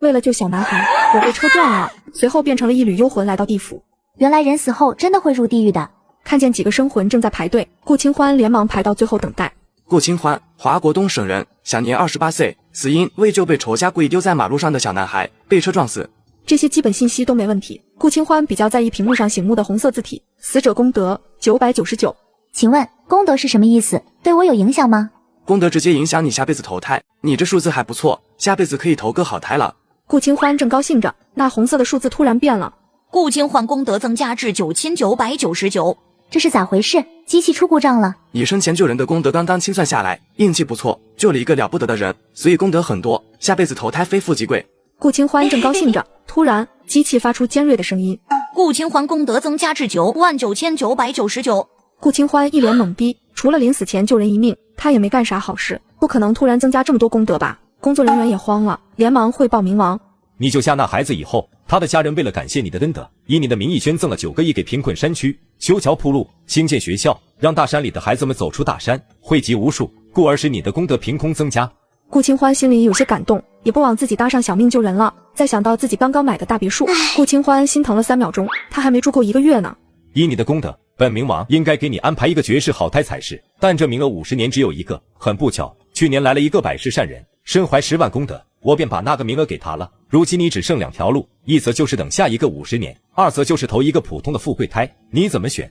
为了救小男孩，我被车撞了，随后变成了一缕幽魂来到地府。原来人死后真的会入地狱的。看见几个生魂正在排队，顾清欢连忙排到最后等待。顾清欢，华国东省人，享年28岁，死因为救被仇家故意丢在马路上的小男孩，被车撞死。这些基本信息都没问题。顾清欢比较在意屏幕上醒目的红色字体，死者功德999。请问功德是什么意思？对我有影响吗？功德直接影响你下辈子投胎，你这数字还不错，下辈子可以投个好胎了。顾清欢正高兴着，那红色的数字突然变了。顾清欢功德增加至9999。这是咋回事？机器出故障了？你生前救人的功德刚刚清算下来，运气不错，救了一个了不得的人，所以功德很多，下辈子投胎非富即贵。顾清欢正高兴着，突然机器发出尖锐的声音。顾清欢功德增加至99999。顾清欢一脸懵逼，除了临死前救人一命，他也没干啥好事，不可能突然增加这么多功德吧？工作人员也慌了，连忙汇报冥王。你救下那孩子以后，他的家人为了感谢你的恩德，以你的名义捐赠了9个亿给贫困山区，修桥铺路，兴建学校，让大山里的孩子们走出大山，惠及无数，故而使你的功德凭空增加。顾清欢心里有些感动，也不枉自己搭上小命救人了。再想到自己刚刚买的大别墅，顾清欢心疼了3秒钟，他还没住够1个月呢。以你的功德，本冥王应该给你安排一个绝世好胎才是，但这名额50年只有一个，很不巧，去年来了一个百世善人，身怀10万功德，我便把那个名额给他了。如今你只剩2条路，一则就是等下一个50年，二则就是投一个普通的富贵胎，你怎么选？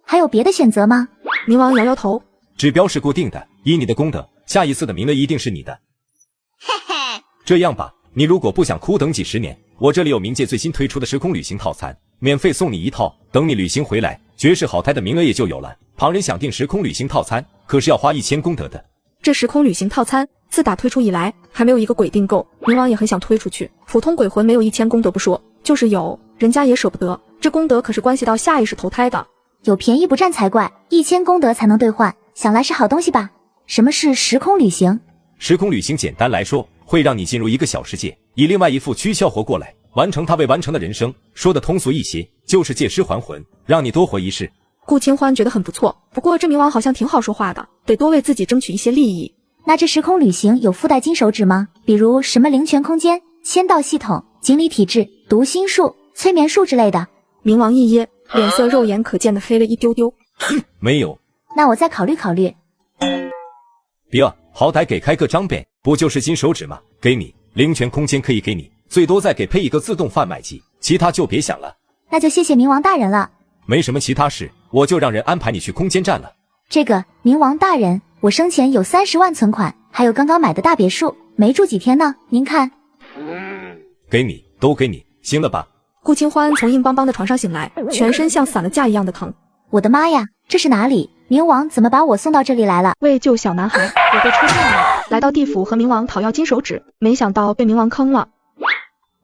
还有别的选择吗？冥王摇摇头，指标是固定的，以你的功德，下一次的名额一定是你的。这样吧，你如果不想苦等几10年，我这里有冥界最新推出的时空旅行套餐，免费送你一套，等你旅行回来，绝世好胎的名额也就有了。旁人想订时空旅行套餐，可是要花1000功德的。这时空旅行套餐自打推出以来，还没有一个鬼订购，冥王也很想推出去。普通鬼魂没有1000功德不说，就是有，人家也舍不得，这功德可是关系到下一世投胎的。有便宜不占才怪，1000功德才能兑换，想来是好东西吧？什么是时空旅行？时空旅行简单来说，会让你进入一个小世界，以另外一副躯壳活过来，完成他未完成的人生。说的通俗一些，就是借尸还魂，让你多活一世。顾清欢觉得很不错，不过这冥王好像挺好说话的，得多为自己争取一些利益。那这时空旅行有附带金手指吗？比如什么灵泉空间、签到系统、锦鲤体质、读心术、催眠术之类的？冥王一噎，脸色肉眼可见的黑了一丢丢。没有。那我再考虑考虑。别，好歹给开个张呗，不就是金手指吗？给你，灵泉空间可以给你，最多再给配一个自动贩卖机，其他就别想了。那就谢谢冥王大人了。没什么其他事，我就让人安排你去空间站了。这个冥王大人，我生前有30万存款，还有刚刚买的大别墅，没住几天呢，您看。给你，都给你，行了吧？顾清欢从硬邦邦的床上醒来，全身像散了架一样的疼。我的妈呀，这是哪里？冥王怎么把我送到这里来了？为救小男孩，我被车撞了，来到地府和冥王讨要金手指，没想到被冥王坑了。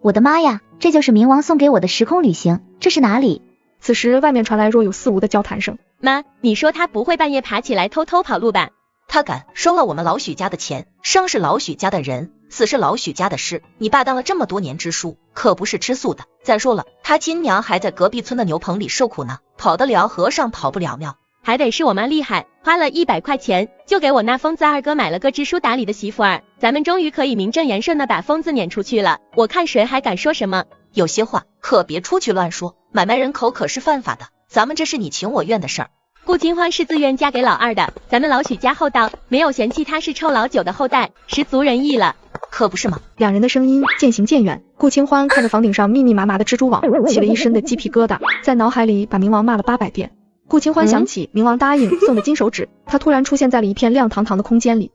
我的妈呀，这就是冥王送给我的时空旅行，这是哪里？此时外面传来若有似无的交谈声。妈，你说他不会半夜爬起来偷偷跑路吧？他敢收了我们老许家的钱，生是老许家的人，死是老许家的事。你爸当了这么多年支书，可不是吃素的。再说了，他亲娘还在隔壁村的牛棚里受苦呢，跑得了和尚跑不了庙。还得是我妈厉害，花了100块钱就给我那疯子二哥买了个知书达理的媳妇儿，咱们终于可以名正言顺的把疯子撵出去了。我看谁还敢说什么？有些话可别出去乱说，买卖人口可是犯法的，咱们这是你情我愿的事儿。顾清欢是自愿嫁给老二的，咱们老许家厚道，没有嫌弃他是臭老九的后代，十足仁义了，可不是吗？两人的声音渐行渐远，顾清欢看着房顶上密密麻麻的蜘蛛网，起了一身的鸡皮疙瘩，在脑海里把冥王骂了800遍。顾清欢想起冥王答应送的金手指，他突然出现在了一片亮堂堂的空间里。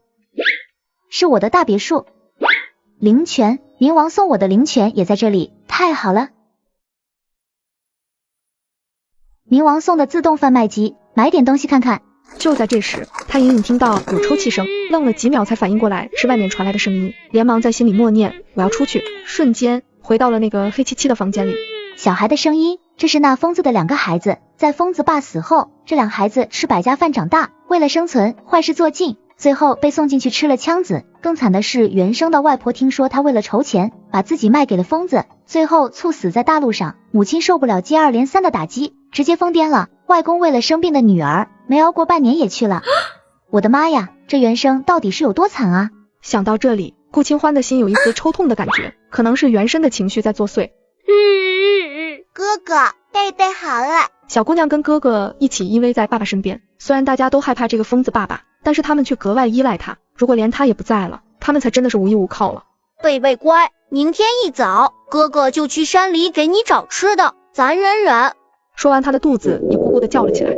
是我的大别墅，灵泉，冥王送我的灵泉也在这里，太好了。冥王送的自动贩卖机，买点东西看看。就在这时，他隐隐听到有抽泣声，愣了几秒才反应过来是外面传来的声音，连忙在心里默念我要出去，瞬间回到了那个黑漆漆的房间里。小孩的声音，这是那疯子的2个孩子，在疯子爸死后，这2孩子吃百家饭长大，为了生存，坏事做尽，最后被送进去吃了枪子。更惨的是，原生的外婆听说他为了筹钱，把自己卖给了疯子，最后猝死在大路上。母亲受不了接二连三的打击，直接疯癫了。外公为了生病的女儿，没熬过半年也去了。我的妈呀，这原生到底是有多惨啊！想到这里，顾清欢的心有一丝抽痛的感觉，可能是原生的情绪在作祟。哥哥，贝贝好了。小姑娘跟哥哥一起依偎在爸爸身边，虽然大家都害怕这个疯子爸爸，但是他们却格外依赖他。如果连他也不在了，他们才真的是无依无靠了。贝贝乖，明天一早，哥哥就去山里给你找吃的，咱忍忍。说完，他的肚子也咕咕的叫了起来。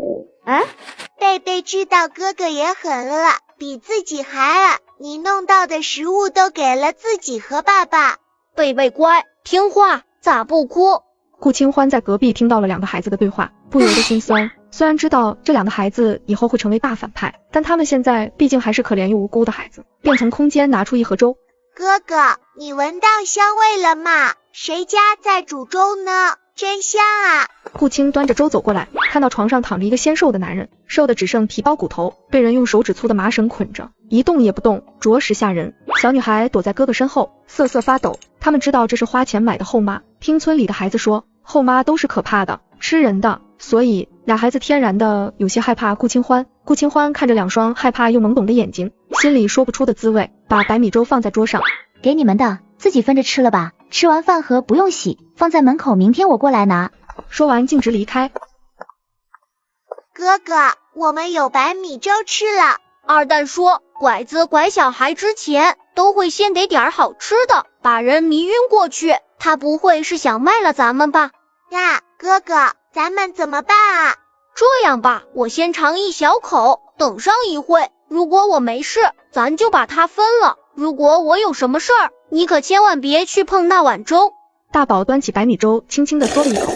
贝贝知道哥哥也狠了，比自己还了，你弄到的食物都给了自己和爸爸。贝贝乖，听话，咋不哭？顾清欢在隔壁听到了两个孩子的对话，不由得心酸。虽然知道这两个孩子以后会成为大反派，但他们现在毕竟还是可怜又无辜的孩子，便从空间拿出一盒粥。哥哥，你闻到香味了吗？谁家在煮粥呢？真香啊！顾清端着粥走过来，看到床上躺着一个纤瘦的男人，瘦的只剩皮包骨头，被人用手指粗的麻绳捆着，一动也不动，着实吓人。小女孩躲在哥哥身后，瑟瑟发抖。他们知道这是花钱买的后妈，听村里的孩子说，后妈都是可怕的，吃人的，所以俩孩子天然的有些害怕顾清欢。顾清欢看着两双害怕又懵懂的眼睛，心里说不出的滋味，把白米粥放在桌上。给你们的，自己分着吃了吧，吃完饭盒不用洗，放在门口，明天我过来拿。说完径直离开。哥哥，我们有白米粥吃了。二蛋说，拐子拐小孩之前都会先给点好吃的，把人迷晕过去，他不会是想卖了咱们吧？哥哥，咱们怎么办啊？这样吧，我先尝一小口，等上一会，如果我没事，咱就把它分了，如果我有什么事儿，你可千万别去碰那碗粥。大宝端起白米粥，轻轻地嗦了一口。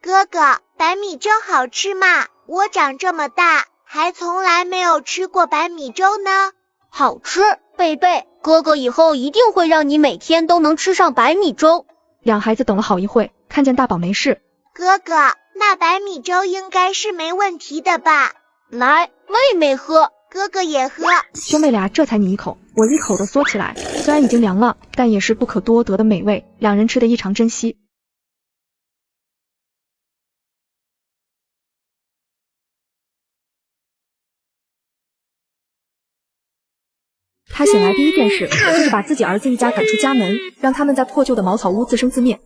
哥哥，白米粥好吃吗？我长这么大，还从来没有吃过白米粥呢。好吃，贝贝，哥哥以后一定会让你每天都能吃上白米粥。两孩子等了好一会，看见大宝没事。哥哥，那白米粥应该是没问题的吧？来，妹妹喝，哥哥也喝。兄妹俩这才你一口我一口的嗦起来，虽然已经凉了，但也是不可多得的美味，两人吃得异常珍惜。他醒来第一件事就是把自己儿子一家赶出家门，让他们在破旧的茅草屋自生自灭。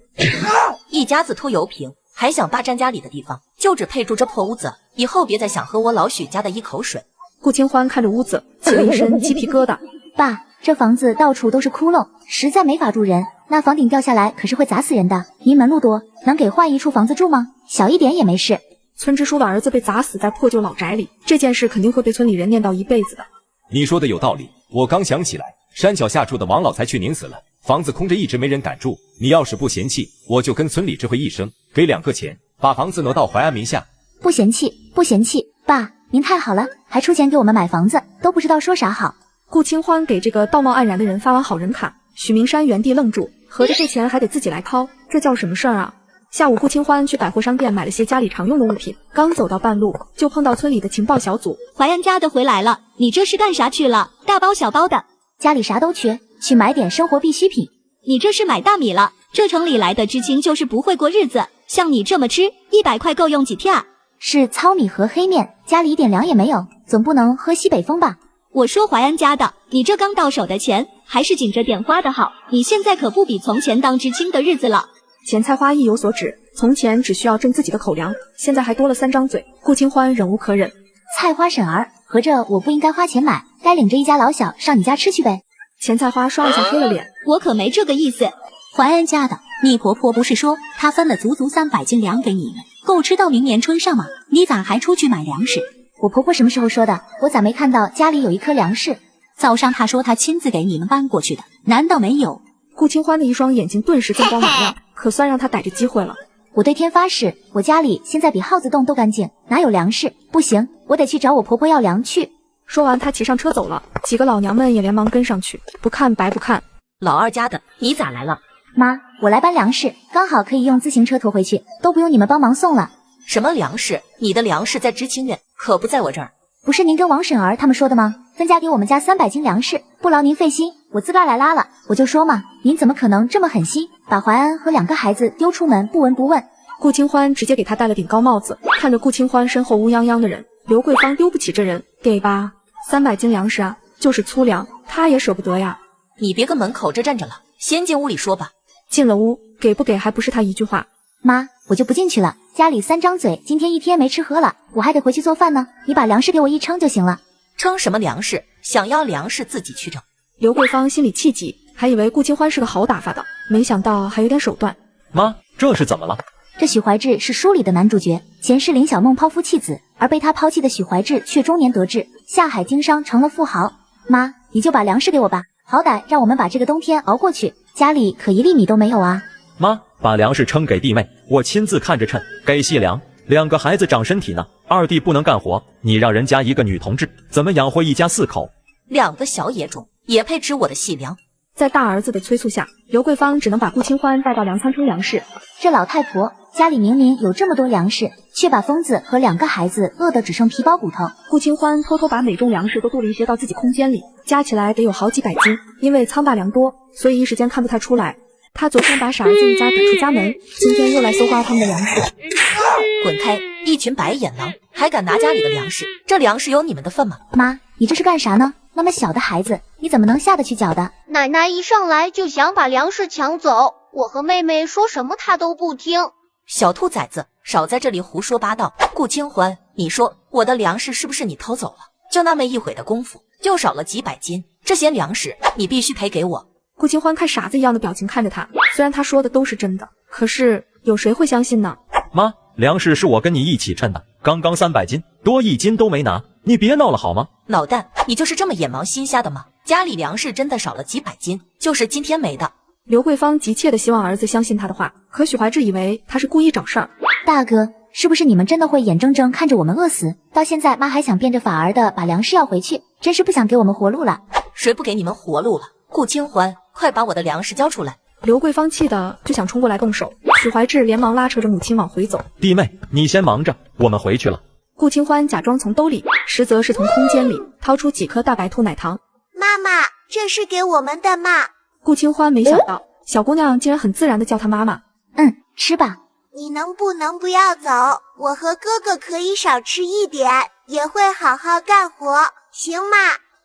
一家子拖油瓶，还想霸占家里的地方，就只配住这破屋子，以后别再想喝我老许家的一口水。顾清欢看着屋子，起了一身鸡皮疙瘩。爸，这房子到处都是窟窿，实在没法住人，那房顶掉下来可是会砸死人的。您门路多，能给换一处房子住吗？小一点也没事。村支书的儿子被砸死在破旧老宅里，这件事肯定会被村里人念叨一辈子的。你说的有道理，我刚想起来，山脚下住的王老财去年死了，房子空着一直没人敢住。你要是不嫌弃，我就跟村里知会一声，给2个钱，把房子挪到淮安名下。不嫌弃，不嫌弃，爸，您太好了，还出钱给我们买房子，都不知道说啥好。顾清欢给这个道貌岸然的人发完好人卡，许明山原地愣住，合着这钱还得自己来掏，这叫什么事儿啊？下午顾清欢去百货商店买了些家里常用的物品，刚走到半路，就碰到村里的情报小组。淮安家的回来了，你这是干啥去了？大包小包的。家里啥都缺，去买点生活必需品。你这是买大米了，这城里来的知青就是不会过日子，像你这么吃，100块够用几天啊？是糙米和黑面，家里一点粮也没有，总不能喝西北风吧？我说淮安家的，你这刚到手的钱，还是紧着点花的好，你现在可不比从前当知青的日子了。钱菜花意有所指，从前只需要挣自己的口粮，现在还多了3张嘴，顾清欢忍无可忍。菜花婶儿，合着我不应该花钱买，该领着一家老小上你家吃去呗。钱菜花刷一下黑了脸，我可没这个意思。淮安家的，你婆婆不是说她分了足足300斤粮给你们，够吃到明年春上吗？你咋还出去买粮食？我婆婆什么时候说的？我咋没看到家里有一颗粮食？早上她说她亲自给你们搬过去的，难道没有？顾清欢的一双眼睛顿时锃光瓦亮，可算让他逮着机会了。我对天发誓，我家里现在比耗子洞都干净，哪有粮食？不行，我得去找我婆婆要粮去。说完，他骑上车走了，几个老娘们也连忙跟上去，不看白不看。老二家的，你咋来了？妈，我来搬粮食，刚好可以用自行车驮回去，都不用你们帮忙送了。什么粮食？你的粮食在知青院，可不在我这儿。不是您跟王婶儿他们说的吗？分家给我们家300斤粮食，不劳您费心，我自个儿来拉了。我就说嘛，您怎么可能这么狠心，把淮安和2个孩子丢出门不闻不问？顾清欢直接给他戴了顶高帽子，看着顾清欢身后乌泱泱的人，刘桂芳丢不起这人，给吧，300斤粮食啊，就是粗粮，他也舍不得呀。你别跟门口这站着了，先进屋里说吧。进了屋，给不给还不是他一句话。妈，我就不进去了，家里3张嘴，今天一天没吃喝了，我还得回去做饭呢，你把粮食给我一称就行了。称什么粮食？想要粮食自己去挣。刘桂芳心里气急，还以为顾清欢是个好打发的，没想到还有点手段。妈，这是怎么了？这许怀志是书里的男主角，前世林小梦抛夫弃子，而被他抛弃的许怀志却中年得志，下海经商成了富豪。妈，你就把粮食给我吧，好歹让我们把这个冬天熬过去，家里可1粒米都没有啊。妈，把粮食称给弟妹，我亲自看着称，给细粮。2个孩子长身体呢，二弟不能干活，你让人家一个女同志怎么养活一家4口？2个小野种也配吃我的细粮？在大儿子的催促下，刘桂芳只能把顾清欢带到粮仓称粮食。这老太婆家里明明有这么多粮食，却把疯子和2个孩子饿得只剩皮包骨头。顾清欢偷偷把每种粮食都渡了一些到自己空间里，加起来得有好几百斤。因为仓大粮多，所以一时间看不太出来。他昨天把傻儿子一家赶出家门，今天又来搜刮他们的粮食。滚开！一群白眼狼，还敢拿家里的粮食？这粮食有你们的份吗？妈，你这是干啥呢？那么小的孩子，你怎么能下得去脚的？奶奶一上来就想把粮食抢走，我和妹妹说什么她都不听。小兔崽子，少在这里胡说八道！顾清欢，你说我的粮食是不是你偷走了？就那么一会的功夫，就少了几百斤，这些粮食你必须赔给我。顾清欢看傻子一样的表情看着他，虽然他说的都是真的，可是有谁会相信呢？妈，粮食是我跟你一起称的，刚刚300斤，多1斤都没拿，你别闹了好吗？老蛋，你就是这么眼盲心瞎的吗？家里粮食真的少了几百斤，就是今天没的。刘桂芳急切的希望儿子相信他的话，可许怀志以为他是故意找事儿。大哥，是不是你们真的会眼睁睁看着我们饿死？到现在妈还想变着法儿的把粮食要回去，真是不想给我们活路了。谁不给你们活路了？顾清欢，快把我的粮食交出来！刘桂芳气的就想冲过来动手，许怀志连忙拉扯着母亲往回走。弟妹，你先忙着，我们回去了。顾清欢假装从兜里，实则是从空间里掏出几颗大白兔奶糖。妈妈，这是给我们的嘛？顾清欢没想到，小姑娘竟然很自然的叫她妈妈。吃吧。你能不能不要走？我和哥哥可以少吃一点，也会好好干活，行吗？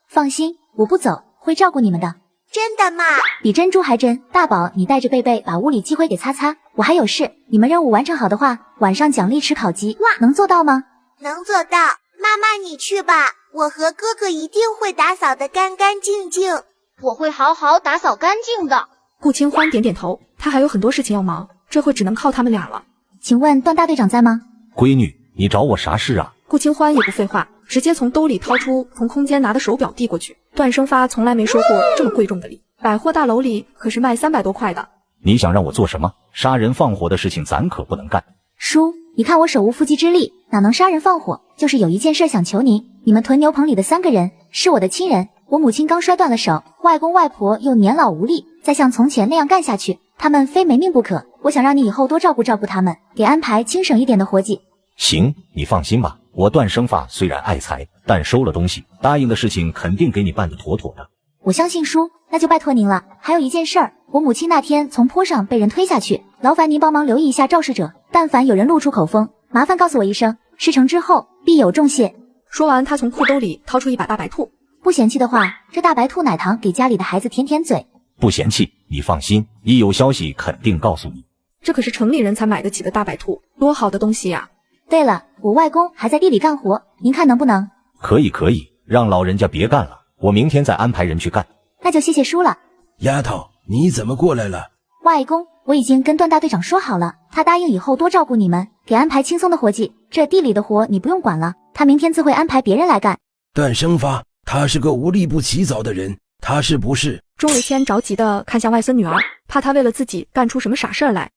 放心，我不走，会照顾你们的。真的吗？比珍珠还真。大宝，你带着贝贝把屋里积灰给擦擦，我还有事。你们任务完成好的话，晚上奖励吃烤鸡，能做到吗？能做到。妈妈你去吧，我和哥哥一定会打扫得干干净净。我会好好打扫干净的。顾清欢点点头，他还有很多事情要忙，这会只能靠他们俩了。请问段大队长在吗？闺女，你找我啥事啊？顾清欢也不废话，直接从兜里掏出从空间拿的手表递过去。段生发从来没收过这么贵重的礼，百货大楼里可是卖300多块的。你想让我做什么？杀人放火的事情咱可不能干。叔，你看我手无缚鸡之力，哪能杀人放火？就是有一件事想求您，你们屯牛棚里的3个人是我的亲人，我母亲刚摔断了手，外公外婆又年老无力，再像从前那样干下去，他们非没命不可。我想让你以后多照顾照顾他们，给安排轻省一点的活计。行，你放心吧，我段生发虽然爱财，但收了东西，答应的事情肯定给你办得妥妥的。我相信叔，那就拜托您了。还有一件事儿，我母亲那天从坡上被人推下去，劳烦您帮忙留意一下肇事者，但凡有人露出口风，麻烦告诉我一声，事成之后必有重谢。说完，他从裤兜里掏出一把大白兔。不嫌弃的话，这大白兔奶糖给家里的孩子舔舔嘴。不嫌弃，你放心，一有消息肯定告诉你。这可是城里人才买得起的大白兔，多好的东西呀！对了，我外公还在地里干活，您看能不能？可以，让老人家别干了，我明天再安排人去干。那就谢谢叔了。丫头，你怎么过来了？外公，我已经跟段大队长说好了，他答应以后多照顾你们，给安排轻松的活计。这地里的活你不用管了，他明天自会安排别人来干。段生发，他是个无利不起早的人，他是不是？钟维谦着急地看向外孙女儿，怕她为了自己干出什么傻事儿来。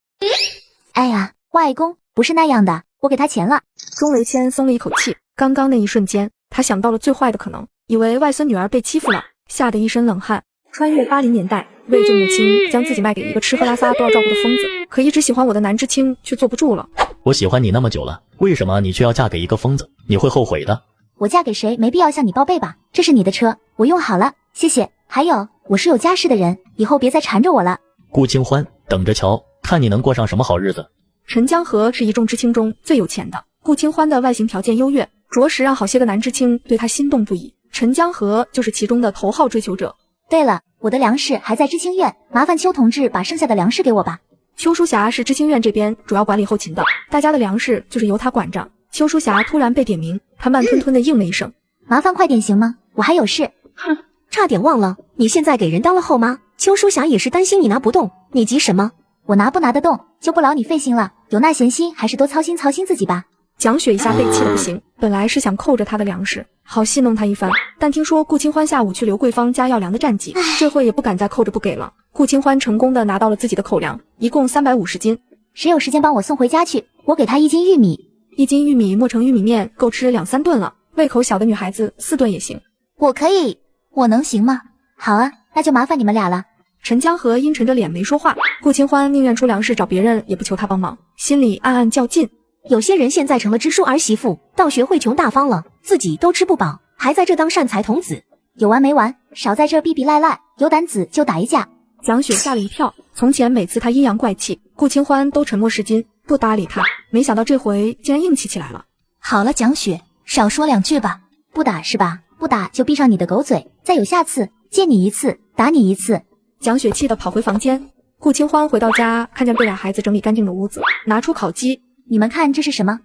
哎呀，外公，不是那样的，我给他钱了。钟维谦松了一口气，刚刚那一瞬间，他想到了最坏的可能，以为外孙女儿被欺负了，吓得一身冷汗。穿越80年代，为救母亲将自己卖给一个吃喝拉撒都要照顾的疯子，可一直喜欢我的南知青却坐不住了。我喜欢你那么久了，为什么你却要嫁给一个疯子？你会后悔的。我嫁给谁没必要向你报备吧？这是你的车，我用好了，谢谢。还有，我是有家室的人，以后别再缠着我了。顾清欢，等着瞧，看你能过上什么好日子。陈江河是一众知青中最有钱的，顾清欢的外形条件优越，着实让好些个男知青对他心动不已。陈江河就是其中的头号追求者。对了，我的粮食还在知青院，麻烦邱同志把剩下的粮食给我吧。邱淑霞是知青院这边主要管理后勤的，大家的粮食就是由她管着。邱淑霞突然被点名，她慢吞吞的应了一声：“麻烦快点行吗？我还有事。”哼，差点忘了，你现在给人当了后妈，邱淑霞也是担心你拿不动，你急什么？我拿不拿得动，就不劳你费心了。有那闲心，还是多操心操心自己吧。蒋雪一下被气得不行，本来是想扣着她的粮食，好戏弄她一番，但听说顾清欢下午去刘桂芳家要粮的战绩，这会也不敢再扣着不给了。顾清欢成功的拿到了自己的口粮，一共350斤。谁有时间帮我送回家去？我给他1斤玉米，1斤玉米磨成玉米面，够吃2-3顿了。胃口小的女孩子4顿也行。我可以，我能行吗？好啊，那就麻烦你们俩了。陈江河阴沉着脸没说话，顾清欢宁愿出粮食找别人，也不求他帮忙，心里暗暗较劲。有些人现在成了知书儿媳妇，倒学会穷大方了，自己都吃不饱，还在这当善财童子，有完没完？少在这逼逼赖赖，有胆子就打一架。蒋雪吓了一跳，从前每次她阴阳怪气，顾清欢都沉默是金，不搭理她，没想到这回竟然硬气起来了。好了，蒋雪，少说2句吧。不打是吧？不打就闭上你的狗嘴，再有下次，见你一次打你一次。蒋雪气得跑回房间。顾清欢回到家，看见被俩孩子整理干净的屋子，拿出烤鸡。你们看这是什么？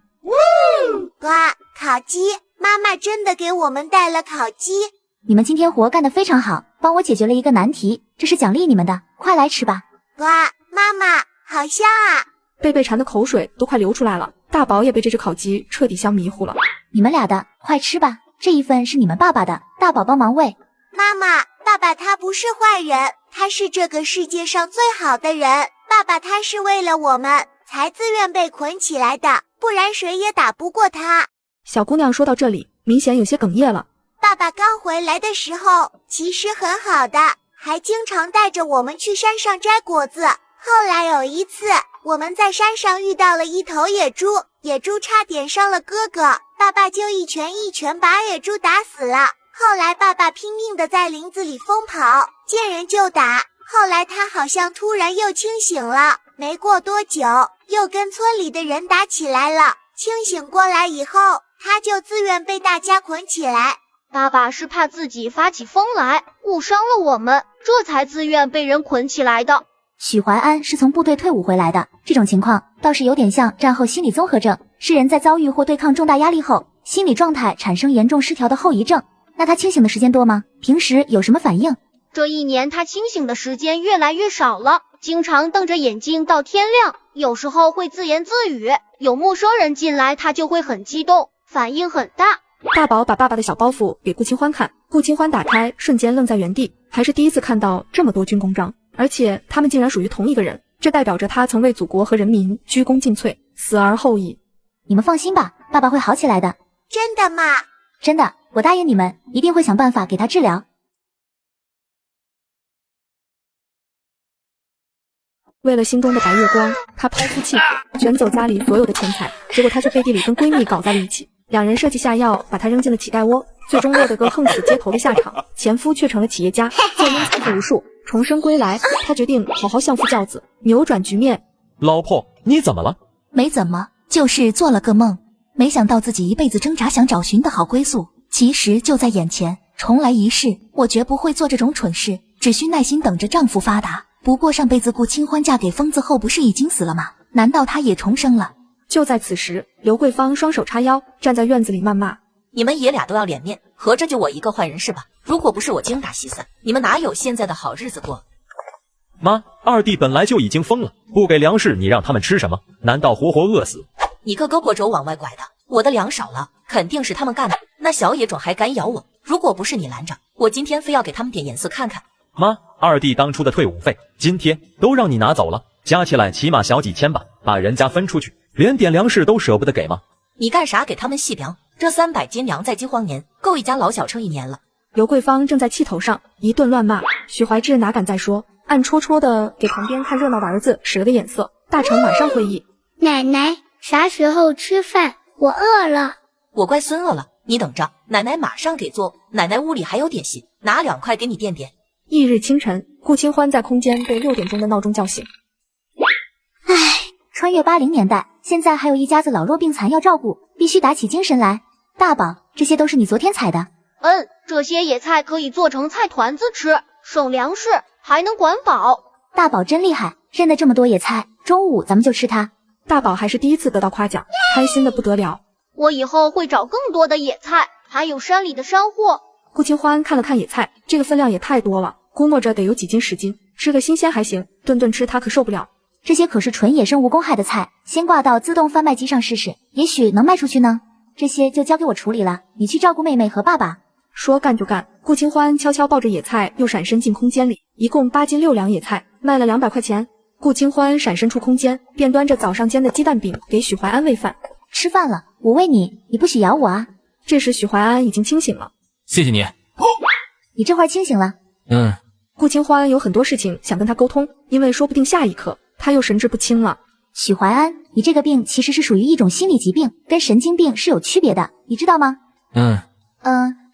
哇，烤鸡！妈妈真的给我们带了烤鸡。你们今天活干得非常好，帮我解决了一个难题，这是奖励你们的，快来吃吧。哇，妈妈，好香啊！贝贝馋的口水都快流出来了，大宝也被这只烤鸡彻底香迷糊了。你们俩的，快吃吧，这一份是你们爸爸的，大宝帮忙喂。妈妈，爸爸他不是坏人，他是这个世界上最好的人。爸爸他是为了我们才自愿被捆起来的，不然谁也打不过他。小姑娘说到这里，明显有些哽咽了。爸爸刚回来的时候其实很好的，还经常带着我们去山上摘果子。后来有一次，我们在山上遇到了一头野猪，野猪差点伤了哥哥，爸爸就一拳把野猪打死了。后来爸爸拼命的在林子里疯跑，见人就打。后来他好像突然又清醒了，没过多久又跟村里的人打起来了。清醒过来以后，他就自愿被大家捆起来。爸爸是怕自己发起疯来误伤了我们，这才自愿被人捆起来的。许怀安是从部队退伍回来的，这种情况倒是有点像战后心理综合症，是人在遭遇或对抗重大压力后，心理状态产生严重失调的后遗症。那他清醒的时间多吗？平时有什么反应？这1年他清醒的时间越来越少了，经常瞪着眼睛到天亮，有时候会自言自语，有陌生人进来他就会很激动，反应很大。大宝把爸爸的小包袱给顾清欢看，顾清欢打开，瞬间愣在原地，还是第一次看到这么多军功章，而且他们竟然属于同一个人，这代表着他曾为祖国和人民鞠躬尽瘁，死而后已。你们放心吧，爸爸会好起来的。真的吗？真的，我答应你们，一定会想办法给他治疗。为了心中的白月光，她抛夫弃子，卷走家里所有的钱财，结果她却背地里跟闺蜜搞在了一起，两人设计下药，把她扔进了乞丐窝，最终落得个横死街头的下场。前夫却成了企业家，坐拥财富无数，重生归来，她决定好好相夫教子，扭转局面。老婆，你怎么了？没怎么，就是做了个梦，没想到自己一辈子挣扎想找寻的好归宿，其实就在眼前，重来一世，我绝不会做这种蠢事，只需耐心等着丈夫发达。不过上辈子顾清欢嫁给疯子后不是已经死了吗？难道她也重生了？就在此时，刘桂芳双手叉腰，站在院子里谩骂：你们爷俩都要脸面，合着就我一个坏人是吧？如果不是我精打细算，你们哪有现在的好日子过？妈，二弟本来就已经疯了，不给粮食你让他们吃什么？难道活活饿死？你个胳膊肘往外拐的，我的粮少了，肯定是他们干的。那小野种还敢咬我，如果不是你拦着，我今天非要给他们点颜色看看。妈，二弟当初的退伍费今天都让你拿走了，加起来起码小几千吧，把人家分出去，连点粮食都舍不得给吗？你干啥给他们细粮？这300斤粮在饥荒年够一家老小撑1年了。刘桂芳正在气头上，一顿乱骂，许怀志哪敢再说，暗戳戳的给旁边看热闹的儿子使了个眼色。大成马上会议：奶奶，啥时候吃饭？我饿了。我乖孙饿了，你等着，奶奶马上给做。奶奶屋里还有点心，拿2块给你垫垫。翌日清晨，顾清欢在空间被6点钟的闹钟叫醒。唉，穿越80年代，现在还有一家子老弱病残要照顾，必须打起精神来。大宝，这些都是你昨天采的？这些野菜可以做成菜团子吃，省粮食还能管饱。大宝真厉害，认得这么多野菜，中午咱们就吃它。大宝还是第一次得到夸奖，开心的不得了。我以后会找更多的野菜，还有山里的山货。顾清欢看了看野菜，这个分量也太多了，估摸着得有几斤10斤，吃个新鲜还行，顿顿吃他可受不了。这些可是纯野生无公害的菜，先挂到自动贩卖机上试试，也许能卖出去呢。这些就交给我处理了，你去照顾妹妹和爸爸。说干就干，顾清欢悄悄抱着野菜又闪身进空间里，一共8斤6两野菜，卖了200块钱。顾清欢闪身出空间，便端着早上煎的鸡蛋饼给许怀安喂饭。吃饭了，我喂你，你不许咬我啊。这时许怀安已经清醒了。谢谢你。你这会儿清醒了？顾清欢有很多事情想跟他沟通，因为说不定下一刻他又神志不清了。许怀安，你这个病其实是属于一种心理疾病，跟神经病是有区别的，你知道吗？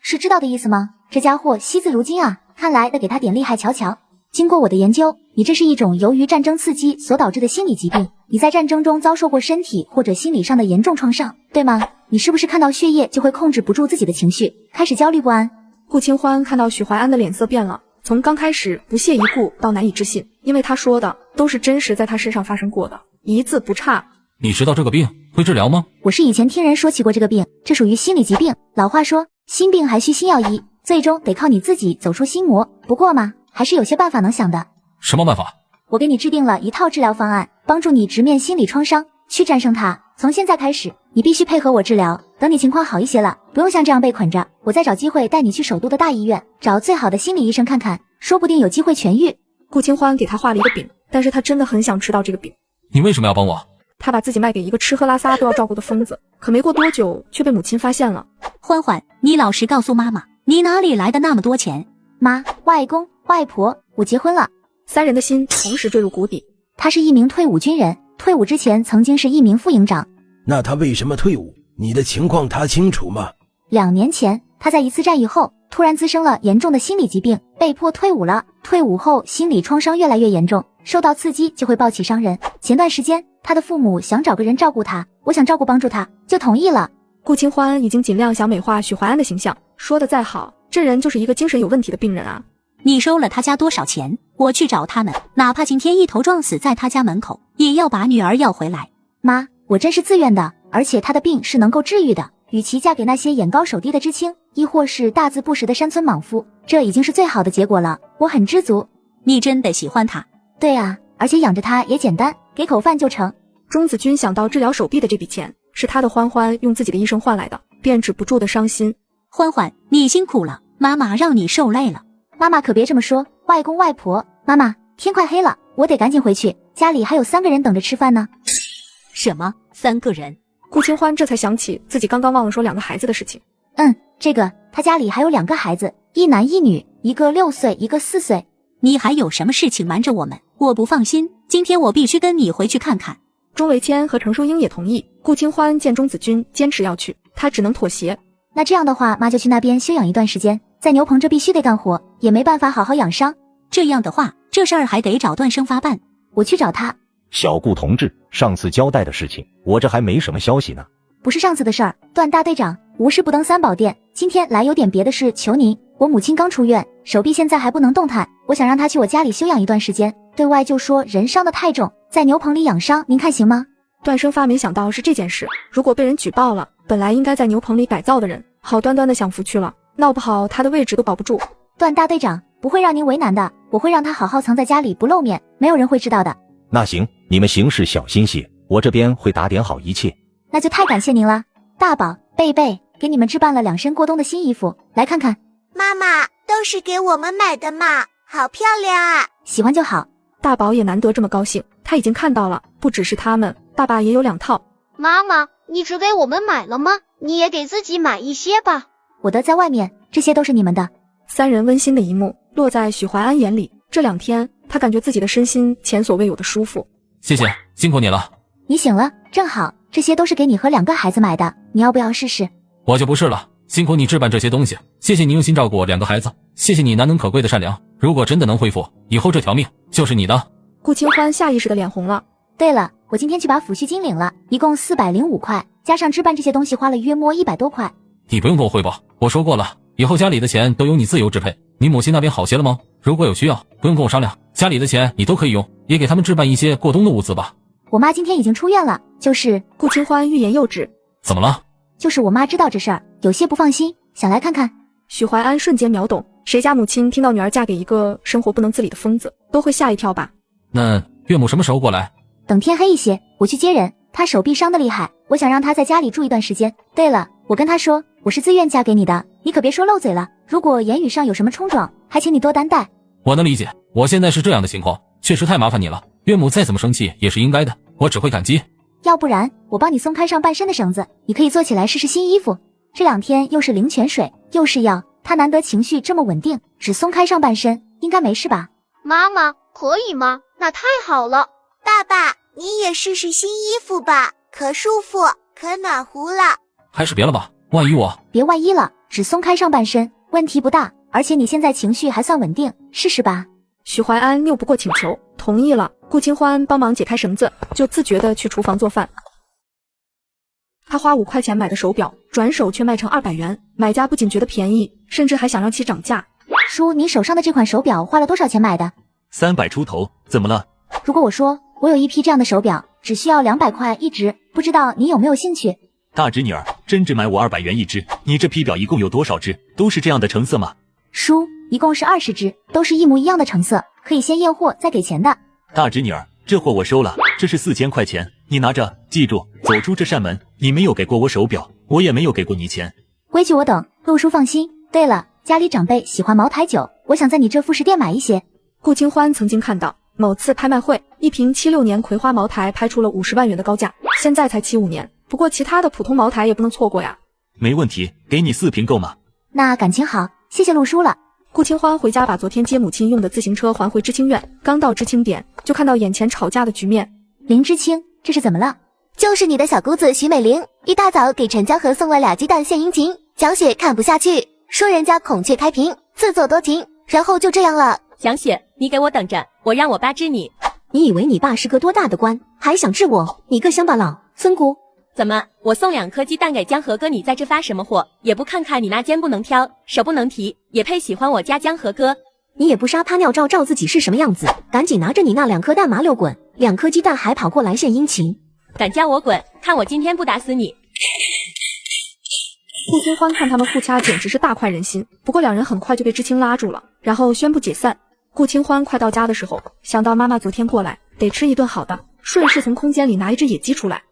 是知道的意思吗？这家伙惜字如金啊，看来得给他点厉害瞧瞧。经过我的研究，你这是一种由于战争刺激所导致的心理疾病。你在战争中遭受过身体或者心理上的严重创伤，对吗？你是不是看到血液就会控制不住自己的情绪，开始焦虑不安？顾清欢看到许怀安的脸色变了，从刚开始不屑一顾到难以置信，因为他说的都是真实在他身上发生过的，一字不差。你知道这个病会治疗吗？我是以前听人说起过这个病，这属于心理疾病。老话说，心病还需心药医，最终得靠你自己走出心魔。不过嘛，还是有些办法能想的。什么办法？我给你制定了一套治疗方案，帮助你直面心理创伤，去战胜它。从现在开始，你必须配合我治疗，等你情况好一些了，不用像这样被捆着，我再找机会带你去首都的大医院，找最好的心理医生看看，说不定有机会痊愈。顾清欢给他画了一个饼，但是他真的很想吃到这个饼。你为什么要帮我？他把自己卖给一个吃喝拉撒都要照顾的疯子，可没过多久却被母亲发现了。欢欢，你老实告诉妈妈，你哪里来的那么多钱？妈，外公，外婆，我结婚了。3人的心同时坠入谷底。他是一名退伍军人，退伍之前曾经是一名副营长。那他为什么退伍？你的情况他清楚吗？2年前，他在一次战役后突然滋生了严重的心理疾病，被迫退伍了。退伍后心理创伤越来越严重，受到刺激就会暴起伤人。前段时间他的父母想找个人照顾他，我想照顾帮助他，就同意了。顾清欢已经尽量想美化许怀安的形象，说的再好，这人就是一个精神有问题的病人啊。你收了他家多少钱？我去找他们，哪怕今天一头撞死在他家门口，也要把女儿要回来。妈，我真是自愿的，而且他的病是能够治愈的。与其嫁给那些眼高手低的知青，亦或是大字不识的山村莽夫，这已经是最好的结果了，我很知足。你真的喜欢他？对啊，而且养着他也简单，给口饭就成。钟子君想到治疗手臂的这笔钱是他的欢欢用自己的一生换来的，便止不住的伤心。欢欢，你辛苦了，妈妈让你受累了。妈妈可别这么说，外公外婆。妈妈，天快黑了，我得赶紧回去，家里还有3个人等着吃饭呢。什么3个人？顾清欢这才想起自己刚刚忘了说2个孩子的事情。这个他家里还有2个孩子，一男一女，一个6岁，一个4岁。你还有什么事情瞒着我们？我不放心，今天我必须跟你回去看看。钟维谦和程淑英也同意，顾清欢见钟子君坚持要去，他只能妥协。那这样的话，妈就去那边休养一段时间，在牛棚这必须得干活，也没办法好好养伤。这样的话，这事儿还得找段生发办。我去找他。小顾同志，上次交代的事情，我这还没什么消息呢。不是上次的事儿，段大队长，无事不登三宝殿，今天来有点别的事求您。我母亲刚出院，手臂现在还不能动弹，我想让她去我家里休养一段时间。对外就说人伤得太重，在牛棚里养伤，您看行吗？段生发没想到是这件事，如果被人举报了，本来应该在牛棚里改造的人，好端端的享福去了，闹不好他的位置都保不住。段大队长，不会让您为难的，我会让他好好藏在家里不露面，没有人会知道的。那行，你们行事小心些，我这边会打点好一切。那就太感谢您了。大宝、贝贝，给你们置办了2身过冬的新衣服，来看看。妈妈，都是给我们买的嘛，好漂亮啊！喜欢就好。大宝也难得这么高兴，他已经看到了，不只是他们，爸爸也有2套。妈妈，你只给我们买了吗？你也给自己买一些吧。我的在外面，这些都是你们的。3人温馨的一幕落在许怀安眼里，这2天他感觉自己的身心前所未有的舒服。谢谢，辛苦你了。你醒了，正好，这些都是给你和2个孩子买的，你要不要试试？我就不是了，辛苦你置办这些东西，谢谢你用心照顾我2个孩子，谢谢你难能可贵的善良。如果真的能恢复，以后这条命就是你的。顾清欢下意识的脸红了。对了，我今天去把抚恤金领了，一共405块，加上置办这些东西花了约摸100多块。你不用跟我汇报，我说过了，以后家里的钱都由你自由支配。你母亲那边好些了吗？如果有需要，不用跟我商量，家里的钱你都可以用，也给他们置办一些过冬的物资吧。我妈今天已经出院了，就是顾清欢欲言又止。怎么了？就是我妈知道这事儿，有些不放心，想来看看。许怀安瞬间秒懂，谁家母亲听到女儿嫁给一个生活不能自理的疯子，都会吓一跳吧？那岳母什么时候过来？等天黑一些，我去接人。她手臂伤得厉害，我想让她在家里住一段时间。对了，我跟她说，我是自愿嫁给你的，你可别说漏嘴了。如果言语上有什么冲撞，还请你多担待。我能理解，我现在是这样的情况，确实太麻烦你了。岳母再怎么生气也是应该的，我只会感激。要不然我帮你松开上半身的绳子，你可以坐起来试试新衣服。这2天又是灵泉水又是药，她难得情绪这么稳定，只松开上半身应该没事吧？妈妈，可以吗？那太好了。爸爸，你也试试新衣服吧，可舒服可暖和了。还是别了吧，万一我……别万一了，只松开上半身问题不大，而且你现在情绪还算稳定，试试吧。许怀安拗不过请求，同意了。顾清欢帮忙解开绳子，就自觉地去厨房做饭。他花5块钱买的手表，转手却卖成200元，买家不仅觉得便宜，甚至还想让其涨价。叔，你手上的这款手表花了多少钱买的？300出头，怎么了？如果我说我有一批这样的手表，只需要200块一只，不知道你有没有兴趣？大侄女儿，真只买我200元一只？你这批表一共有多少只？都是这样的成色吗？叔，一共是20只，都是一模一样的成色，可以先验货再给钱的。大侄女儿，这货我收了，这是4000块钱，你拿着，记住，走出这扇门，你没有给过我手表，我也没有给过你钱。规矩我懂，陆叔放心。对了，家里长辈喜欢茅台酒，我想在你这副食店买一些。顾清欢曾经看到某次拍卖会，一瓶76年葵花茅台拍出了50万元的高价，现在才75年，不过其他的普通茅台也不能错过呀。没问题，给你4瓶够吗？那感情好，谢谢陆叔了。顾清欢回家把昨天接母亲用的自行车还回知青院，刚到知青点，就看到眼前吵架的局面。林知青，这是怎么了？就是你的小姑子徐美玲，一大早给陈江河送了2鸡蛋献殷勤，蒋雪看不下去，说人家孔雀开屏，自作多情，然后就这样了。蒋雪，你给我等着，我让我爸治你。你以为你爸是个多大的官，还想治我？你个乡巴佬，村姑！怎么，我送2颗鸡蛋给江河哥，你在这发什么火？也不看看你那肩不能挑，手不能提，也配喜欢我家江河哥？你也不撒泡尿照自己是什么样子，赶紧拿着你那2颗蛋麻溜滚，2颗鸡蛋还跑过来献殷勤，敢叫我滚，看我今天不打死你！顾清欢看他们互掐简直是大快人心，不过2人很快就被知青拉住了，然后宣布解散。顾清欢快到家的时候，想到妈妈昨天过来，得吃一顿好的，顺势从空间里拿一只野鸡出来。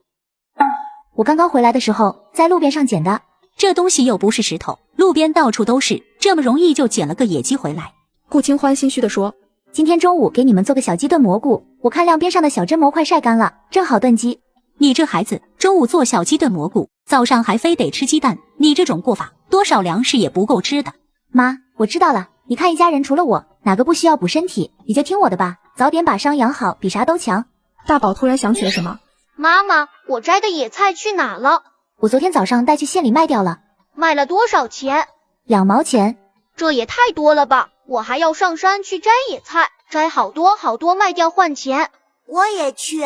我刚刚回来的时候在路边上捡的，这东西又不是石头，路边到处都是，这么容易就捡了个野鸡回来。顾清欢心虚地说，今天中午给你们做个小鸡炖蘑菇，我看晾边上的小榛蘑快晒干了，正好炖鸡。你这孩子，中午做小鸡炖蘑菇，早上还非得吃鸡蛋，你这种过法，多少粮食也不够吃的。妈，我知道了，你看一家人除了我，哪个不需要补身体，你就听我的吧，早点把伤养好，比啥都强。大宝突然想起了什么，妈妈，我摘的野菜去哪了？我昨天早上带去县里卖掉了。卖了多少钱？2毛钱。这也太多了吧，我还要上山去摘野菜，摘好多好多卖掉换钱。我也去。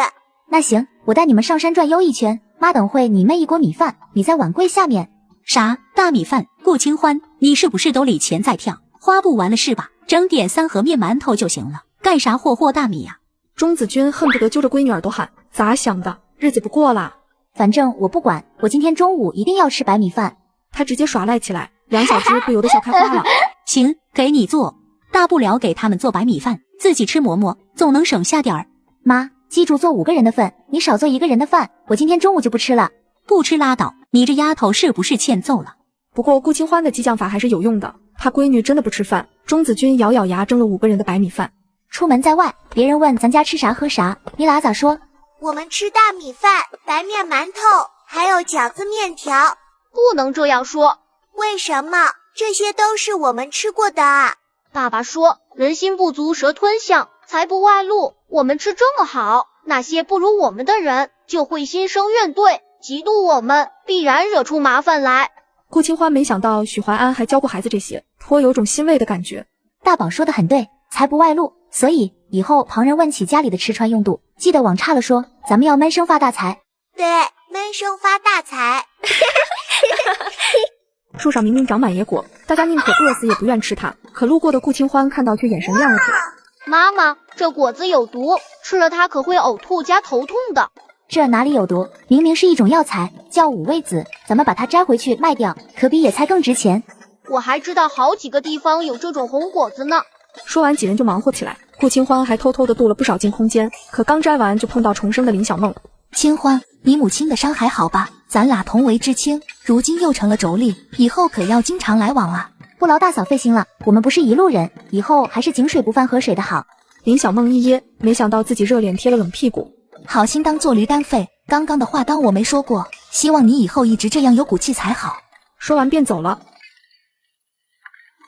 那行，我带你们上山转悠一圈，妈等会你焖一锅米饭，你在碗柜下面。啥？大米饭？顾清欢，你是不是兜里钱在跳，花不完了是吧？整点3盒面馒头就行了，干啥霍大米呀？钟子君恨不得揪着闺女耳朵喊，咋想的？日子不过啦。反正我不管，我今天中午一定要吃白米饭。他直接耍赖起来，2小只不由得笑开花了。行，给你做，大不了给他们做白米饭，自己吃馍馍，总能省下点儿。妈，记住做5个人的份，你少做1个人的饭，我今天中午就不吃了。不吃拉倒，你这丫头是不是欠揍了？不过顾清欢的激将法还是有用的，他闺女真的不吃饭。钟子君咬咬牙蒸了5个人的白米饭。出门在外，别人问咱家吃啥喝啥，你俩咋说？我们吃大米饭、白面馒头，还有饺子面条。不能这样说。为什么？这些都是我们吃过的啊。爸爸说，人心不足蛇吞象，财不外露。我们吃这么好，那些不如我们的人就会心生怨怼，嫉妒我们，必然惹出麻烦来。顾清欢没想到许怀安还教过孩子这些，颇有种欣慰的感觉。大宝说的很对，财不外露，所以以后旁人问起家里的吃穿用度，记得往差了说，咱们要闷声发大财。对，闷声发大财。树上明明长满野果，大家宁可饿死也不愿吃它。可路过的顾清欢看到却眼神亮了起来。妈妈，这果子有毒，吃了它可会呕吐加头痛的。这哪里有毒？明明是一种药材，叫五味子，咱们把它摘回去卖掉，可比野菜更值钱。我还知道好几个地方有这种红果子呢。说完几人就忙活起来，顾清欢还偷偷的镀了不少净空间，可刚摘完就碰到重生的林小梦。清欢，你母亲的伤还好吧？咱俩同为知青，如今又成了妯娌，以后可要经常来往啊。不劳大嫂费心了，我们不是一路人，以后还是井水不犯河水的好。林小梦一噎，没想到自己热脸贴了冷屁股。好心当做驴肝肺，刚刚的话当我没说过，希望你以后一直这样有骨气才好。说完便走了。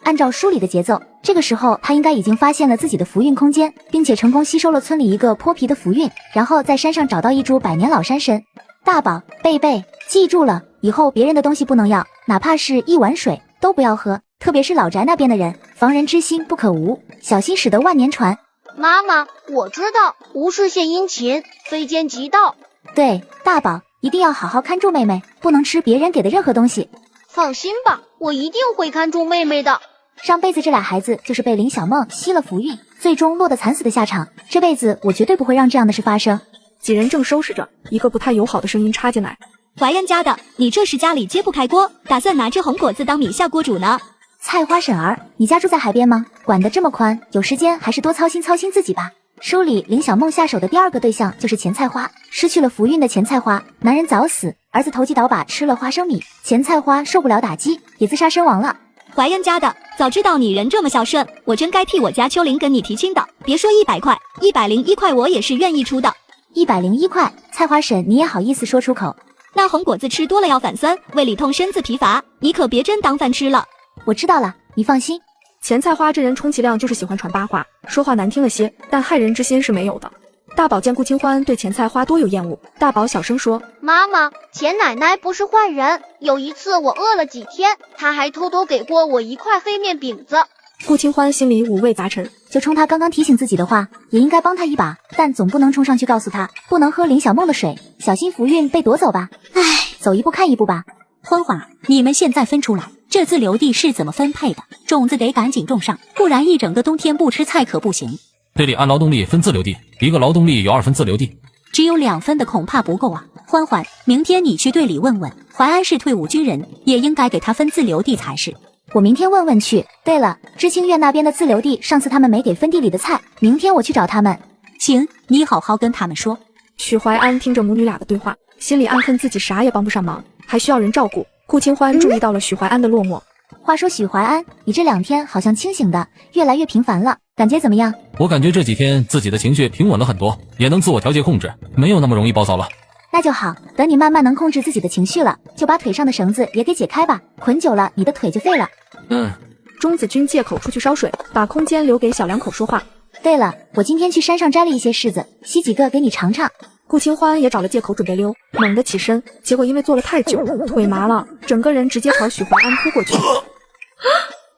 按照书里的节奏，这个时候他应该已经发现了自己的福运空间，并且成功吸收了村里一个泼皮的福运，然后在山上找到一株百年老山参。大宝、贝贝，记住了，以后别人的东西不能要，哪怕是一碗水都不要喝，特别是老宅那边的人，防人之心不可无，小心驶得万年船。妈妈，我知道，无事献殷勤，非奸即盗。对，大宝一定要好好看住妹妹，不能吃别人给的任何东西。放心吧，我一定会看住妹妹的。上辈子这俩孩子就是被林小梦吸了福运，最终落得惨死的下场。这辈子我绝对不会让这样的事发生。几人正收拾着，一个不太友好的声音插进来：“怀恩家的，你这是家里揭不开锅，打算拿这红果子当米下锅煮呢？”菜花婶儿，你家住在海边吗？管得这么宽，有时间还是多操心操心自己吧。书里林小梦下手的第二个对象就是钱菜花，失去了福运的钱菜花，男人早死，儿子投机倒把吃了花生米，钱菜花受不了打击，也自杀身亡了。怀恩家的，早知道你人这么孝顺，我真该替我家秋玲跟你提亲的。别说100块，101块我也是愿意出的。101块，菜花婶你也好意思说出口？那红果子吃多了要反酸，胃里痛身子疲乏，你可别真当饭吃了。我知道了，你放心。钱菜花这人充其量就是喜欢传八卦，说话难听了些，但害人之心是没有的。大宝见顾清欢对钱菜花多有厌恶，大宝小声说：“妈妈，钱奶奶不是坏人，有一次我饿了几天，她还偷偷给过我1块黑面饼子。”顾清欢心里五味杂陈，就冲他刚刚提醒自己的话，也应该帮他一把，但总不能冲上去告诉他不能喝林小梦的水，小心福运被夺走吧。唉，走一步看一步吧。欢花，你们现在分出来，这自留地是怎么分配的？种子得赶紧种上，不然一整个冬天不吃菜可不行。队里按劳动力分自留地，一个劳动力有2分自留地，只有2分的恐怕不够啊。欢欢，明天你去队里问问，淮安是退伍军人，也应该给他分自留地才是。我明天问问去。对了，知青院那边的自留地，上次他们没给分地里的菜，明天我去找他们。行，你好好跟他们说。许怀安听着母女俩的对话，心里暗恨自己啥也帮不上忙，还需要人照顾。顾清欢注意到了许怀安的落寞。话说许怀安，你这2天好像清醒的越来越频繁了，感觉怎么样？我感觉这几天自己的情绪平稳了很多，也能自我调节控制，没有那么容易暴躁了。那就好，等你慢慢能控制自己的情绪了，就把腿上的绳子也给解开吧，捆久了你的腿就废了。钟子君借口出去烧水，把空间留给小两口说话。对了，我今天去山上摘了一些柿子，洗几个给你尝尝。顾清欢也找了借口准备溜，猛地起身，结果因为坐了太久，腿麻了，整个人直接朝许怀安扑过去。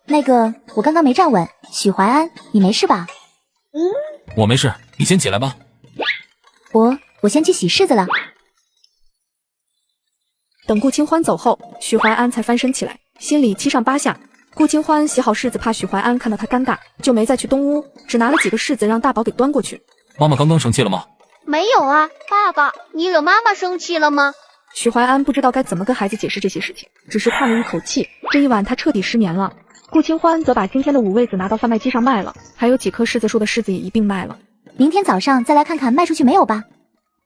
那个，我刚刚没站稳，许怀安，你没事吧？我没事，你先起来吧。我先去洗柿子了。等顾清欢走后，许怀安才翻身起来，心里7上8下。顾清欢洗好柿子，怕许怀安看到他尴尬，就没再去东屋，只拿了几个柿子让大宝给端过去。妈妈刚刚生气了吗？没有啊，爸爸，你惹妈妈生气了吗？许怀安不知道该怎么跟孩子解释这些事情，只是叹了一口气。这一晚他彻底失眠了。顾清欢则把今天的5味子拿到贩卖机上卖了，还有几棵柿子树的柿子也一并卖了。明天早上再来看看卖出去没有吧。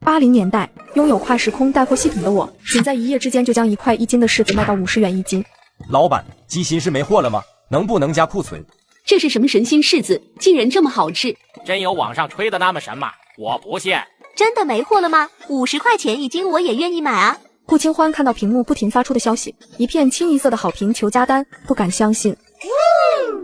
80年代，拥有跨时空带货系统的我，仅在一夜之间就将1块1斤的柿子卖到50元1斤。老板，鸡心是没货了吗？能不能加库存？这是什么神仙柿子，竟然这么好吃？真有网上吹的那么神吗？我不信。真的没货了吗？50块钱1斤我也愿意买啊。顾清欢看到屏幕不停发出的消息，一片清一色的好评求加单，不敢相信。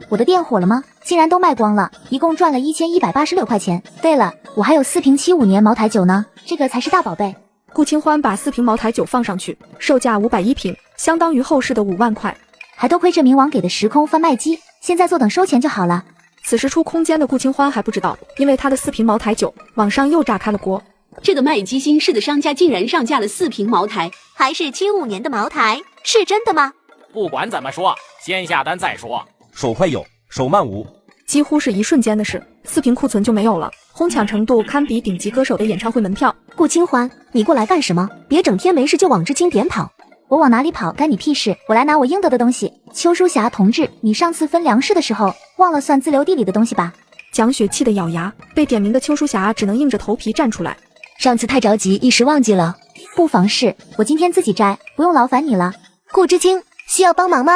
我的店火了吗？竟然都卖光了，一共赚了1186块钱。对了，我还有4瓶75年茅台酒呢，这个才是大宝贝。顾清欢把4瓶茅台酒放上去，售价510瓶，相当于后市的5万块。还多亏这冥王给的时空贩卖机，现在坐等收钱就好了。此时出空间的顾清欢还不知道，因为他的4瓶茅台酒，网上又炸开了锅。这个卖鸡心柿的商家竟然上架了4瓶茅台，还是75年的茅台，是真的吗？不管怎么说，先下单再说。手快有，手慢无。几乎是一瞬间的事，4瓶库存就没有了，哄抢程度堪比顶级歌手的演唱会门票。顾清欢，你过来干什么？别整天没事就往这经典跑。我往哪里跑干你屁事，我来拿我应得的东西。邱淑霞同志，你上次分粮食的时候忘了算自留地里的东西吧？蒋雪气得咬牙，被点名的邱淑霞只能硬着头皮站出来。上次太着急，一时忘记了。不妨事，我今天自己摘，不用劳烦你了。顾知青，需要帮忙吗？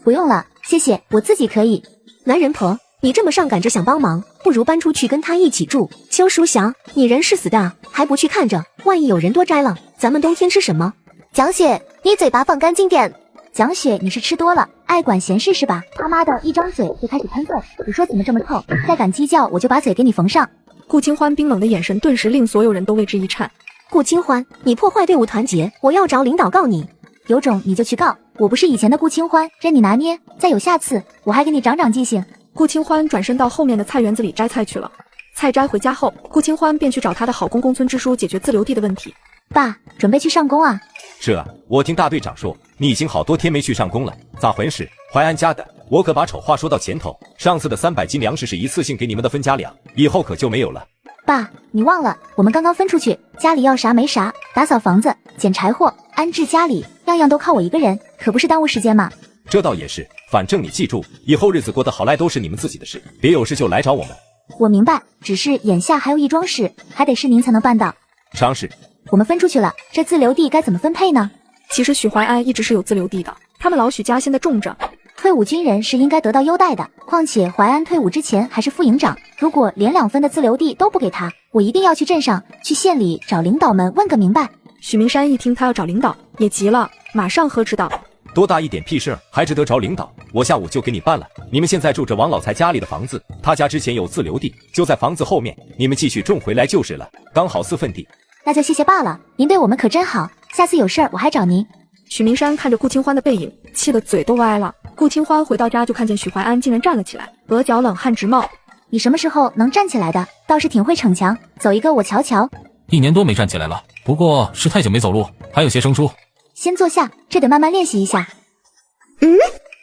不用了，谢谢，我自己可以。男人婆，你这么上赶着想帮忙，不如搬出去跟他一起住。邱淑霞，你人是死的，还不去看着，万一有人多摘了，咱们冬天吃什么？蒋雪，你嘴巴放干净点。蒋雪，你是吃多了，爱管闲事是吧？他妈的，一张嘴就开始喷粪，你说怎么这么臭？再敢鸡叫，我就把嘴给你缝上。顾清欢冰冷的眼神顿时令所有人都为之一颤。顾清欢，你破坏队伍团结，我要找领导告你。有种你就去告，我不是以前的顾清欢，任你拿捏。再有下次，我还给你长长记性。顾清欢转身到后面的菜园子里摘菜去了。菜摘回家后，顾清欢便去找他的好公公村支书解决自留地的问题。爸，准备去上工啊？是啊，我听大队长说你已经好多天没去上工了，咋回事？淮安家的，我可把丑话说到前头，上次的300斤粮食是一次性给你们的分家粮，以后可就没有了。爸，你忘了，我们刚刚分出去，家里要啥没啥，打扫房子、捡柴火、安置家里，样样都靠我一个人，可不是耽误时间吗？这倒也是，反正你记住，以后日子过得好赖都是你们自己的事，别有事就来找我们。我明白，只是眼下还有一桩事，还得是您才能办到。啥事？我们分出去了，这自留地该怎么分配呢？其实许淮安一直是有自留地的，他们老许家现在种着。退伍军人是应该得到优待的，况且淮安退伍之前还是副营长，如果连2分的自留地都不给他，我一定要去镇上、去县里找领导们问个明白。许明山一听他要找领导，也急了，马上呵斥道：多大一点屁事儿，还值得找领导？我下午就给你办了。你们现在住着王老财家里的房子，他家之前有自留地，就在房子后面，你们继续种回来就是了，刚好4份地。那就谢谢爸了，您对我们可真好，下次有事儿我还找您。许明山看着顾清欢的背影，气得嘴都歪了。顾清欢回到家就看见许淮安竟然站了起来，额角冷汗直冒。你什么时候能站起来的？倒是挺会逞强，走一个我瞧瞧。1年多没站起来了，不过是太久没走路，还有些生疏。先坐下，这得慢慢练习一下。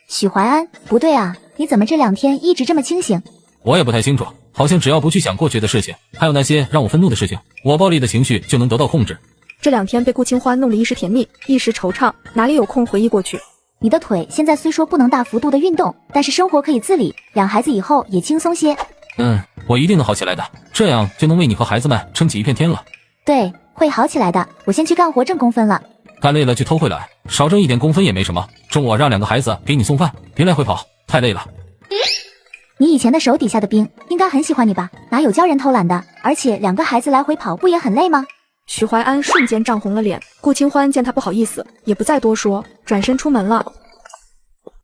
许淮安，不对啊，你怎么这2天一直这么清醒？我也不太清楚，好像只要不去想过去的事情，还有那些让我愤怒的事情，我暴力的情绪就能得到控制。这2天被顾清欢弄得一时甜蜜，一时惆怅，哪里有空回忆过去？你的腿现在虽说不能大幅度的运动，但是生活可以自理，养孩子以后也轻松些。我一定能好起来的，这样就能为你和孩子们撑起一片天了。对，会好起来的，我先去干活挣工分了。干累了就偷回来，少挣1点工分也没什么。中午让2个孩子给你送饭，别来回跑，太累了。你以前的手底下的兵应该很喜欢你吧？哪有教人偷懒的？而且2个孩子来回跑不也很累吗？许淮安瞬间涨红了脸，顾清欢见他不好意思，也不再多说，转身出门了。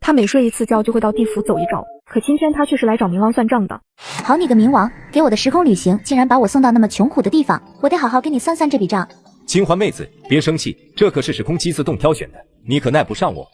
他每睡一次觉就会到地府走一遭，可今天他却是来找冥王算账的。好你个冥王，给我的时空旅行竟然把我送到那么穷苦的地方，我得好好跟你算算这笔账。清欢妹子，别生气，这可是时空机自动挑选的，你可奈不上我。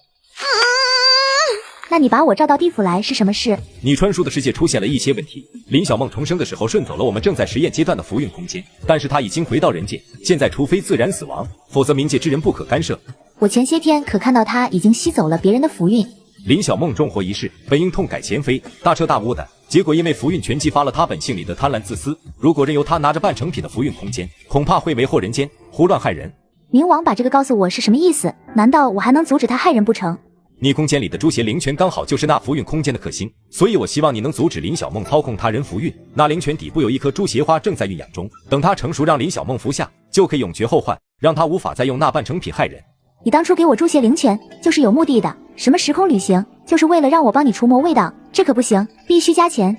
那你把我召到地府来是什么事？你传输的世界出现了一些问题，林小梦重生的时候顺走了我们正在实验阶段的符运空间，但是她已经回到人界，现在除非自然死亡，否则冥界之人不可干涉。我前些天可看到她已经吸走了别人的符运。林小梦重活一世，本应痛改前非，大彻大悟的，结果因为符运全激发了她本性里的贪婪自私，如果任由她拿着半成品的符运空间，恐怕会为祸人间，胡乱害人。冥王把这个告诉我是什么意思？难道我还能阻止他害人不成？你空间里的朱邪灵泉刚好就是那符运空间的克星，所以我希望你能阻止林小梦操控他人符运。那灵泉底部有一颗朱邪花正在酝养中，等它成熟让林小梦服下，就可以永绝后患，让他无法再用那半成品害人。你当初给我朱邪灵泉就是有目的的，什么时空旅行就是为了让我帮你除魔味道，这可不行，必须加钱。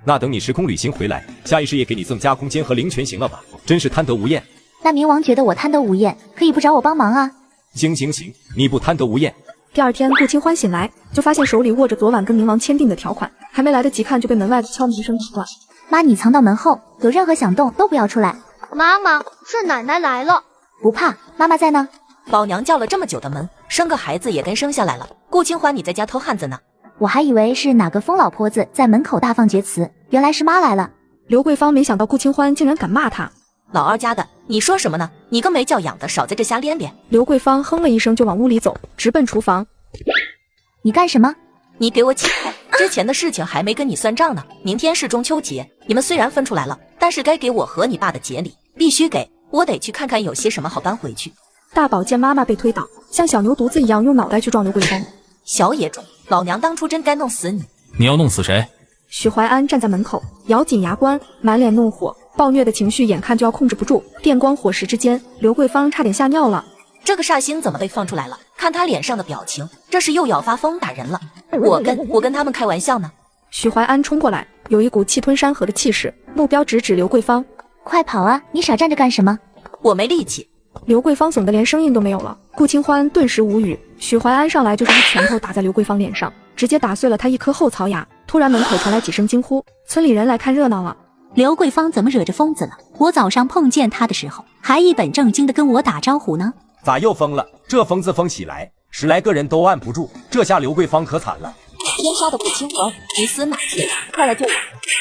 那等你时空旅行回来，下一世也给你增加空间和灵泉行了吧？真是贪得无厌。那冥王觉得我贪得无厌，可以不找我帮忙啊？行，你不贪得无厌。第2天，顾清欢醒来就发现手里握着昨晚跟冥王签订的条款，还没来得及看就被门外的敲门声打断。妈，你藏到门后，有任何响动都不要出来。妈妈，是奶奶来了。不怕，妈妈在呢。老娘叫了这么久的门，生个孩子也跟生下来了。顾清欢，你在家偷汉子呢？我还以为是哪个疯老婆子在门口大放厥词，原来是妈来了。刘桂芳没想到顾清欢竟然敢骂她。老二家的，你说什么呢？你个没教养的，少在这瞎咧咧。刘桂芳哼了一声就往屋里走，直奔厨房。你干什么？你给我起开！之前的事情还没跟你算账呢。明天是中秋节，你们虽然分出来了，但是该给我和你爸的节礼必须给，我得去看看有些什么好搬回去。大宝见妈妈被推倒，像小牛犊子一样用脑袋去撞刘桂芳。小野种，老娘当初真该弄死你！你要弄死谁？许怀安站在门口，咬紧牙关，满脸怒火，暴虐的情绪眼看就要控制不住。电光火石之间，刘桂芳差点吓尿了。这个煞星怎么被放出来了？看他脸上的表情，这是又要发疯打人了。我跟他们开玩笑呢。许怀安冲过来，有一股气吞山河的气势，目标直指刘桂芳。快跑啊！你傻站着干什么？我没力气。刘桂芳怂得连声音都没有了。顾清欢顿时无语，许怀安上来就是一拳头打在刘桂芳脸上，直接打碎了她一颗后槽牙。突然门口传来几声惊呼，村里人来看热闹了。刘桂芳怎么惹着疯子了？我早上碰见她的时候，还一本正经的跟我打招呼呢。咋又疯了？这疯子疯起来，10来个人都按不住，这下刘桂芳可惨了。天杀的顾清欢，你死哪去？快来救我！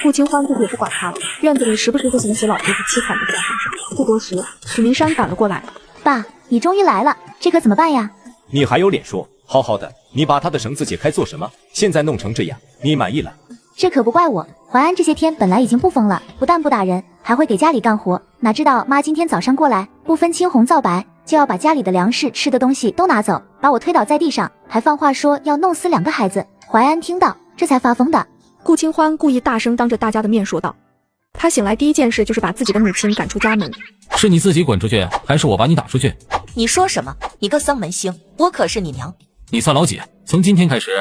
顾清欢自己也不管他了，院子里时不时就响起老头子凄惨的叫声。不多时，许明山赶了过来。爸，你终于来了，这可怎么办呀？你还有脸说？好好的，你把他的绳子解开做什么？现在弄成这样，你满意了？这可不怪我，淮安这些天本来已经不疯了，不但不打人，还会给家里干活。哪知道妈今天早上过来，不分青红皂白，就要把家里的粮食、吃的东西都拿走，把我推倒在地上，还放话说要弄死2个孩子。淮安听到，这才发疯的。顾清欢故意大声当着大家的面说道。他醒来第一件事就是把自己的母亲赶出家门。是你自己滚出去，还是我把你打出去？你说什么？你个丧门星，我可是你娘！你算老几？从今天开始，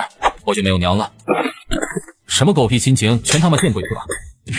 我就没有娘了。什么狗屁心情，全他妈见鬼去吧！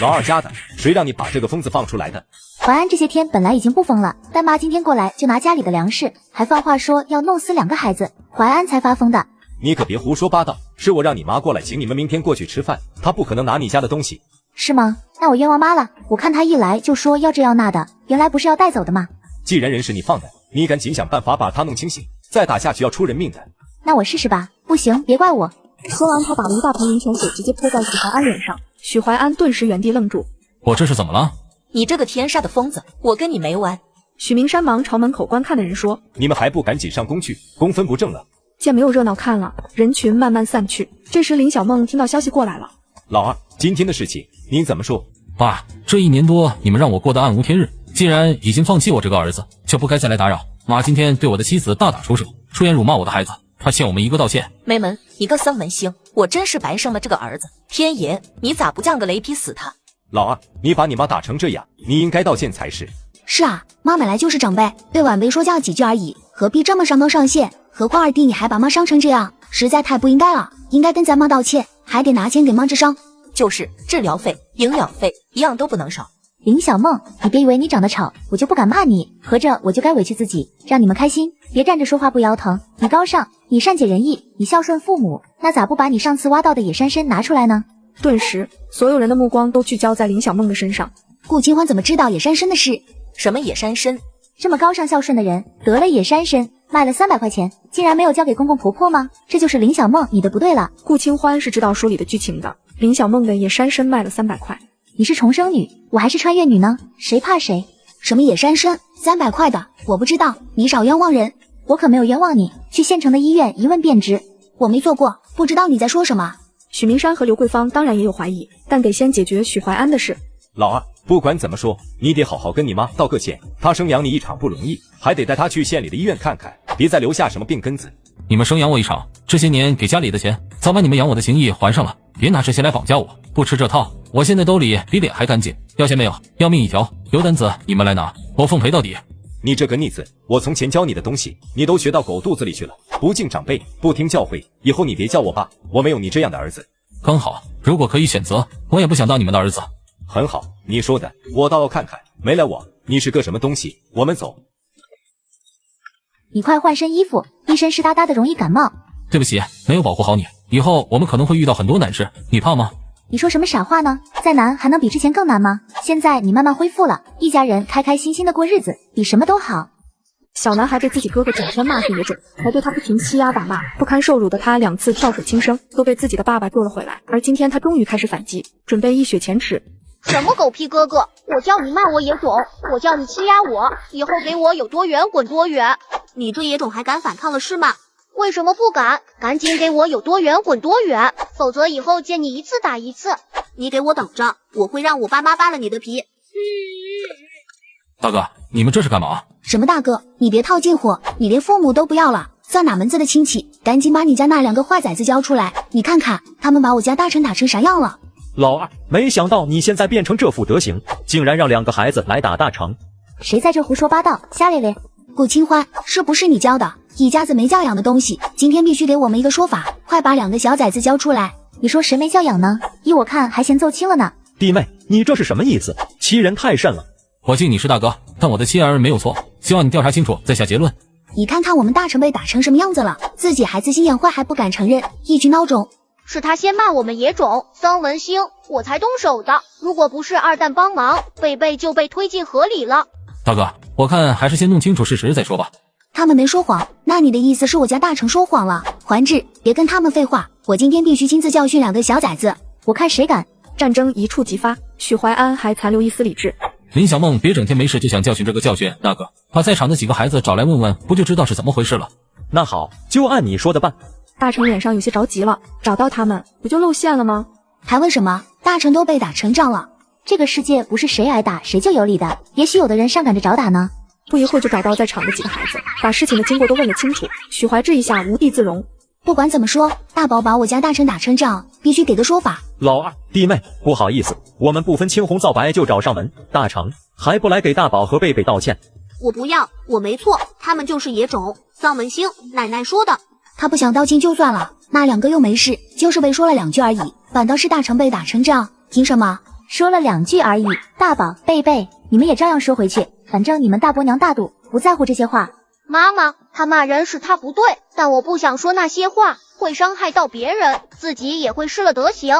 老二家的，谁让你把这个疯子放出来的？淮安这些天本来已经不疯了，但妈今天过来就拿家里的粮食，还放话说要弄死2个孩子，淮安才发疯的。你可别胡说八道，是我让你妈过来请你们明天过去吃饭，她不可能拿你家的东西。是吗？那我冤枉妈了，我看她一来就说要这要那的，原来不是要带走的吗？既然人是你放的，你赶紧想办法把她弄清醒，再打下去要出人命的。那我试试吧，不行别怪我。说完，他打了一大盆灵泉水，直接泼在许怀安脸上。许怀安顿时原地愣住。我这是怎么了？你这个天杀的疯子，我跟你没完！许明山忙朝门口观看的人说：“你们还不赶紧上工去，公分不正了。”见没有热闹看了，人群慢慢散去。这时林小梦听到消息过来了。老二，今天的事情您怎么说？爸，这1年多你们让我过得暗无天日，既然已经放弃我这个儿子，就不该再来打扰。妈今天对我的妻子大打出手，出言辱骂我的孩子，他欠我们一个道歉。没门，你个丧门星，我真是白生了这个儿子。天爷，你咋不降个雷劈死他？老二，你把你妈打成这样，你应该道歉才是。是啊，妈本来就是长辈，对晚辈说教几句而已，何必这么上纲上线？何况二弟你还把妈伤成这样，实在太不应该了，应该跟咱妈道歉，还得拿钱给妈治伤。就是治疗费、营养费一样都不能少。林小梦，你别以为你长得丑，我就不敢骂你，合着我就该委屈自己，让你们开心。别站着说话不腰疼，你高尚，你善解人意，你孝顺父母，那咋不把你上次挖到的野山参拿出来呢？顿时，所有人的目光都聚焦在林小梦的身上。顾清欢怎么知道野山参的事？什么野山参？这么高尚孝顺的人，得了野山参，卖了300块钱，竟然没有交给公公婆婆吗？这就是林小梦你的不对了。顾清欢是知道书里的剧情的，林小梦的野山参卖了300块。你是重生女，我还是穿越女呢，谁怕谁？什么野山参，300块的，我不知道，你少冤枉人。我可没有冤枉你，去县城的医院一问便知。我没做过，不知道你在说什么。许明山和刘桂芳当然也有怀疑，但得先解决许怀安的事。老二，不管怎么说，你得好好跟你妈道个歉，她生养你一场不容易，还得带她去县里的医院看看，别再留下什么病根子。你们生养我一场，这些年给家里的钱，早把你们养我的情谊还上了，别拿这些来绑架我，不吃这套。我现在兜里比脸还干净，要钱没有，要命一条，有单子你们来拿，我奉陪到底。你这个逆子，我从前教你的东西，你都学到狗肚子里去了，不敬长辈，不听教诲，以后你别叫我爸，我没有你这样的儿子。刚好，如果可以选择，我也不想当你们的儿子。很好，你说的，我倒要看看，没来往，你是个什么东西？我们走。你快换身衣服，一身湿哒哒的容易感冒。对不起，没有保护好你，以后我们可能会遇到很多难事，你怕吗？你说什么傻话呢？再难还能比之前更难吗？现在你慢慢恢复了，一家人开开心心的过日子，比什么都好。小男孩被自己哥哥整天骂是野种，还对他不停欺压打骂，不堪受辱的他2次跳水轻生，都被自己的爸爸救了回来。而今天他终于开始反击，准备一雪前耻。什么狗屁哥哥，我叫你骂我野种，我叫你欺压我，以后给我有多远滚多远。你这野种还敢反抗了是吗？为什么不敢？赶紧给我有多远滚多远，否则以后见你一次打一次。你给我等着，我会让我爸妈扒了你的皮。大哥，你们这是干嘛？什么大哥，你别套近乎，你连父母都不要了，算哪门子的亲戚？赶紧把你家那2个坏崽子交出来，你看看他们把我家大成打成啥样了。老二，没想到你现在变成这副德行，竟然让2个孩子来打大成。谁在这胡说八道？瞎咧咧！顾清欢，是不是你教的？一家子没教养的东西，今天必须给我们一个说法，快把2个小崽子交出来！你说谁没教养呢？依我看还嫌揍轻了呢。弟妹，你这是什么意思？欺人太甚了！我敬你是大哥，但我的妻儿没有错，希望你调查清楚再下结论。你看看我们大成被打成什么样子了，自己孩子心眼坏还不敢承认，一群孬种。是他先骂我们野种桑文星，我才动手的。如果不是二蛋帮忙，贝贝就被推进河里了。大哥，我看还是先弄清楚事实再说吧。他们没说谎，那你的意思是我家大成说谎了？环志，别跟他们废话，我今天必须亲自教训2个小崽子，我看谁敢！战争一触即发，许怀安还残留一丝理智。林小梦，别整天没事就想教训这个教训那个，把在场的几个孩子找来问问，不就知道是怎么回事了？那好，就按你说的办。大成脸上有些着急了，找到他们不就露馅了吗？还问什么？大成都被打成这样了。这个世界不是谁挨打谁就有理的，也许有的人上赶着找打呢。不一会儿就找到在场的几个孩子，把事情的经过都问了清楚。许怀志一下无地自容。不管怎么说，大宝把我家大成打成这样，必须给个说法。老二，弟妹，不好意思，我们不分青红皂白就找上门，大成还不来给大宝和贝贝道歉？我不要，我没错，他们就是野种。丧门星，奶奶说的。他不想道歉就算了，那2个又没事，就是被说了2句而已，反倒是大成被打成这样，凭什么？说了2句而已，大宝、贝贝，你们也照样说回去，反正你们大伯娘大度，不在乎这些话。妈妈，他骂人是他不对，但我不想说那些话，会伤害到别人，自己也会失了德行。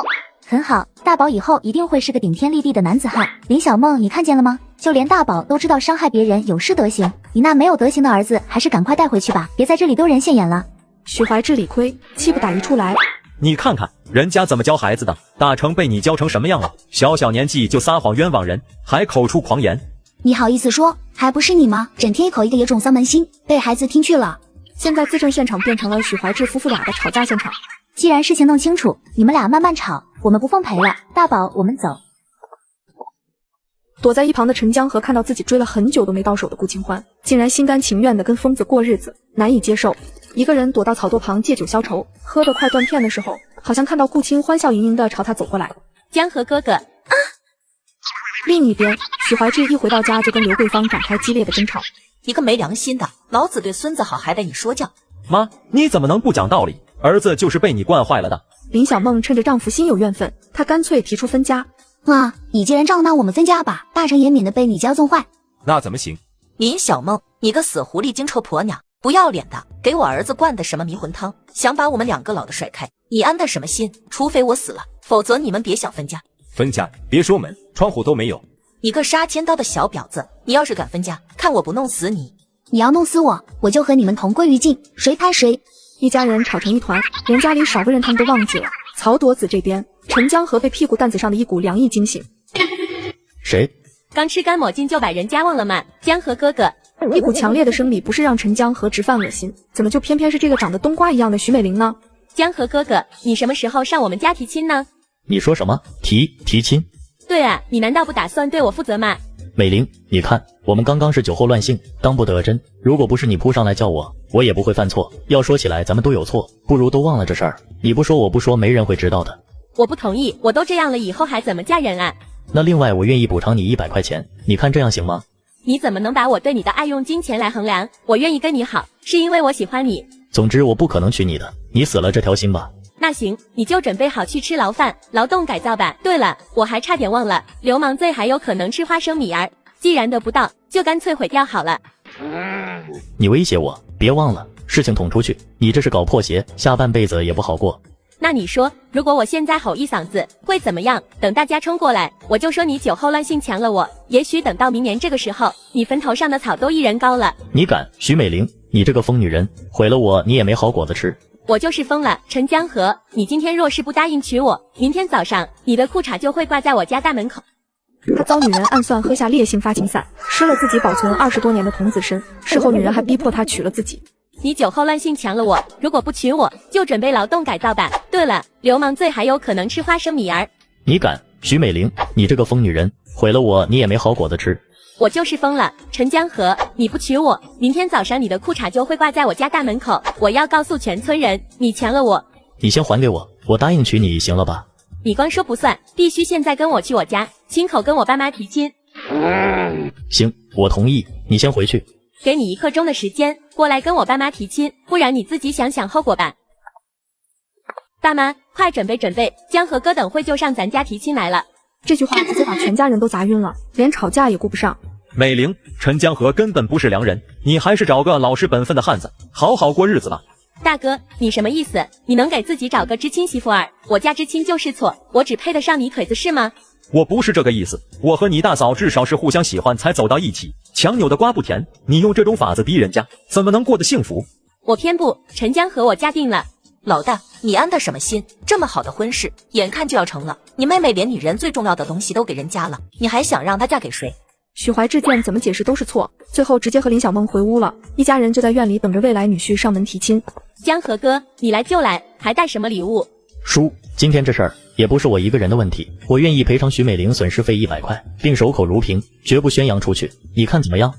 很好，大宝以后一定会是个顶天立地的男子汉。林小梦，你看见了吗？就连大宝都知道伤害别人有失德行，你那没有德行的儿子还是赶快带回去吧，别在这里丢人现眼了。许怀志理亏，气不打一处来。你看看人家怎么教孩子的，大成被你教成什么样了？小小年纪就撒谎冤枉人，还口出狂言。你好意思说？还不是你吗？整天一口一个野种丧门星，被孩子听去了。现在自证现场变成了许怀志夫妇俩的吵架现场。既然事情弄清楚，你们俩慢慢吵，我们不奉陪了。大宝，我们走。躲在一旁的陈江河看到自己追了很久都没到手的顾清欢，竟然心甘情愿地跟疯子过日子，难以接受。一个人躲到草垛旁借酒消愁，喝得快断片的时候，好像看到顾清欢笑盈盈地朝他走过来。江河哥哥啊！另一边，许怀志一回到家就跟刘桂芳展开激烈的争吵。一个没良心的，老子对孙子好还得你说教。妈，你怎么能不讲道理？儿子就是被你惯坏了的。林小梦趁着丈夫心有怨愤，她干脆提出分家。妈，你既然这样，那我们分家吧，大成也免得被你家纵坏。那怎么行？林小梦，你个死狐狸精臭婆娘，不要脸的，给我儿子灌的什么迷魂汤，想把我们2个老的甩开，你安的什么心？除非我死了，否则你们别想分家。分家？别说门，窗户都没有。你个杀千刀的小婊子，你要是敢分家，看我不弄死你！你要弄死我，我就和你们同归于尽，谁拍谁！一家人吵成一团，连家里少个人他们都忘记了。曹朵子这边，陈江河被屁股蛋子上的一股凉意惊醒。谁？刚吃干抹净就把人家忘了吗？江河哥哥。一股强烈的生理不是让陈江河直犯恶心，怎么就偏偏是这个长得冬瓜一样的徐美玲呢？江河哥哥，你什么时候上我们家提亲呢？你说什么？提亲？对啊，你难道不打算对我负责吗？美玲，你看，我们刚刚是酒后乱性，当不得真。如果不是你扑上来叫我，我也不会犯错。要说起来，咱们都有错，不如都忘了这事儿。你不说我不说，没人会知道的。我不同意，我都这样了，以后还怎么嫁人啊？那另外，我愿意补偿你100块钱，你看这样行吗？你怎么能把我对你的爱用金钱来衡量？我愿意跟你好，是因为我喜欢你。总之，我不可能娶你的，你死了这条心吧。那行，你就准备好去吃牢饭，劳动改造吧。对了，我还差点忘了，流氓罪还有可能吃花生米儿。既然得不到，就干脆毁掉好了。你威胁我，别忘了，事情捅出去，你这是搞破鞋，下半辈子也不好过。那你说，如果我现在吼一嗓子，会怎么样？等大家冲过来，我就说你酒后乱性强了我。也许等到明年这个时候，你坟头上的草都一人高了。你敢？徐美玲，你这个疯女人，毁了我，你也没好果子吃。我就是疯了，陈江河，你今天若是不答应娶我，明天早上你的裤衩就会挂在我家大门口。他遭女人暗算喝下烈性发情散，失了自己保存20多年的童子身，事后女人还逼迫他娶了自己。你酒后乱性强了我，如果不娶我，就准备劳动改造吧。对了，流氓罪还有可能吃花生米儿。你敢？徐美玲，你这个疯女人，毁了我，你也没好果子吃。我就是疯了，陈江河，你不娶我，明天早上你的裤衩就会挂在我家大门口，我要告诉全村人，你强了我。你先还给我，我答应娶你，行了吧？你光说不算，必须现在跟我去我家，亲口跟我爸妈提亲。行，我同意，你先回去。给你1刻钟的时间，过来跟我爸妈提亲，不然你自己想想后果吧。爸妈，快准备准备，江河哥等会就上咱家提亲来了。这句话直接把全家人都砸晕了，连吵架也顾不上。美玲，陈江河根本不是良人，你还是找个老实本分的汉子，好好过日子吧。大哥，你什么意思？你能给自己找个知青媳妇儿？我家知青就是错，我只配得上你腿子是吗？我不是这个意思，我和你大嫂至少是互相喜欢才走到一起，强扭的瓜不甜，你用这种法子逼人家，怎么能过得幸福？我偏不，陈江河我嫁定了。老大，你安的什么心？这么好的婚事，眼看就要成了，你妹妹连女人最重要的东西都给人家了，你还想让她嫁给谁？许怀志见怎么解释都是错，最后直接和林小梦回屋了，一家人就在院里等着未来女婿上门提亲。江河哥，你来就来，还带什么礼物？叔，今天这事儿也不是我一个人的问题，我愿意赔偿徐美玲损失费100块，并守口如瓶，绝不宣扬出去，你看怎么样？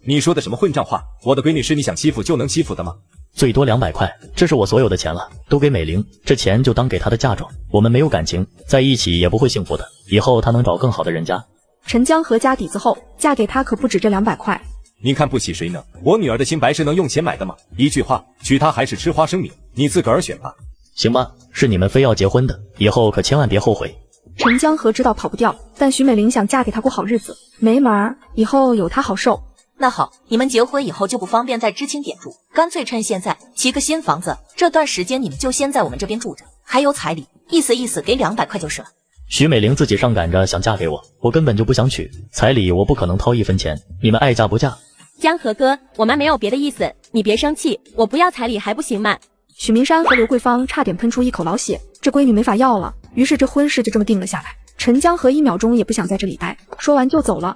你说的什么混账话？我的闺女是你想欺负就能欺负的吗？最多200块，这是我所有的钱了，都给美玲，这钱就当给她的嫁妆。我们没有感情，在一起也不会幸福的，以后她能找更好的人家。陈江河家底子厚，嫁给他可不止这200块。您看不起谁呢？我女儿的清白是能用钱买的吗？一句话，娶她还是吃花生米，你自个儿选吧。行吧，是你们非要结婚的，以后可千万别后悔。陈江河知道跑不掉，但徐美玲想嫁给他过好日子，没门儿，以后有他好受。那好，你们结婚以后就不方便在知青点住，干脆趁现在起个新房子，这段时间你们就先在我们这边住着，还有彩礼，意思给200块就是了。徐美玲自己上赶着想嫁给我，我根本就不想娶，彩礼我不可能掏1分钱，你们爱嫁不嫁。江河哥，我妈没有别的意思，你别生气，我不要彩礼还不行吗？许明山和刘桂芳差点喷出一口老血，这闺女没法要了，于是这婚事就这么定了下来。陈江河1秒钟也不想在这里待，说完就走了。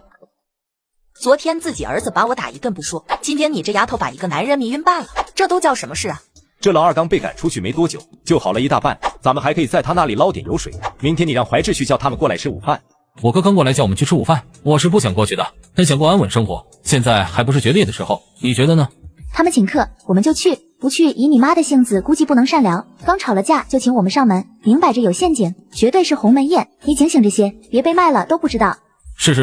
昨天自己儿子把我打一顿不说，今天你这丫头把一个男人迷晕罢了，这都叫什么事啊？这老二刚被赶出去没多久，就好了一大半，咱们还可以在他那里捞点油水。明天你让怀志去叫他们过来吃午饭。我哥刚过来叫我们去吃午饭，我是不想过去的，很想过安稳生活，现在还不是决裂的时候，你觉得呢？他们请客，我们就去，不去以你妈的性子估计不能善良，刚吵了架就请我们上门，明摆着有陷阱，绝对是鸿门宴，你警醒这些，别被卖了都不知道。是，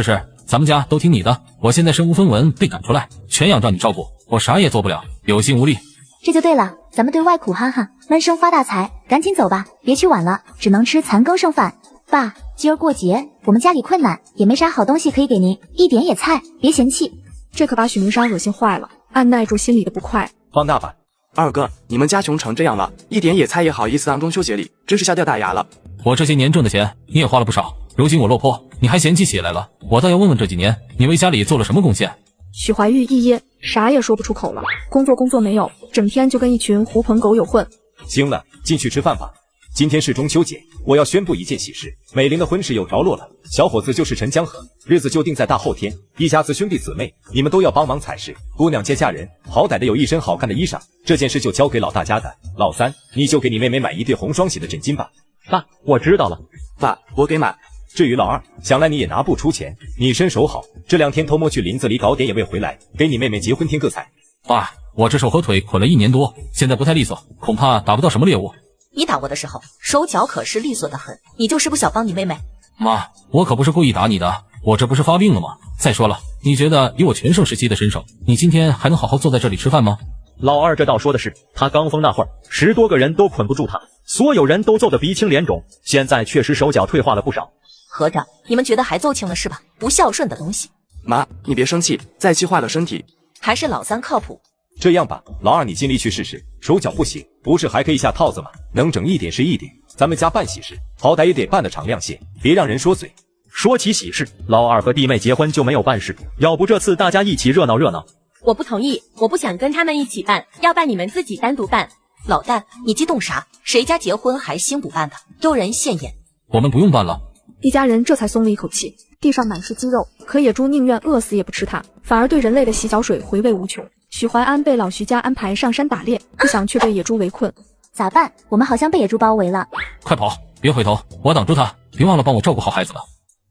咱们家都听你的，我现在身无分文被赶出来，全仰仗你照顾，我啥也做不了，有心无力。这就对了，咱们对外苦哈哈，闷声发大财，赶紧走吧，别去晚了，只能吃残羹剩饭。爸，今儿过节，我们家里困难，也没啥好东西可以给您，一点野菜，别嫌弃。这可把许明山恶心坏了，按耐住心里的不快。放大吧，二哥，你们家穷成这样了，一点野菜也好意思当中秋节里，真是笑掉大牙了。我这些年挣的钱你也花了不少，如今我落魄，你还嫌弃起来了，我倒要问问这几年你为家里做了什么贡献。许怀玉一噎，啥也说不出口了。工作没有，整天就跟一群狐朋狗友混。行了，进去吃饭吧。今天是中秋节，我要宣布一件喜事，美玲的婚事有着落了，小伙子就是陈江河，日子就定在大后天，一家子兄弟姊妹，你们都要帮忙才是。姑娘接嫁人，好歹得有一身好看的衣裳，这件事就交给老大家的。老三，你就给你妹妹买一对红双喜的枕巾吧。爸，我知道了。爸，我给买。至于老二，想来你也拿不出钱，你身手好，这2天偷摸去林子里搞点也未回来，给你妹妹结婚添个彩。爸，我这手和腿捆了1年多，现在不太利索，恐怕打不到什么猎物。你打我的时候，手脚可是利索的很，你就是不想帮你妹妹。妈，我可不是故意打你的，我这不是发病了吗？再说了，你觉得以我全盛时期的身手，你今天还能好好坐在这里吃饭吗？老二这倒说的是，他刚疯那会儿，10多个人都捆不住他，所有人都揍得鼻青脸肿，现在确实手脚退化了不少。合着你们觉得还奏庆了是吧？不孝顺的东西。妈，你别生气，再气坏了身体。还是老三靠谱。这样吧，老二你尽力去试试，手脚不行，不是还可以下套子吗？能整一点是一点。咱们家办喜事，好歹也得办得敞亮些，别让人说嘴。说起喜事，老二和弟妹结婚就没有办事，要不这次大家一起热闹热闹。我不同意，我不想跟他们一起办，要办你们自己单独办。老大，你激动啥？谁家结婚还兴补办的，丢人现眼。我们不用办了。一家人这才松了一口气。地上满是鸡肉，可野猪宁愿饿死也不吃它，反而对人类的洗脚水回味无穷。许怀安被老徐家安排上山打猎，不想却被野猪围困。咋办？我们好像被野猪包围了。快跑，别回头，我挡住他，别忘了帮我照顾好孩子了。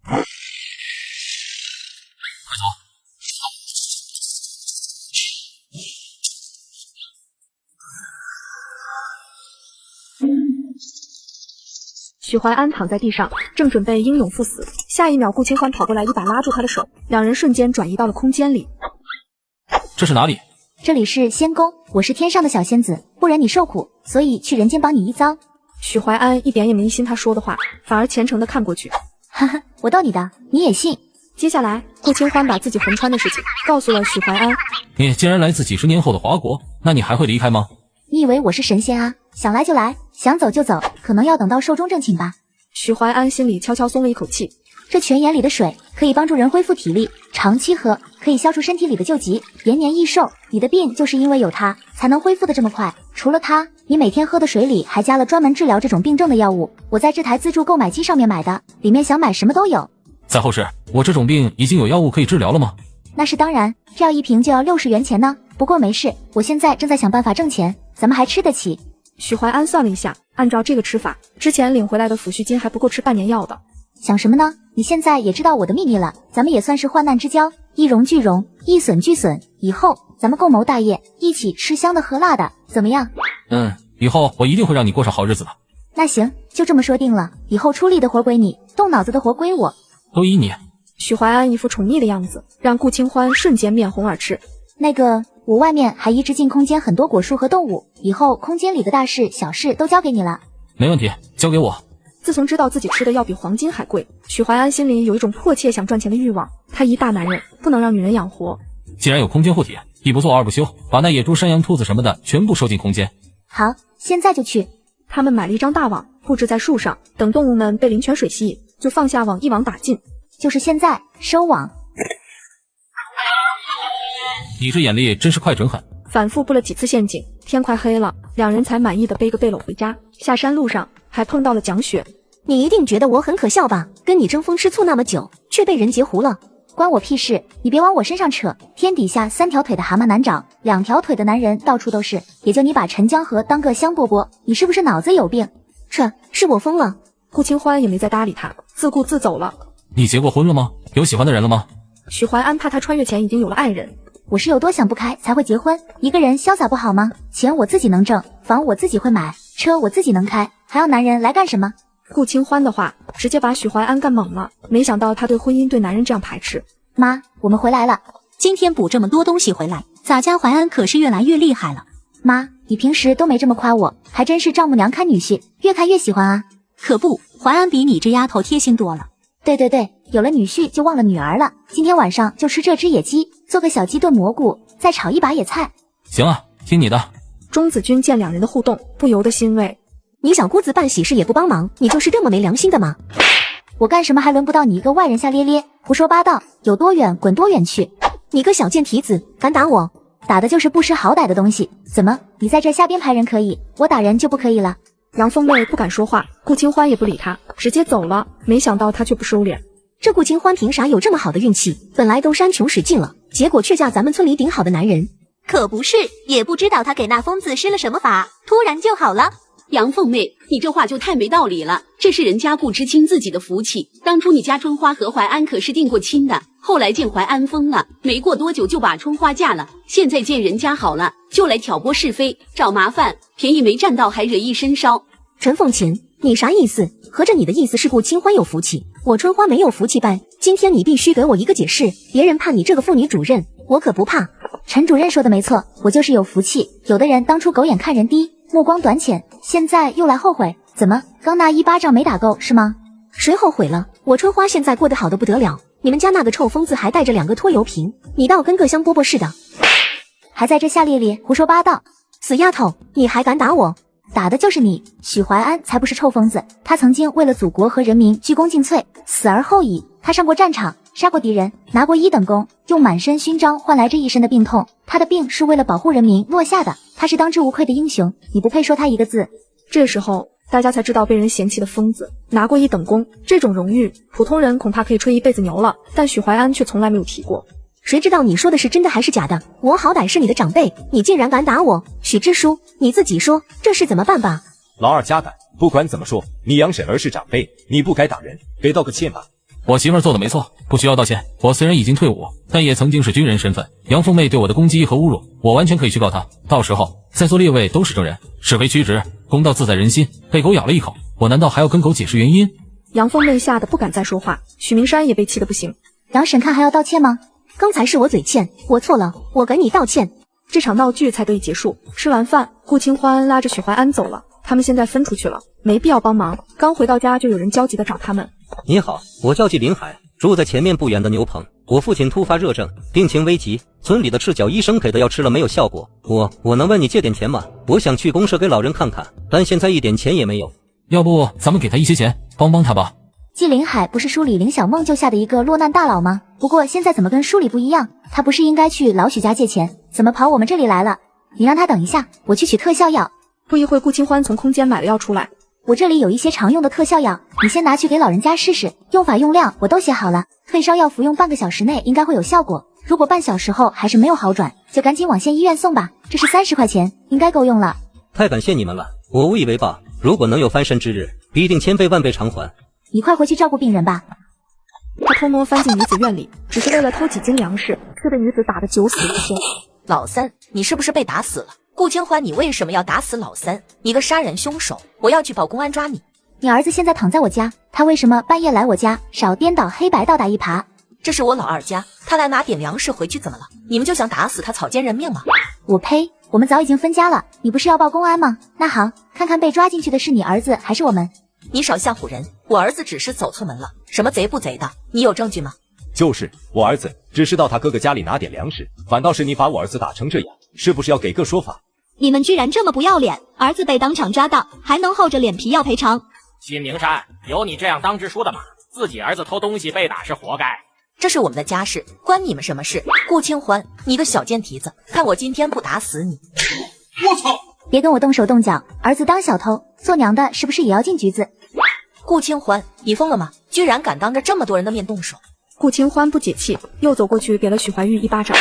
快走。许怀安躺在地上，正准备英勇赴死，下一秒顾清欢跑过来，一把拉住他的手，两人瞬间转移到了空间里。这是哪里？这里是仙宫，我是天上的小仙子，不忍你受苦，所以去人间帮你一遭。许怀安一点也没疑心他说的话，反而虔诚地看过去。哈哈，我逗你的，你也信？接下来，顾清欢把自己魂穿的事情告诉了许怀安。你既然来自几十年后的华国，那你还会离开吗？你以为我是神仙啊？想来就来，想走就走，可能要等到寿终正寝吧。许怀安心里悄悄松了一口气。这泉眼里的水可以帮助人恢复体力，长期喝可以消除身体里的旧疾，延年益寿。你的病就是因为有它，才能恢复的这么快。除了它，你每天喝的水里还加了专门治疗这种病症的药物。我在这台自助购买机上面买的，里面想买什么都有。在后世，我这种病已经有药物可以治疗了吗？那是当然，这药一瓶就要60元钱呢。不过没事，我现在正在想办法挣钱，咱们还吃得起。许怀安算了一下，按照这个吃法，之前领回来的抚恤金还不够吃半年药的。想什么呢？你现在也知道我的秘密了，咱们也算是患难之交，一荣俱荣，一损俱损。以后咱们共谋大业，一起吃香的喝辣的，怎么样？以后我一定会让你过上好日子的。那行，就这么说定了。以后出力的活归你，动脑子的活归我。都依你。许怀安一副宠溺的样子，让顾清欢瞬间面红耳赤。那个，我外面还移植进空间很多果树和动物，以后空间里的大事小事都交给你了。没问题，交给我。自从知道自己吃的药比黄金还贵，许怀安心里有一种迫切想赚钱的欲望。他一大男人，不能让女人养活。既然有空间护体，一不做二不休，把那野猪、山羊、兔子什么的全部收进空间。好，现在就去。他们买了一张大网，布置在树上，等动物们被灵泉水吸引，就放下网，一网打尽。就是现在，收网。你这眼力真是快准狠。反复布了几次陷阱，天快黑了，两人才满意的背个背篓回家。下山路上还碰到了蒋雪。你一定觉得我很可笑吧？跟你争风吃醋那么久，却被人截胡了。关我屁事，你别往我身上扯。天底下3条腿的蛤蟆难找，2条腿的男人到处都是，也就你把陈江河当个香饽饽，你是不是脑子有病？是我疯了。顾清欢也没再搭理他，自顾自走了。你结过婚了吗？有喜欢的人了吗？许怀安怕他穿越前已经有了爱人。我是有多想不开才会结婚？一个人潇洒不好吗？钱我自己能挣，房我自己会买，车我自己能开，还要男人来干什么？顾清欢的话直接把许怀安干懵了，没想到他对婚姻对男人这样排斥。妈，我们回来了。今天补这么多东西回来，咱家怀安可是越来越厉害了。妈，你平时都没这么夸我，还真是丈母娘看女婿，越看越喜欢啊。可不，怀安比你这丫头贴心多了。对，有了女婿就忘了女儿了。今天晚上就吃这只野鸡，做个小鸡炖蘑菇，再炒一把野菜。行啊，听你的。钟子君见两人的互动，不由得欣慰。你小姑子办喜事也不帮忙，你就是这么没良心的吗？我干什么还轮不到你一个外人下咧咧，胡说八道，有多远滚多远去。你个小贱蹄子，敢打我？打的就是不识好歹的东西。怎么，你在这瞎编排人可以，我打人就不可以了？杨凤妹不敢说话，顾清欢也不理她，直接走了。没想到她却不收敛。这顾清欢凭啥有这么好的运气？本来都山穷水尽了，结果却嫁咱们村里顶好的男人。可不是，也不知道他给那疯子施了什么法，突然就好了。杨凤妹，你这话就太没道理了，这是人家顾知青自己的福气。当初你家春花和怀安可是定过亲的，后来见怀安疯了，没过多久就把春花嫁了。现在见人家好了，就来挑拨是非，找麻烦，便宜没占到，还惹一身烧。陈凤琴，你啥意思？合着你的意思是顾清欢有福气，我春花没有福气办？今天你必须给我一个解释，别人怕你这个妇女主任，我可不怕。陈主任说的没错，我就是有福气。有的人当初狗眼看人低，目光短浅，现在又来后悔，怎么刚那1巴掌没打够是吗？谁后悔了？我春花现在过得好的不得了，你们家那个臭疯子还带着2个拖油瓶，你倒跟个香饽饽似的，还在这下咧咧胡说八道。死丫头，你还敢打我？打的就是你，许怀安才不是臭疯子，他曾经为了祖国和人民鞠躬尽瘁，死而后已。他上过战场，杀过敌人，拿过1等功，用满身勋章换来这一身的病痛。他的病是为了保护人民落下的，他是当之无愧的英雄，你不配说他一个字。这时候大家才知道被人嫌弃的疯子拿过1等功，这种荣誉，普通人恐怕可以吹一辈子牛了，但许怀安却从来没有提过。谁知道你说的是真的还是假的？我好歹是你的长辈，你竟然敢打我！许支书，你自己说这事怎么办吧？老二家胆，不管怎么说，你杨婶儿是长辈，你不该打人，给道个歉吧。我媳妇儿做的没错，不需要道歉。我虽然已经退伍，但也曾经是军人身份。杨凤妹对我的攻击和侮辱，我完全可以去告她。到时候在座列位都是证人，是非曲直，公道自在人心。被狗咬了一口，我难道还要跟狗解释原因？杨凤妹吓得不敢再说话，许明山也被气得不行。杨婶看还要道歉吗？刚才是我嘴欠，我错了，我给你道歉。这场闹剧才得以结束。吃完饭，顾清欢拉着许怀安走了，他们现在分出去了，没必要帮忙。刚回到家就有人焦急地找他们。你好，我叫纪林海，住在前面不远的牛棚。我父亲突发热症，病情危急，村里的赤脚医生给的药吃了没有效果。我能问你借点钱吗？我想去公社给老人看看，但现在一点钱也没有。要不咱们给他一些钱，帮帮他吧。纪林海不是书里林小梦救下的一个落难大佬吗？不过现在怎么跟书里不一样？他不是应该去老许家借钱，怎么跑我们这里来了？你让他等一下，我去取特效药。不一会，顾清欢从空间买了药出来。我这里有一些常用的特效药，你先拿去给老人家试试，用法用量我都写好了。退烧药服用半个小时内应该会有效果，如果半小时后还是没有好转，就赶紧往县医院送吧。这是30块钱，应该够用了。太感谢你们了，我无以为报，如果能有翻身之日，必定千倍万倍偿还。你快回去照顾病人吧。他偷摸翻进女子院里，只是为了偷几斤粮食，却被女子打得九死一生。老三，你是不是被打死了？顾清欢，你为什么要打死老三？你个杀人凶手！我要去报公安抓你。你儿子现在躺在我家，他为什么半夜来我家，少颠倒黑白倒打一耙？这是我老二家，他来拿点粮食回去怎么了？你们就想打死他草菅人命吗？我呸！我们早已经分家了，你不是要报公安吗？那好，看看被抓进去的是你儿子还是我们。你少吓唬人，我儿子只是走错门了，什么贼不贼的，你有证据吗？就是我儿子只是到他哥哥家里拿点粮食，反倒是你把我儿子打成这样，是不是要给个说法？你们居然这么不要脸！儿子被当场抓到，还能厚着脸皮要赔偿？新明山，有你这样当支书的吗？自己儿子偷东西被打是活该。这是我们的家事，关你们什么事？顾清欢，你个小贱蹄子，看我今天不打死你！我操！别跟我动手动脚，儿子当小偷，做娘的是不是也要进局子？顾清欢，你疯了吗？居然敢当着这么多人的面动手！顾清欢不解气，又走过去给了许怀玉一巴掌。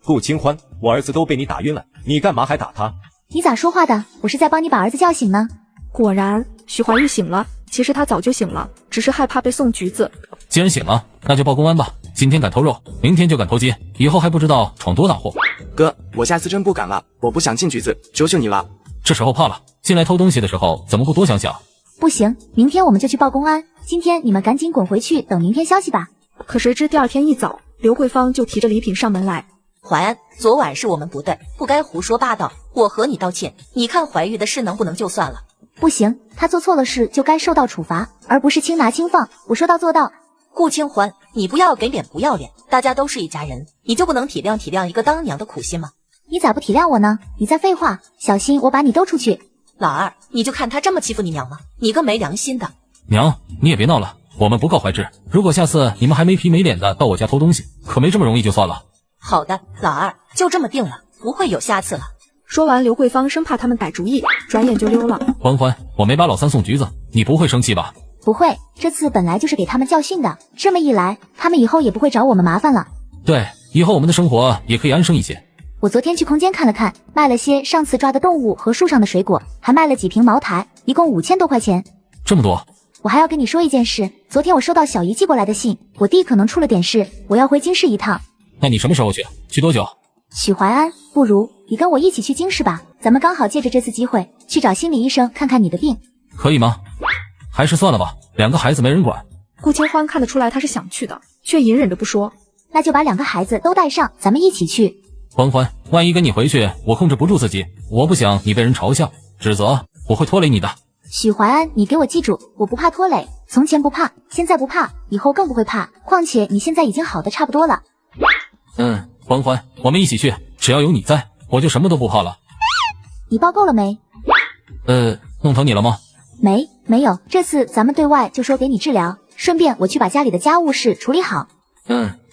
顾清欢，我儿子都被你打晕了，你干嘛还打他？你咋说话的？我是在帮你把儿子叫醒呢。果然，许怀玉醒了。其实他早就醒了，只是害怕被送局子。既然醒了，那就报公安吧。今天敢偷肉，明天就敢偷鸡，以后还不知道闯多大祸。哥，我下次真不敢了，我不想进局子，求求你了。这时候怕了，进来偷东西的时候怎么不多想想？不行，明天我们就去报公安。今天你们赶紧滚回去，等明天消息吧。可谁知第二天一早，刘桂芳就提着礼品上门来。怀安，昨晚是我们不对，不该胡说八道，我和你道歉。你看怀玉的事能不能就算了？不行，他做错了事就该受到处罚，而不是轻拿轻放。我说到做到。顾清欢，你不要给脸不要脸，大家都是一家人，你就不能体谅一个当娘的苦心吗？你咋不体谅我呢？你在废话，小心我把你兜出去。老二，你就看他这么欺负你娘吗？你个没良心的！娘，你也别闹了，我们不告怀志。如果下次你们还没皮没脸的到我家偷东西，可没这么容易就算了。好的，老二，就这么定了，不会有下次了。说完，刘桂芳生怕他们改主意，转眼就溜了。欢欢，我没把老三送局子，你不会生气吧？不会，这次本来就是给他们教训的，这么一来，他们以后也不会找我们麻烦了。对，以后我们的生活也可以安生一些。我昨天去空间看了看，卖了些上次抓的动物和树上的水果，还卖了几瓶茅台，一共5000多块钱。这么多？我还要跟你说一件事，昨天我收到小姨寄过来的信，我弟可能出了点事，我要回京市一趟。那你什么时候去？去多久？许怀安，不如你跟我一起去京市吧，咱们刚好借着这次机会去找心理医生看看你的病。可以吗？还是算了吧，2个孩子没人管。顾清欢看得出来他是想去的，却隐忍着不说。那就把2个孩子都带上，咱们一起去。欢欢，万一跟你回去，我控制不住自己，我不想你被人嘲笑指责，我会拖累你的。许怀安，你给我记住，我不怕拖累，从前不怕，现在不怕，以后更不会怕。况且你现在已经好的差不多了。欢欢，我们一起去，只要有你在，我就什么都不怕了。你报够了没？弄疼你了吗？没有，这次咱们对外就说给你治疗，顺便我去把家里的家务事处理好。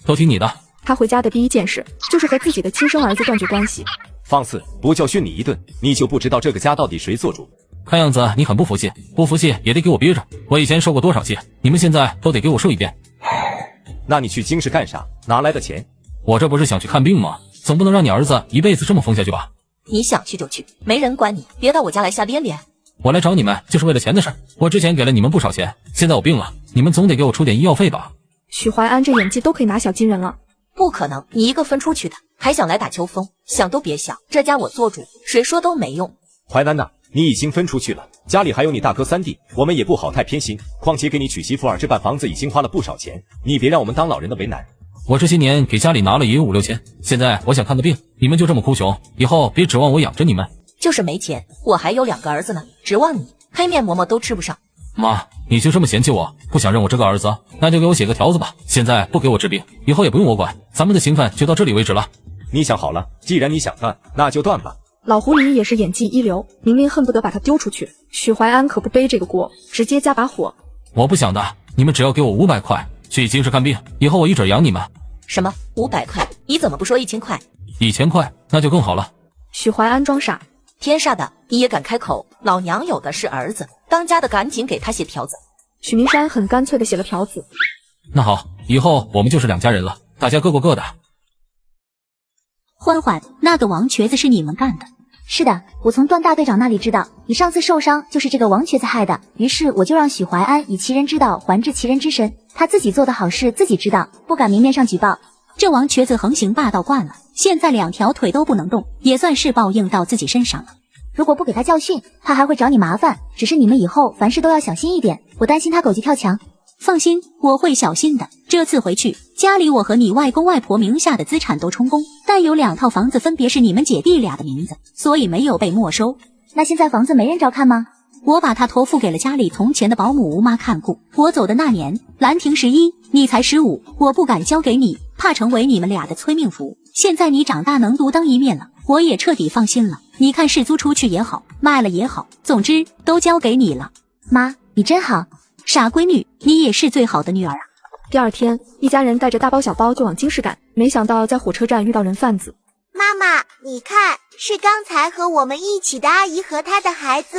都听你的。他回家的第一件事就是和自己的亲生儿子断绝关系。放肆，不教训你一顿，你就不知道这个家到底谁做主。看样子你很不服气，不服气也得给我憋着。我以前受过多少气，你们现在都得给我受一遍。那你去京市干啥？哪来的钱？我这不是想去看病吗？总不能让你儿子一辈子这么疯下去吧？你想去就去，没人管你，别到我家来瞎咧咧。我来找你们就是为了钱的事儿。我之前给了你们不少钱，现在我病了，你们总得给我出点医药费吧？许怀安这演技都可以拿小金人了。不可能，你一个分出去的，还想来打秋风？想都别想，这家我做主，谁说都没用。淮南呐，你已经分出去了，家里还有你大哥三弟，我们也不好太偏心。况且给你娶媳妇儿这办房子已经花了不少钱，你别让我们当老人的为难。我这些年给家里拿了也有5、6千，现在我想看个病，你们就这么哭穷，以后别指望我养着你们。就是没钱，我还有2个儿子呢，指望你黑面馍馍都吃不上。妈，你就这么嫌弃我，不想认我这个儿子，那就给我写个条子吧。现在不给我治病，以后也不用我管，咱们的情分就到这里为止了。你想好了，既然你想断，那就断吧。老狐狸也是演技一流，明明恨不得把他丢出去。许怀安可不背这个锅，直接加把火。我不想的，你们只要给我500块，去京市看病，以后我一准养你们。什么500块？你怎么不说1000块？1000块，那就更好了。许怀安装傻，天煞的，你也敢开口？老娘有的是儿子，当家的赶紧给他写条子。许明山很干脆的写了条子。那好，以后我们就是2家人了，大家各过各的。欢欢，那个王瘸子是你们干的？是的，我从段大队长那里知道，你上次受伤就是这个王瘸子害的，于是我就让许怀安以其人之道还治其人之身，他自己做的好事自己知道，不敢明面上举报。这王瘸子横行霸道惯了，现在2条腿都不能动，也算是报应到自己身上了。如果不给他教训，他还会找你麻烦，只是你们以后凡事都要小心一点，我担心他狗急跳墙。放心，我会小心的。这次回去，家里我和你外公外婆名下的资产都充公，但有2套房子分别是你们姐弟俩的名字，所以没有被没收。那现在房子没人照看吗？我把它托付给了家里从前的保姆吴妈看顾。我走的那年，兰亭11，你才15，我不敢交给你，怕成为你们俩的催命符。现在你长大能独当一面了，我也彻底放心了。你看是租出去也好，卖了也好，总之都交给你了。妈，你真好。傻闺女，你也是最好的女儿啊。第2天，一家人带着大包小包就往京市赶，没想到在火车站遇到人贩子。妈妈，你看，是刚才和我们一起的阿姨和她的孩子。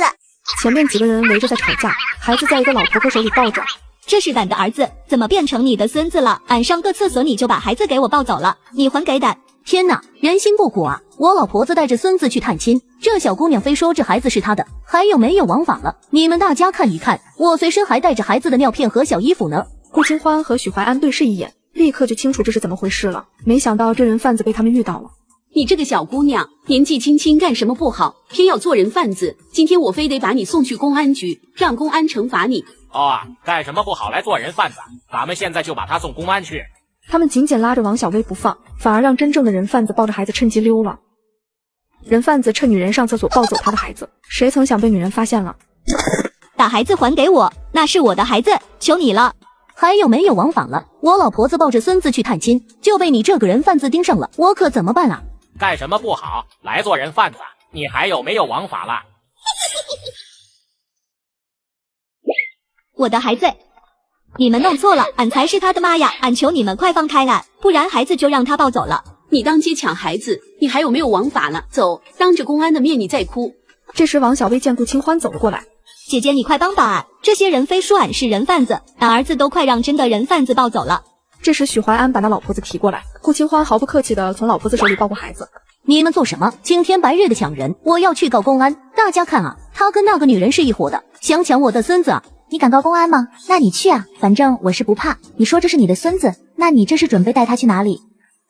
前面几个人围着在吵架，孩子在一个老婆婆手里抱着。这是俺的儿子，怎么变成你的孙子了？俺上个厕所你就把孩子给我抱走了，你还给俺！天哪，人心不古啊！我老婆子带着孙子去探亲，这小姑娘非说这孩子是她的，还有没有王法了？你们大家看一看，我随身还带着孩子的尿片和小衣服呢。顾清欢和许怀安对视一眼，立刻就清楚这是怎么回事了。没想到这人贩子被他们遇到了。你这个小姑娘，年纪轻轻干什么不好，偏要做人贩子？今天我非得把你送去公安局，让公安惩罚你。哦，干什么不好来做人贩子？咱们现在就把他送公安去。他们紧紧拉着王小薇不放，反而让真正的人贩子抱着孩子趁机溜了。人贩子趁女人上厕所抱走他的孩子，谁曾想被女人发现了。把孩子还给我，那是我的孩子，求你了。还有没有王法了？我老婆子抱着孙子去探亲，就被你这个人贩子盯上了，我可怎么办啊？干什么不好来做人贩子？你还有没有王法了？我的孩子，你们弄错了，俺才是他的妈呀！俺求你们快放开俺，不然孩子就让他抱走了。你当街抢孩子，你还有没有王法了？走，当着公安的面你再哭。这时王小薇见顾清欢走了过来，姐姐你快帮帮俺，这些人非说俺是人贩子，俺儿子都快让真的人贩子抱走了。这时许怀安把那老婆子提过来，顾清欢毫不客气地从老婆子手里抱过孩子。你们做什么？青天白日的抢人，我要去告公安！大家看啊，他跟那个女人是一伙的，想抢我的孙子啊！你敢告公安吗？那你去啊，反正我是不怕。你说这是你的孙子，那你这是准备带他去哪里？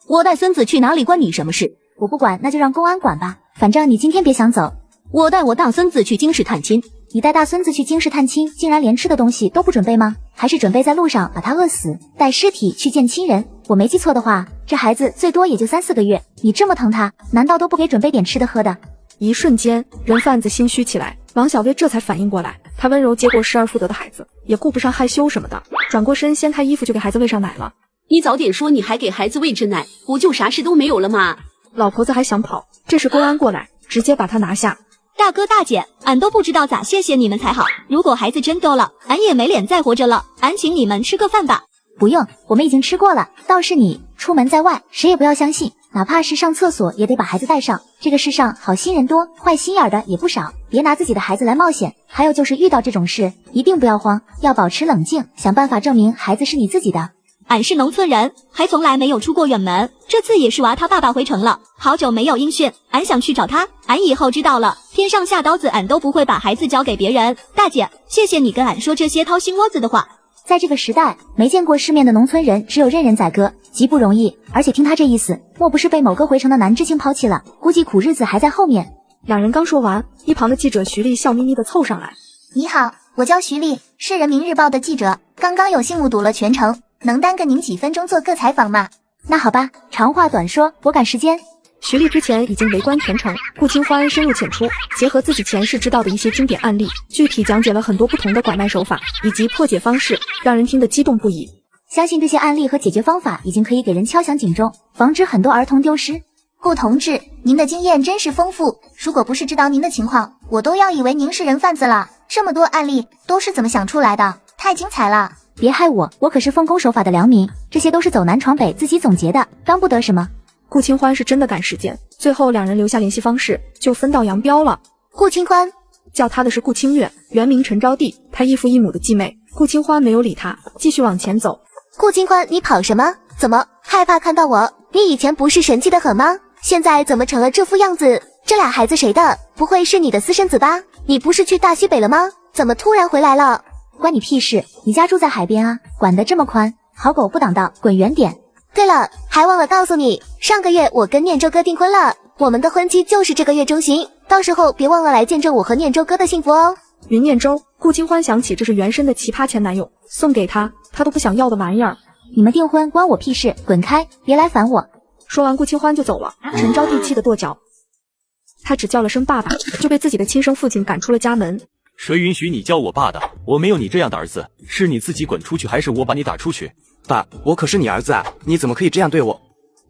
我带孙子去哪里关你什么事？我不管，那就让公安管吧。反正你今天别想走。我带我大孙子去京市探亲。你带大孙子去京市探亲，竟然连吃的东西都不准备吗？还是准备在路上把他饿死，带尸体去见亲人？我没记错的话，这孩子最多也就3、4个月，你这么疼他，难道都不给准备点吃的喝的？一瞬间，人贩子心虚起来，王小薇这才反应过来，她温柔接过失而复得的孩子，也顾不上害羞什么的，转过身掀开衣服就给孩子喂上奶了。你早点说你还给孩子喂着奶，不就啥事都没有了吗？老婆子还想跑，这时公安过来，直接把他拿下。大哥大姐，俺都不知道咋谢谢你们才好，如果孩子真丢了，俺也没脸再活着了，俺请你们吃个饭吧。不用，我们已经吃过了。倒是你出门在外，谁也不要相信，哪怕是上厕所也得把孩子带上。这个世上好心人多，坏心眼的也不少。别拿自己的孩子来冒险。还有就是遇到这种事，一定不要慌，要保持冷静，想办法证明孩子是你自己的。俺是农村人，还从来没有出过远门，这次也是娃他爸爸回城了，好久没有音讯，俺想去找他。俺以后知道了，天上下刀子俺都不会把孩子交给别人。大姐，谢谢你跟俺说这些掏心窝子的话。在这个时代，没见过世面的农村人只有任人宰割，极不容易。而且听他这意思，莫不是被某个回城的男知青抛弃了？估计苦日子还在后面。两人刚说完，一旁的记者徐丽笑眯眯地凑上来。你好，我叫徐丽，是人民日报的记者，刚刚有幸目睹了全程，能耽搁您几分钟做个采访吗？那好吧，长话短说，我赶时间。徐丽之前已经围观全程，顾清欢深入浅出，结合自己前世知道的一些经典案例，具体讲解了很多不同的拐卖手法以及破解方式，让人听得激动不已。相信这些案例和解决方法已经可以给人敲响警钟，防止很多儿童丢失。顾同志，您的经验真是丰富，如果不是知道您的情况，我都要以为您是人贩子了。这么多案例都是怎么想出来的？太精彩了！别害我，我可是奉公守法的良民，这些都是走南闯北自己总结的，当不得什么。顾清欢是真的赶时间，最后两人留下联系方式，就分道扬镳了。顾清欢叫他的是顾清月，原名陈招娣，他异父异母的继妹。顾清欢没有理他，继续往前走。顾清欢，你跑什么？怎么害怕看到我？你以前不是神气得很吗？现在怎么成了这副样子？这俩孩子谁的？不会是你的私生子吧？你不是去大西北了吗？怎么突然回来了？关你屁事！你家住在海边啊，管得这么宽，好狗不挡道，滚远点！对了，还忘了告诉你，上个月我跟念周哥订婚了，我们的婚期就是这个月中旬，到时候别忘了来见证我和念周哥的幸福哦。云念周，顾清欢想起这是原身的奇葩前男友，送给他都不想要的玩意儿。你们订婚关我屁事，滚开，别来烦我。说完顾清欢就走了，陈招娣气得跺脚，他只叫了声爸爸，就被自己的亲生父亲赶出了家门。谁允许你叫我爸的？我没有你这样的儿子，是你自己滚出去，还是我把你打出去？爸，我可是你儿子啊，你怎么可以这样对我？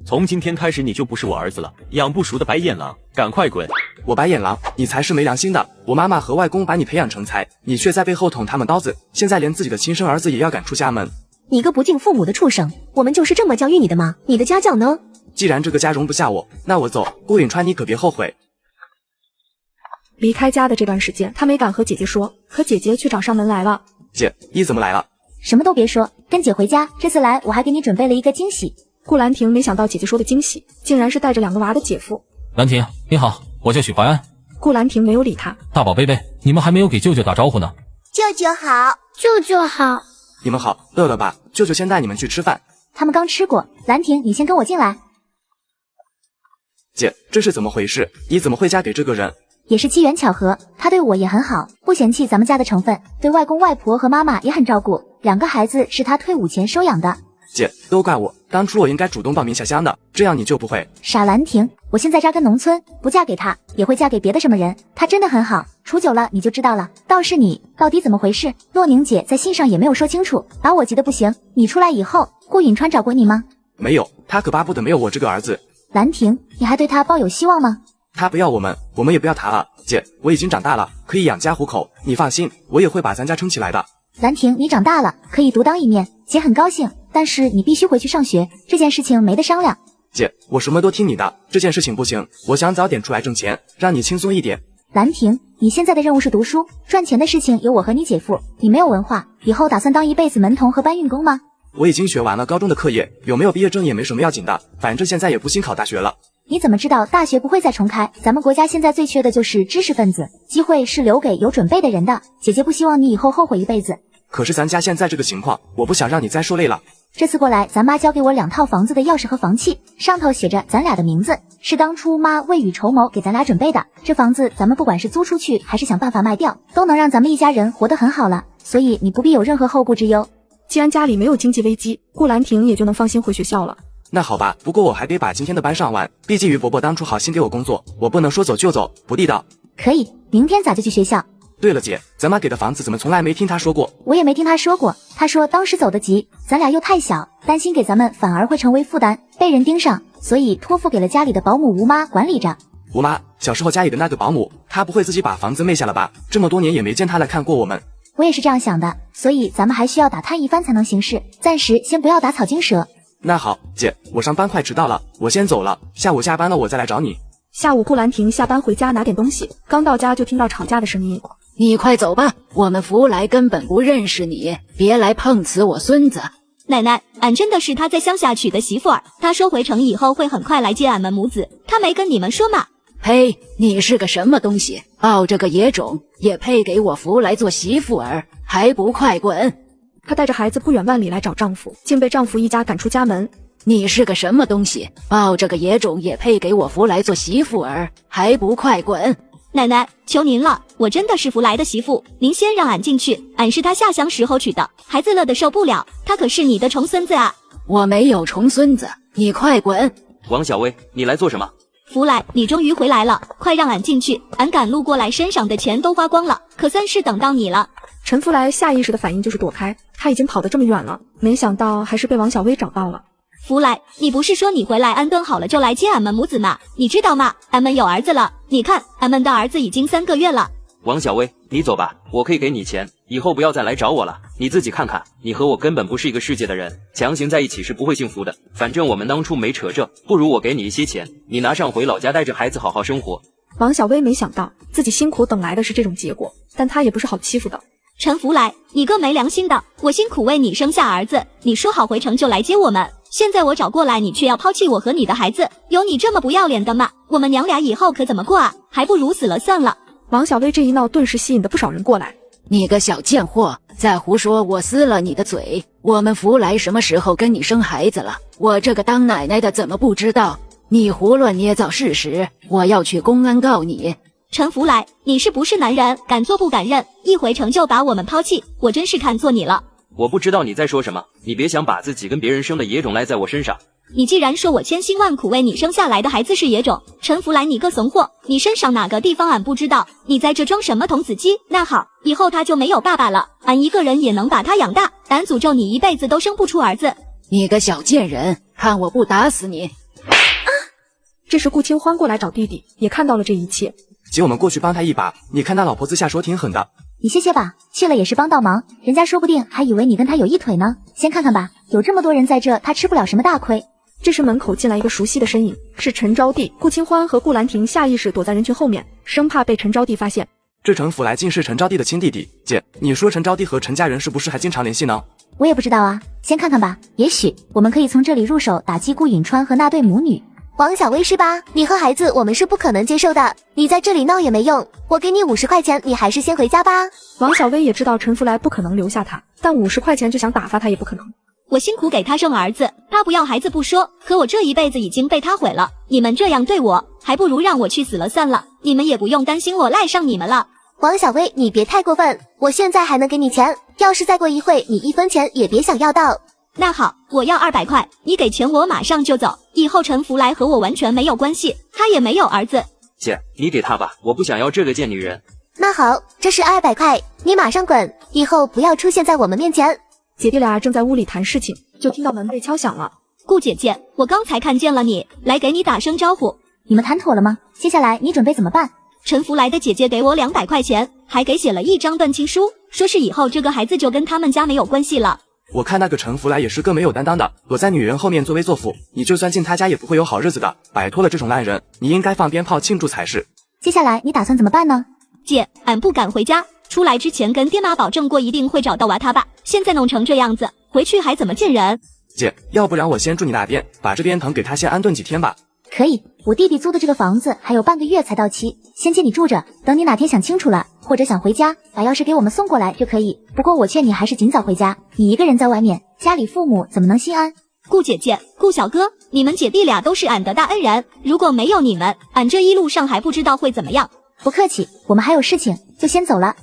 从今天开始你就不是我儿子了，养不熟的白眼狼，赶快滚！我白眼狼，你才是没良心的！我妈妈和外公把你培养成才，你却在背后捅他们刀子，现在连自己的亲生儿子也要赶出家门。你个不敬父母的畜生，我们就是这么教育你的吗？你的家教呢？既然这个家容不下我，那我走。顾允川，你可别后悔。离开家的这段时间，他没敢和姐姐说，可姐姐却找上门来了。姐，你怎么来了？什么都别说，跟姐回家。这次来我还给你准备了一个惊喜。顾兰亭没想到姐姐说的惊喜，竟然是带着两个娃的姐夫。兰亭，你好，我叫许怀安。顾兰亭没有理他。大宝贝贝，你们还没有给舅舅打招呼呢。舅舅好，舅舅好。你们好，饿了吧？舅舅先带你们去吃饭。他们刚吃过。兰亭，你先跟我进来。姐，这是怎么回事？你怎么会嫁给这个人？也是机缘巧合，他对我也很好，不嫌弃咱们家的成分，对外公外婆和妈妈也很照顾。两个孩子是他退伍前收养的。姐，都怪我，当初我应该主动报名下乡的，这样你就不会。傻兰亭，我现在扎根农村，不嫁给他，也会嫁给别的什么人。他真的很好，处久了你就知道了。倒是你，到底怎么回事？洛宁姐在信上也没有说清楚，把我急得不行。你出来以后，顾允川找过你吗？没有，他可巴不得没有我这个儿子。兰亭，你还对他抱有希望吗？他不要我们，我们也不要他了。姐，我已经长大了，可以养家糊口，你放心，我也会把咱家撑起来的。兰亭，你长大了，可以独当一面，姐很高兴，但是你必须回去上学，这件事情没得商量。姐，我什么都听你的，这件事情不行，我想早点出来挣钱，让你轻松一点。兰亭，你现在的任务是读书，赚钱的事情有我和你姐夫，你没有文化，以后打算当一辈子门童和搬运工吗？我已经学完了高中的课业，有没有毕业证也没什么要紧的，反正现在也不兴考大学了。你怎么知道大学不会再重开？咱们国家现在最缺的就是知识分子，机会是留给有准备的人的。姐姐不希望你以后后悔一辈子。可是咱家现在这个情况，我不想让你再受累了。这次过来，咱妈交给我2套房子的钥匙和房契，上头写着咱俩的名字，是当初妈未雨绸缪给咱俩准备的。这房子咱们不管是租出去，还是想办法卖掉，都能让咱们一家人活得很好了，所以你不必有任何后顾之忧。既然家里没有经济危机，顾兰亭也就能放心回学校了。那好吧，不过我还得把今天的班上完，毕竟于伯伯当初好心给我工作，我不能说走就走，不地道。可以，明天咋就去学校？对了姐，咱妈给的房子怎么从来没听她说过？我也没听她说过，她说当时走得急，咱俩又太小，担心给咱们反而会成为负担，被人盯上，所以托付给了家里的保姆吴妈管理着。吴妈，小时候家里的那个保姆，她不会自己把房子卖下了吧？这么多年也没见她来看过我们。我也是这样想的，所以咱们还需要打探一番才能行事，暂时先不要打草惊蛇。那好，姐，我上班快迟到了，我先走了，下午下班了我再来找你。下午顾兰亭下班回家拿点东西，刚到家就听到吵架的声音。你快走吧，我们福来根本不认识你，别来碰瓷我孙子。奶奶，俺真的是他在乡下娶的媳妇儿，他说回城以后会很快来接俺们母子，他没跟你们说吗？呸！你是个什么东西？抱着个野种也配给我福来做媳妇儿？还不快滚！她带着孩子不远万里来找丈夫，竟被丈夫一家赶出家门。你是个什么东西？抱着个野种也配给我福来做媳妇儿？还不快滚！奶奶，求您了，我真的是福来的媳妇，您先让俺进去，俺是他下乡时候娶的，孩子乐得受不了，他可是你的重孙子啊！我没有重孙子，你快滚！王小薇，你来做什么？福来，你终于回来了，快让俺进去，俺赶路过来，身上的钱都花光了，可算是等到你了。陈福来下意识的反应就是躲开，他已经跑得这么远了，没想到还是被王小薇找到了。福来，你不是说你回来安顿好了就来接俺们母子吗？你知道吗？俺们有儿子了，你看，俺们的儿子已经3个月了。王小薇，你走吧，我可以给你钱，以后不要再来找我了。你自己看看，你和我根本不是一个世界的人，强行在一起是不会幸福的。反正我们当初没扯这，不如我给你一些钱，你拿上回老家带着孩子好好生活。王小薇没想到自己辛苦等来的是这种结果，但她也不是好欺负的。陈福来，你个没良心的，我辛苦为你生下儿子，你说好回城就来接我们，现在我找过来，你却要抛弃我和你的孩子，有你这么不要脸的吗？我们娘俩以后可怎么过啊？还不如死了算了。王小薇这一闹，顿时吸引了不少人过来。你个小贱货，再胡说我撕了你的嘴！我们福来什么时候跟你生孩子了？我这个当奶奶的怎么不知道？你胡乱捏造事实，我要去公安告你。陈福来，你是不是男人？敢做不敢认，一回城就把我们抛弃，我真是看错你了。我不知道你在说什么，你别想把自己跟别人生的野种赖在我身上。你既然说我千辛万苦为你生下来的孩子是野种，陈福来你个怂货，你身上哪个地方俺不知道？你在这装什么童子鸡？那好，以后他就没有爸爸了，俺一个人也能把他养大，俺诅咒你一辈子都生不出儿子。你个小贱人，看我不打死你！这时顾清欢过来找弟弟，也看到了这一切。姐，我们过去帮他一把，你看他老婆子下手挺狠的。你谢谢吧，去了也是帮倒忙，人家说不定还以为你跟他有一腿呢。先看看吧，有这么多人在这，他吃不了什么大亏。这时门口进来一个熟悉的身影，是陈招娣。顾清欢和顾兰亭下意识躲在人群后面，生怕被陈招娣发现。这陈福来竟是陈招娣的亲弟弟。姐，你说陈招娣和陈家人是不是还经常联系呢？我也不知道啊，先看看吧，也许我们可以从这里入手打击顾允川和那对母女。王小薇是吧？你和孩子我们是不可能接受的，你在这里闹也没用，我给你50块钱，你还是先回家吧。王小薇也知道陈福来不可能留下他，但50块钱就想打发他也不可能。我辛苦给他生儿子，他不要孩子不说，可我这一辈子已经被他毁了。你们这样对我，还不如让我去死了算了，你们也不用担心我赖上你们了。王小薇，你别太过分，我现在还能给你钱，要是再过一会，你1分钱也别想要到。那好，我要200块，你给钱我马上就走，以后陈福来和我完全没有关系，他也没有儿子。姐，你给他吧，我不想要这个贱女人。那好，这是200块，你马上滚，以后不要出现在我们面前。姐弟俩正在屋里谈事情，就听到门被敲响了。顾姐姐，我刚才看见了你，来给你打声招呼。你们谈妥了吗？接下来你准备怎么办？陈福来的姐姐给我200块钱，还给写了一张断亲书，说是以后这个孩子就跟他们家没有关系了。我看那个陈福来也是个没有担当的，躲在女人后面作威作福，你就算进他家也不会有好日子的。摆脱了这种烂人，你应该放鞭炮庆祝才是。接下来你打算怎么办呢？姐，俺不敢回家，出来之前跟爹妈保证过一定会找到娃他爸，现在弄成这样子，回去还怎么见人？姐，要不然我先住你那边，把这边疼给他先安顿几天吧。可以，我弟弟租的这个房子还有半个月才到期，先借你住着，等你哪天想清楚了，或者想回家，把钥匙给我们送过来就可以。不过我劝你还是尽早回家，你一个人在外面，家里父母怎么能心安？顾姐姐，顾小哥，你们姐弟俩都是俺的大恩人，如果没有你们，俺这一路上还不知道会怎么样。不客气，我们还有事情，就先走了。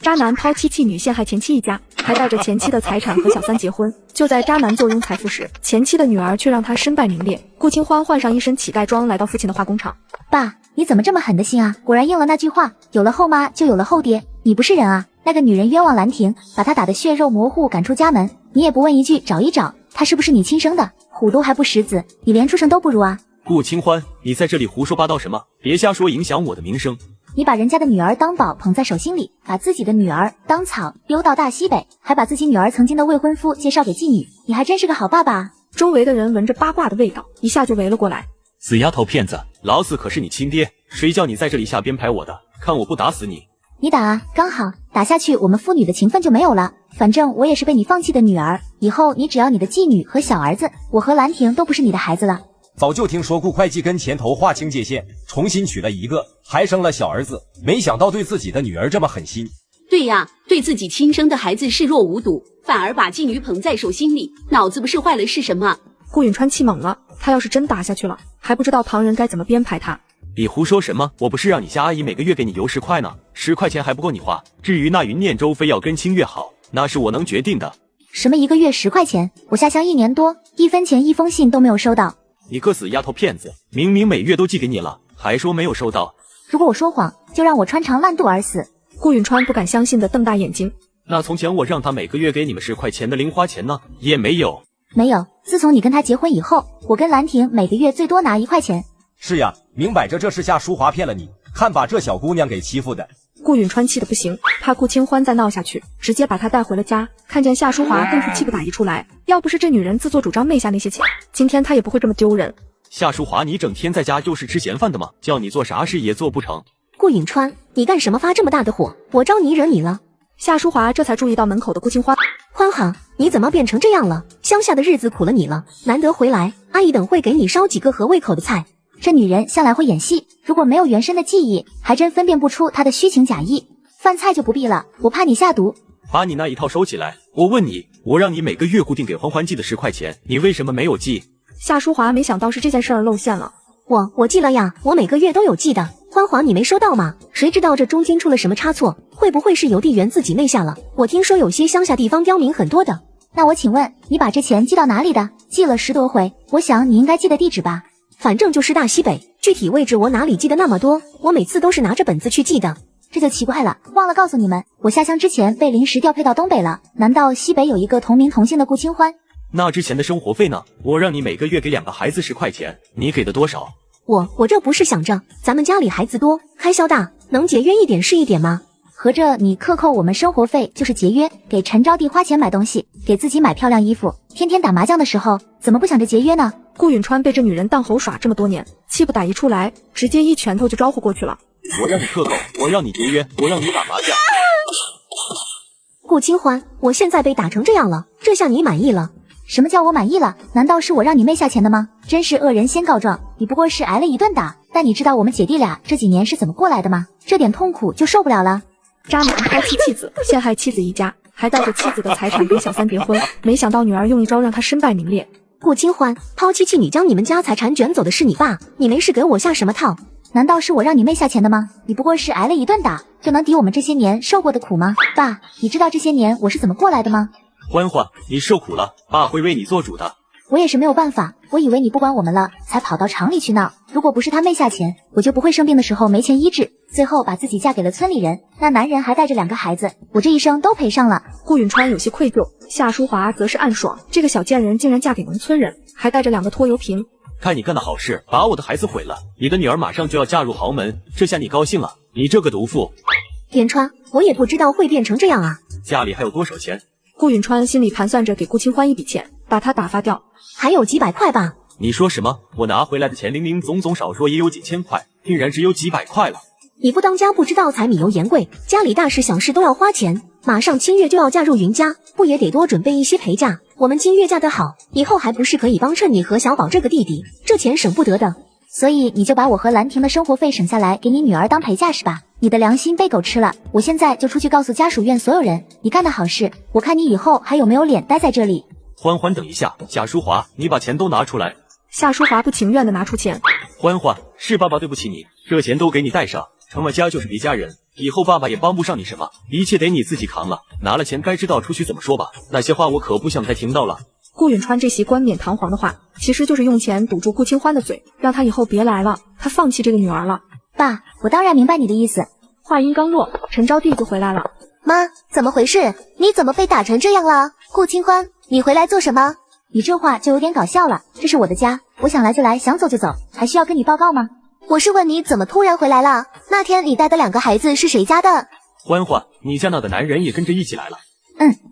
渣男抛妻弃女，陷害前妻一家，还带着前妻的财产和小三结婚。就在渣男坐拥财富时，前妻的女儿却让他身败名裂。顾清欢换上一身乞丐装，来到父亲的化工厂。爸，你怎么这么狠的心啊？果然应了那句话，有了后妈就有了后爹。你不是人啊！那个女人冤枉兰亭，把她打得血肉模糊，赶出家门，你也不问一句找一找，她是不是你亲生的？虎毒还不食子，你连畜生都不如啊！顾清欢，你在这里胡说八道什么？别瞎说，影响我的名声。你把人家的女儿当宝捧在手心里，把自己的女儿当草丢到大西北，还把自己女儿曾经的未婚夫介绍给妓女，你还真是个好爸爸啊！周围的人闻着八卦的味道，一下就围了过来。死丫头片子，老四可是你亲爹，谁叫你在这里下编排我的？看我不打死你！你打啊，刚好打下去，我们父女的情分就没有了。反正我也是被你放弃的女儿，以后你只要你的继女和小儿子，我和兰亭都不是你的孩子了。早就听说顾会计跟前头划清界限，重新娶了一个，还生了小儿子，没想到对自己的女儿这么狠心。对呀，对自己亲生的孩子视若无睹，反而把继女捧在手心里，脑子不是坏了是什么？顾允川气猛了，他要是真打下去了，还不知道旁人该怎么编排他。你胡说什么？我不是让你家阿姨每个月给你邮10块呢，10块钱还不够你花。至于那云念舟非要跟清月好，那是我能决定的。什么1个月10块钱？我下乡1年多，1分钱1封信都没有收到。你个死丫头片子，明明每月都寄给你了，还说没有收到。如果我说谎，就让我穿肠烂肚而死。顾允川不敢相信的瞪大眼睛。那从前我让他每个月给你们10块钱的零花钱呢？也没有。没有，自从你跟他结婚以后，我跟兰亭每个月最多拿1块钱。是呀，明摆着这是夏淑华骗了你，看把这小姑娘给欺负的。顾允川气得不行，怕顾清欢再闹下去，直接把她带回了家。看见夏淑华更是气不打一处来，要不是这女人自作主张昧下那些钱，今天她也不会这么丢人。夏淑华，你整天在家就是吃闲饭的吗？叫你做啥事也做不成。顾允川，你干什么发这么大的火？我招你惹你了？夏淑华这才注意到门口的顾清欢。欢好，你怎么变成这样了？乡下的日子苦了你了，难得回来，阿姨等会给你烧几个合胃口的菜。这女人向来会演戏，如果没有原身的记忆，还真分辨不出她的虚情假意。饭菜就不必了，我怕你下毒。把你那一套收起来。我问你，我让你每个月固定给欢欢寄的10块钱，你为什么没有寄？夏淑华没想到是这件事儿露馅了。我寄了呀，我每个月都有寄的。欢欢你没收到吗？谁知道这中间出了什么差错？会不会是邮递员自己昧下了？我听说有些乡下地方刁民很多的。那我请问，你把这钱寄到哪里的？寄了10多回，我想你应该记得地址吧？反正就是大西北，具体位置我哪里记得那么多？我每次都是拿着本子去记的。这就奇怪了，忘了告诉你们，我下乡之前被临时调配到东北了。难道西北有一个同名同姓的顾清欢？那之前的生活费呢？我让你每个月给2个孩子10块钱，你给的多少？我这不是想着咱们家里孩子多，开销大，能节约一点是一点吗？合着你克扣我们生活费就是节约，给陈招娣花钱买东西，给自己买漂亮衣服，天天打麻将的时候，怎么不想着节约呢？顾允川被这女人当猴耍这么多年，气不打一处来，直接一拳头就招呼过去了。我让你克扣，我让你节约，我让你打麻将。顾清欢，我现在被打成这样了，这下你满意了？什么叫我满意了？难道是我让你昧下钱的吗？真是恶人先告状，你不过是挨了一顿打，但你知道我们姐弟俩这几年是怎么过来的吗？这点痛苦就受不了了。渣男抛弃妻子，陷害妻子一家，还带着妻子的财产跟小三别婚，没想到女儿用一招让他身败名裂。顾清欢，抛妻弃女将你们家财产卷走的是你爸，你没事给我下什么套？难道是我让你昧下钱的吗？你不过是挨了一顿打，就能抵我们这些年受过的苦吗？爸，你知道这些年我是怎么过来的吗？欢欢，你受苦了，爸会为你做主的。我也是没有办法，我以为你不管我们了，才跑到厂里去闹。如果不是他昧下钱，我就不会生病的时候没钱医治，最后把自己嫁给了村里人。那男人还带着2个孩子，我这一生都赔上了。顾允川有些愧疚，夏淑华则是暗爽，这个小贱人竟然嫁给农村人，还带着2个拖油瓶。看你干的好事，把我的孩子毁了，你的女儿马上就要嫁入豪门，这下你高兴了？你这个毒妇！连川，我也不知道会变成这样啊。家里还有多少钱？顾允川心里盘算着给顾清欢一笔钱，把他打发掉。还有几百块吧？你说什么？我拿回来的钱零零总总少说也有几千块，竟然只有几百块了。你不当家不知道柴米油盐贵，家里大事小事都要花钱。马上清月就要嫁入云家，不也得多准备一些陪嫁？我们清月嫁得好，以后还不是可以帮衬你和小宝这个弟弟？这钱省不得的。所以你就把我和兰亭的生活费省下来给你女儿当陪嫁是吧？你的良心被狗吃了，我现在就出去告诉家属院所有人，你干的好事，我看你以后还有没有脸待在这里。欢欢，等一下，夏淑华，你把钱都拿出来。夏淑华不情愿地拿出钱。欢欢，是爸爸对不起你，这钱都给你带上，成了家就是别家人，以后爸爸也帮不上你什么，一切得你自己扛了。拿了钱该知道出去怎么说吧，那些话我可不想再听到了。顾允川这席冠冕堂皇的话，其实就是用钱堵住顾清欢的嘴，让他以后别来了，他放弃这个女儿了。爸，我当然明白你的意思。话音刚落，陈招娣就回来了。妈，怎么回事？你怎么被打成这样了？顾清欢，你回来做什么？你这话就有点搞笑了，这是我的家，我想来就来，想走就走，还需要跟你报告吗？我是问你怎么突然回来了？那天你带的2个孩子是谁家的？欢欢，你家那个男人也跟着一起来了。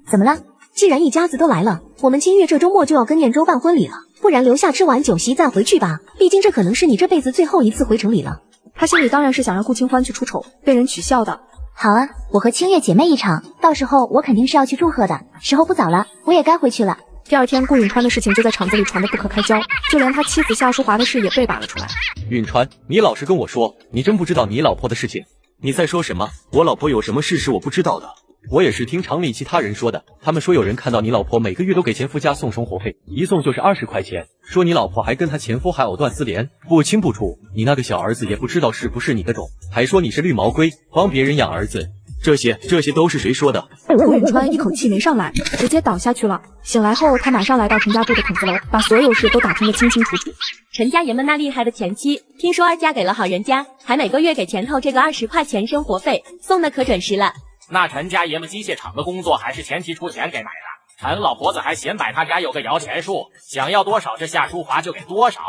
怎么了？既然一家子都来了，我们清月这周末就要跟念舟办婚礼了，不然留下吃完酒席再回去吧，毕竟这可能是你这辈子最后一次回城里了。他心里当然是想让顾清欢去出丑，被人取笑的。好啊，我和清月姐妹一场，到时候我肯定是要去祝贺的。时候不早了，我也该回去了。第二天，顾允川的事情就在厂子里传得不可开交，就连他妻子夏淑华的事也被扒了出来。允川，你老实跟我说，你真不知道你老婆的事情？你在说什么？我老婆有什么事是我不知道的？我也是听厂里其他人说的，他们说有人看到你老婆每个月都给前夫家送生活费，一送就是20块钱，说你老婆还跟她前夫还藕断丝连，不清不楚，你那个小儿子也不知道是不是你的种，还说你是绿毛龟，帮别人养儿子，这些都是谁说的？顾允川一口气没上来，直接倒下去了。醒来后，他马上来到陈家渡的筒子楼，把所有事都打听得清清楚楚。陈家爷们那厉害的前妻，听说儿嫁给了好人家，还每个月给前头这个20块钱生活费，送的可准时了。那陈家爷们机械厂的工作还是前妻出钱给买的，陈老婆子还显摆他家有个摇钱树，想要多少这夏淑华就给多少。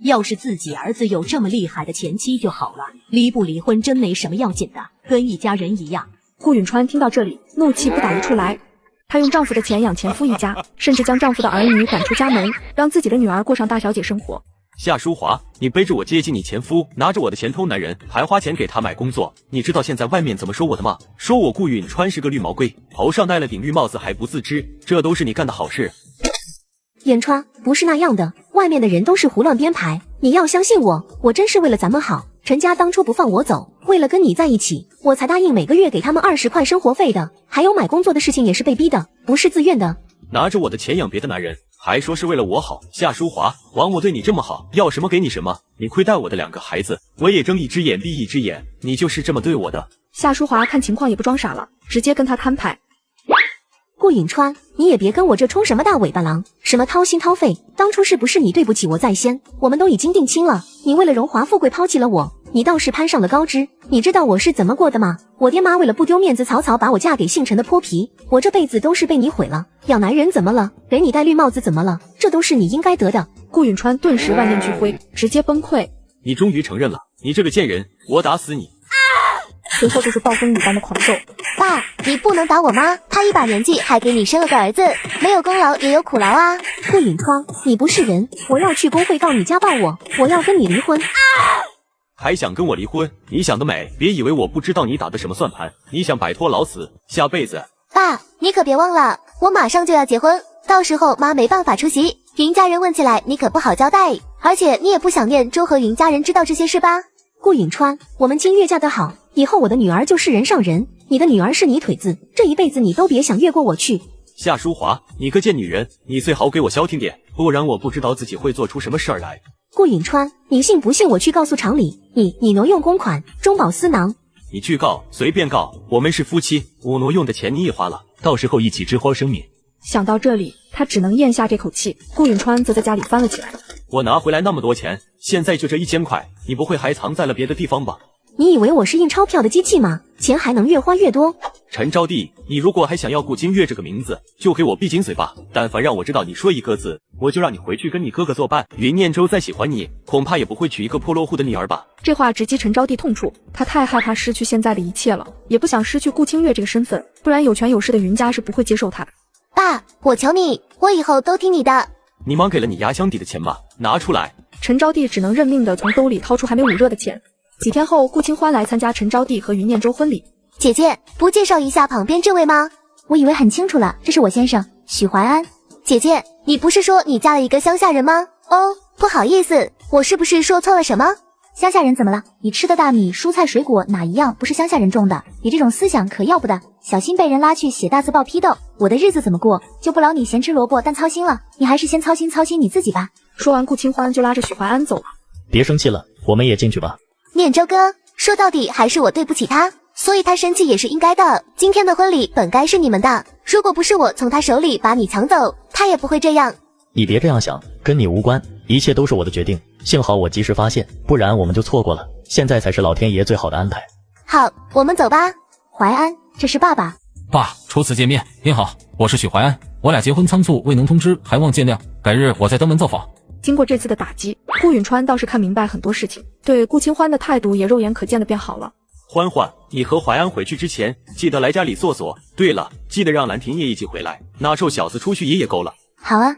要是自己儿子有这么厉害的前妻就好了，离不离婚真没什么要紧的，跟一家人一样。顾允川听到这里，怒气不打一处来。她用丈夫的钱养前夫一家，甚至将丈夫的儿女赶出家门，让自己的女儿过上大小姐生活。夏淑华，你背着我接近你前夫，拿着我的钱偷男人，还花钱给他买工作，你知道现在外面怎么说我的吗？说我顾允川是个绿毛龟，头上戴了顶绿帽子还不自知，这都是你干的好事。言川，不是那样的，外面的人都是胡乱编排，你要相信我，我真是为了咱们好。陈家当初不放我走，为了跟你在一起，我才答应每个月给他们20块生活费的，还有买工作的事情也是被逼的，不是自愿的。拿着我的钱养别的男人，还说是为了我好。夏淑华，枉我对你这么好，要什么给你什么。你亏待我的2个孩子，我也睁一只眼闭一只眼，你就是这么对我的。夏淑华看情况也不装傻了，直接跟他摊牌。顾允川，你也别跟我这充什么大尾巴狼，什么掏心掏肺，当初是不是你对不起我在先？我们都已经定亲了，你为了荣华富贵抛弃了我，你倒是攀上了高枝。你知道我是怎么过的吗？我爹妈为了不丢面子，草草把我嫁给姓陈的泼皮，我这辈子都是被你毁了。养男人怎么了？给你戴绿帽子怎么了？这都是你应该得的。顾允川顿时万念俱灰，直接崩溃。你终于承认了，你这个贱人，我打死你！随后就是暴风雨般的狂揍。爸，你不能打我妈，她一把年纪还给你生了个儿子，没有功劳也有苦劳啊。顾允川，你不是人，我要去工会告你家暴我要跟你离婚。还想跟我离婚？你想得美！别以为我不知道你打的什么算盘，你想摆脱老死，下辈子。爸，你可别忘了，我马上就要结婚，到时候妈没办法出席，云家人问起来你可不好交代，而且你也不想念周和云家人知道这些事吧？顾允川，我们金月嫁得好，以后我的女儿就是人上人，你的女儿是泥腿子，这一辈子你都别想越过我去。夏淑华，你个贱女人，你最好给我消停点，不然我不知道自己会做出什么事儿来。顾允川，你信不信我去告诉厂里，你挪用公款，中饱私囊？你去告，随便告，我们是夫妻，我挪用的钱你也花了，到时候一起织花生米。想到这里，他只能咽下这口气。顾允川则在家里翻了起来。我拿回来那么多钱，现在就这1000块，你不会还藏在了别的地方吧？你以为我是印钞票的机器吗？钱还能越花越多。陈招娣，你如果还想要顾金月这个名字，就给我闭紧嘴巴！但凡让我知道你说一个字，我就让你回去跟你哥哥作伴。云念舟再喜欢你，恐怕也不会娶一个破落户的女儿吧？这话直击陈招娣痛处，她太害怕失去现在的一切了，也不想失去顾清月这个身份，不然有权有势的云家是不会接受她的。爸，我求你，我以后都听你的。你妈给了你压箱底的钱吗？拿出来！陈招娣只能认命的从兜里掏出还没捂热的钱。几天后，顾清欢来参加陈招娣和云念舟婚礼。姐姐，不介绍一下旁边这位吗？我以为很清楚了，这是我先生许怀安。姐姐，你不是说你嫁了一个乡下人吗？哦，不好意思，我是不是说错了什么？乡下人怎么了？你吃的大米、蔬菜、水果哪一样不是乡下人种的？你这种思想可要不得，小心被人拉去写大字报批斗。我的日子怎么过，就不劳你咸吃萝卜淡操心了。你还是先操心你自己吧。说完，顾清欢就拉着许怀安走了。别生气了，我们也进去吧。念舟哥，说到底还是我对不起他，所以他生气也是应该的。今天的婚礼本该是你们的，如果不是我从他手里把你抢走，他也不会这样。你别这样想，跟你无关，一切都是我的决定。幸好我及时发现，不然我们就错过了。现在才是老天爷最好的安排。好，我们走吧。怀安，这是爸爸。爸，初次见面，您好，我是许怀安。我俩结婚仓促，未能通知，还望见谅。改日我再登门造访。经过这次的打击，顾允川倒是看明白很多事情，对顾清欢的态度也肉眼可见的变好了。欢欢，你和怀安回去之前，记得来家里坐坐。对了，记得让兰亭也一起回来，那臭小子出去也够了。好啊。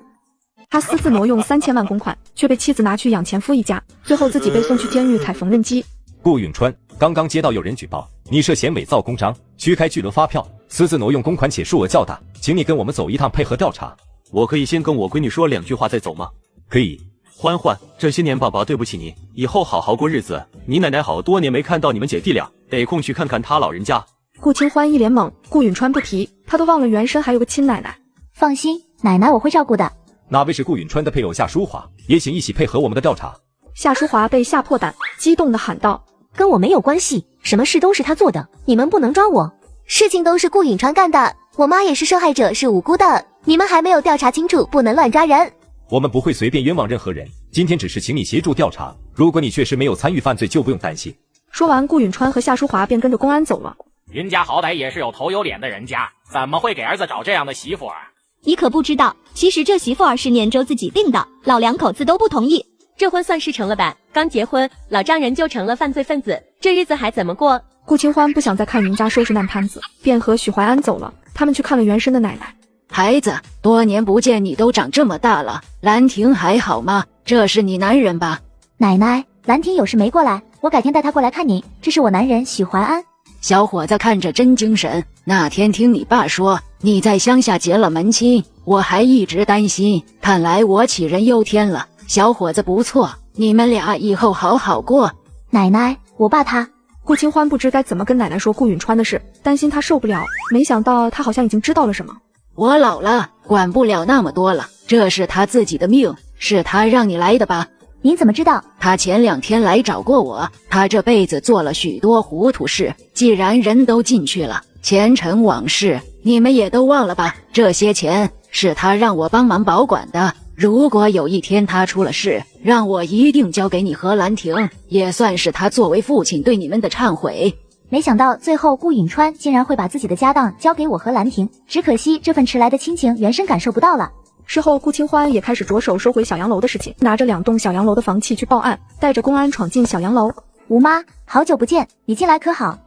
他私自挪用3000万公款，却被妻子拿去养前夫一家，最后自己被送去监狱踩缝纫机。顾允川，刚刚接到有人举报，你涉嫌伪造公章、虚开巨额发票、私自挪用公款且数额较大，请你跟我们走一趟配合调查。我可以先跟我闺女说2句话再走吗？可以。欢欢，这些年爸爸对不起你，以后好好过日子。你奶奶好多年没看到你们姐弟俩，得空去看看她老人家。顾清欢一脸懵，顾允川不提，他都忘了原身还有个亲奶奶。放心，奶奶我会照顾的。那位是顾允川的配偶夏淑华，也请一起配合我们的调查。夏淑华被吓破胆，激动地喊道：“跟我没有关系，什么事都是他做的，你们不能抓我。事情都是顾允川干的，我妈也是受害者，是无辜的，你们还没有调查清楚，不能乱抓人。”我们不会随便冤枉任何人，今天只是请你协助调查，如果你确实没有参与犯罪，就不用担心。说完，顾允川和夏淑华便跟着公安走了。云家好歹也是有头有脸的人家，怎么会给儿子找这样的媳妇儿？你可不知道，其实这媳妇儿是念周自己定的，老两口子都不同意。这婚算是成了吧？刚结婚，老丈人就成了犯罪分子，这日子还怎么过？顾清欢不想再看云家收拾烂摊子，便和许怀安走了。他们去看了原生的奶奶。孩子，多年不见，你都长这么大了，兰亭还好吗？这是你男人吧？奶奶，兰亭有事没过来，我改天带他过来看你。这是我男人许怀安。小伙子看着真精神，那天听你爸说你在乡下结了门亲，我还一直担心，看来我杞人忧天了。小伙子不错，你们俩以后好好过。奶奶，我爸他……顾清欢不知该怎么跟奶奶说顾允川的事，担心他受不了，没想到他好像已经知道了什么。我老了，管不了那么多了，这是他自己的命，是他让你来的吧？您怎么知道？他前2天来找过我，他这辈子做了许多糊涂事，既然人都进去了，前尘往事你们也都忘了吧？这些钱是他让我帮忙保管的，如果有一天他出了事，让我一定交给你和兰亭，也算是他作为父亲对你们的忏悔。没想到最后顾允川竟然会把自己的家当交给我和兰亭，只可惜这份迟来的亲情原生感受不到了。事后顾清欢也开始着手收回小洋楼的事情，拿着2栋小洋楼的房契去报案，带着公安闯进小洋楼。吴妈，好久不见，你进来可好？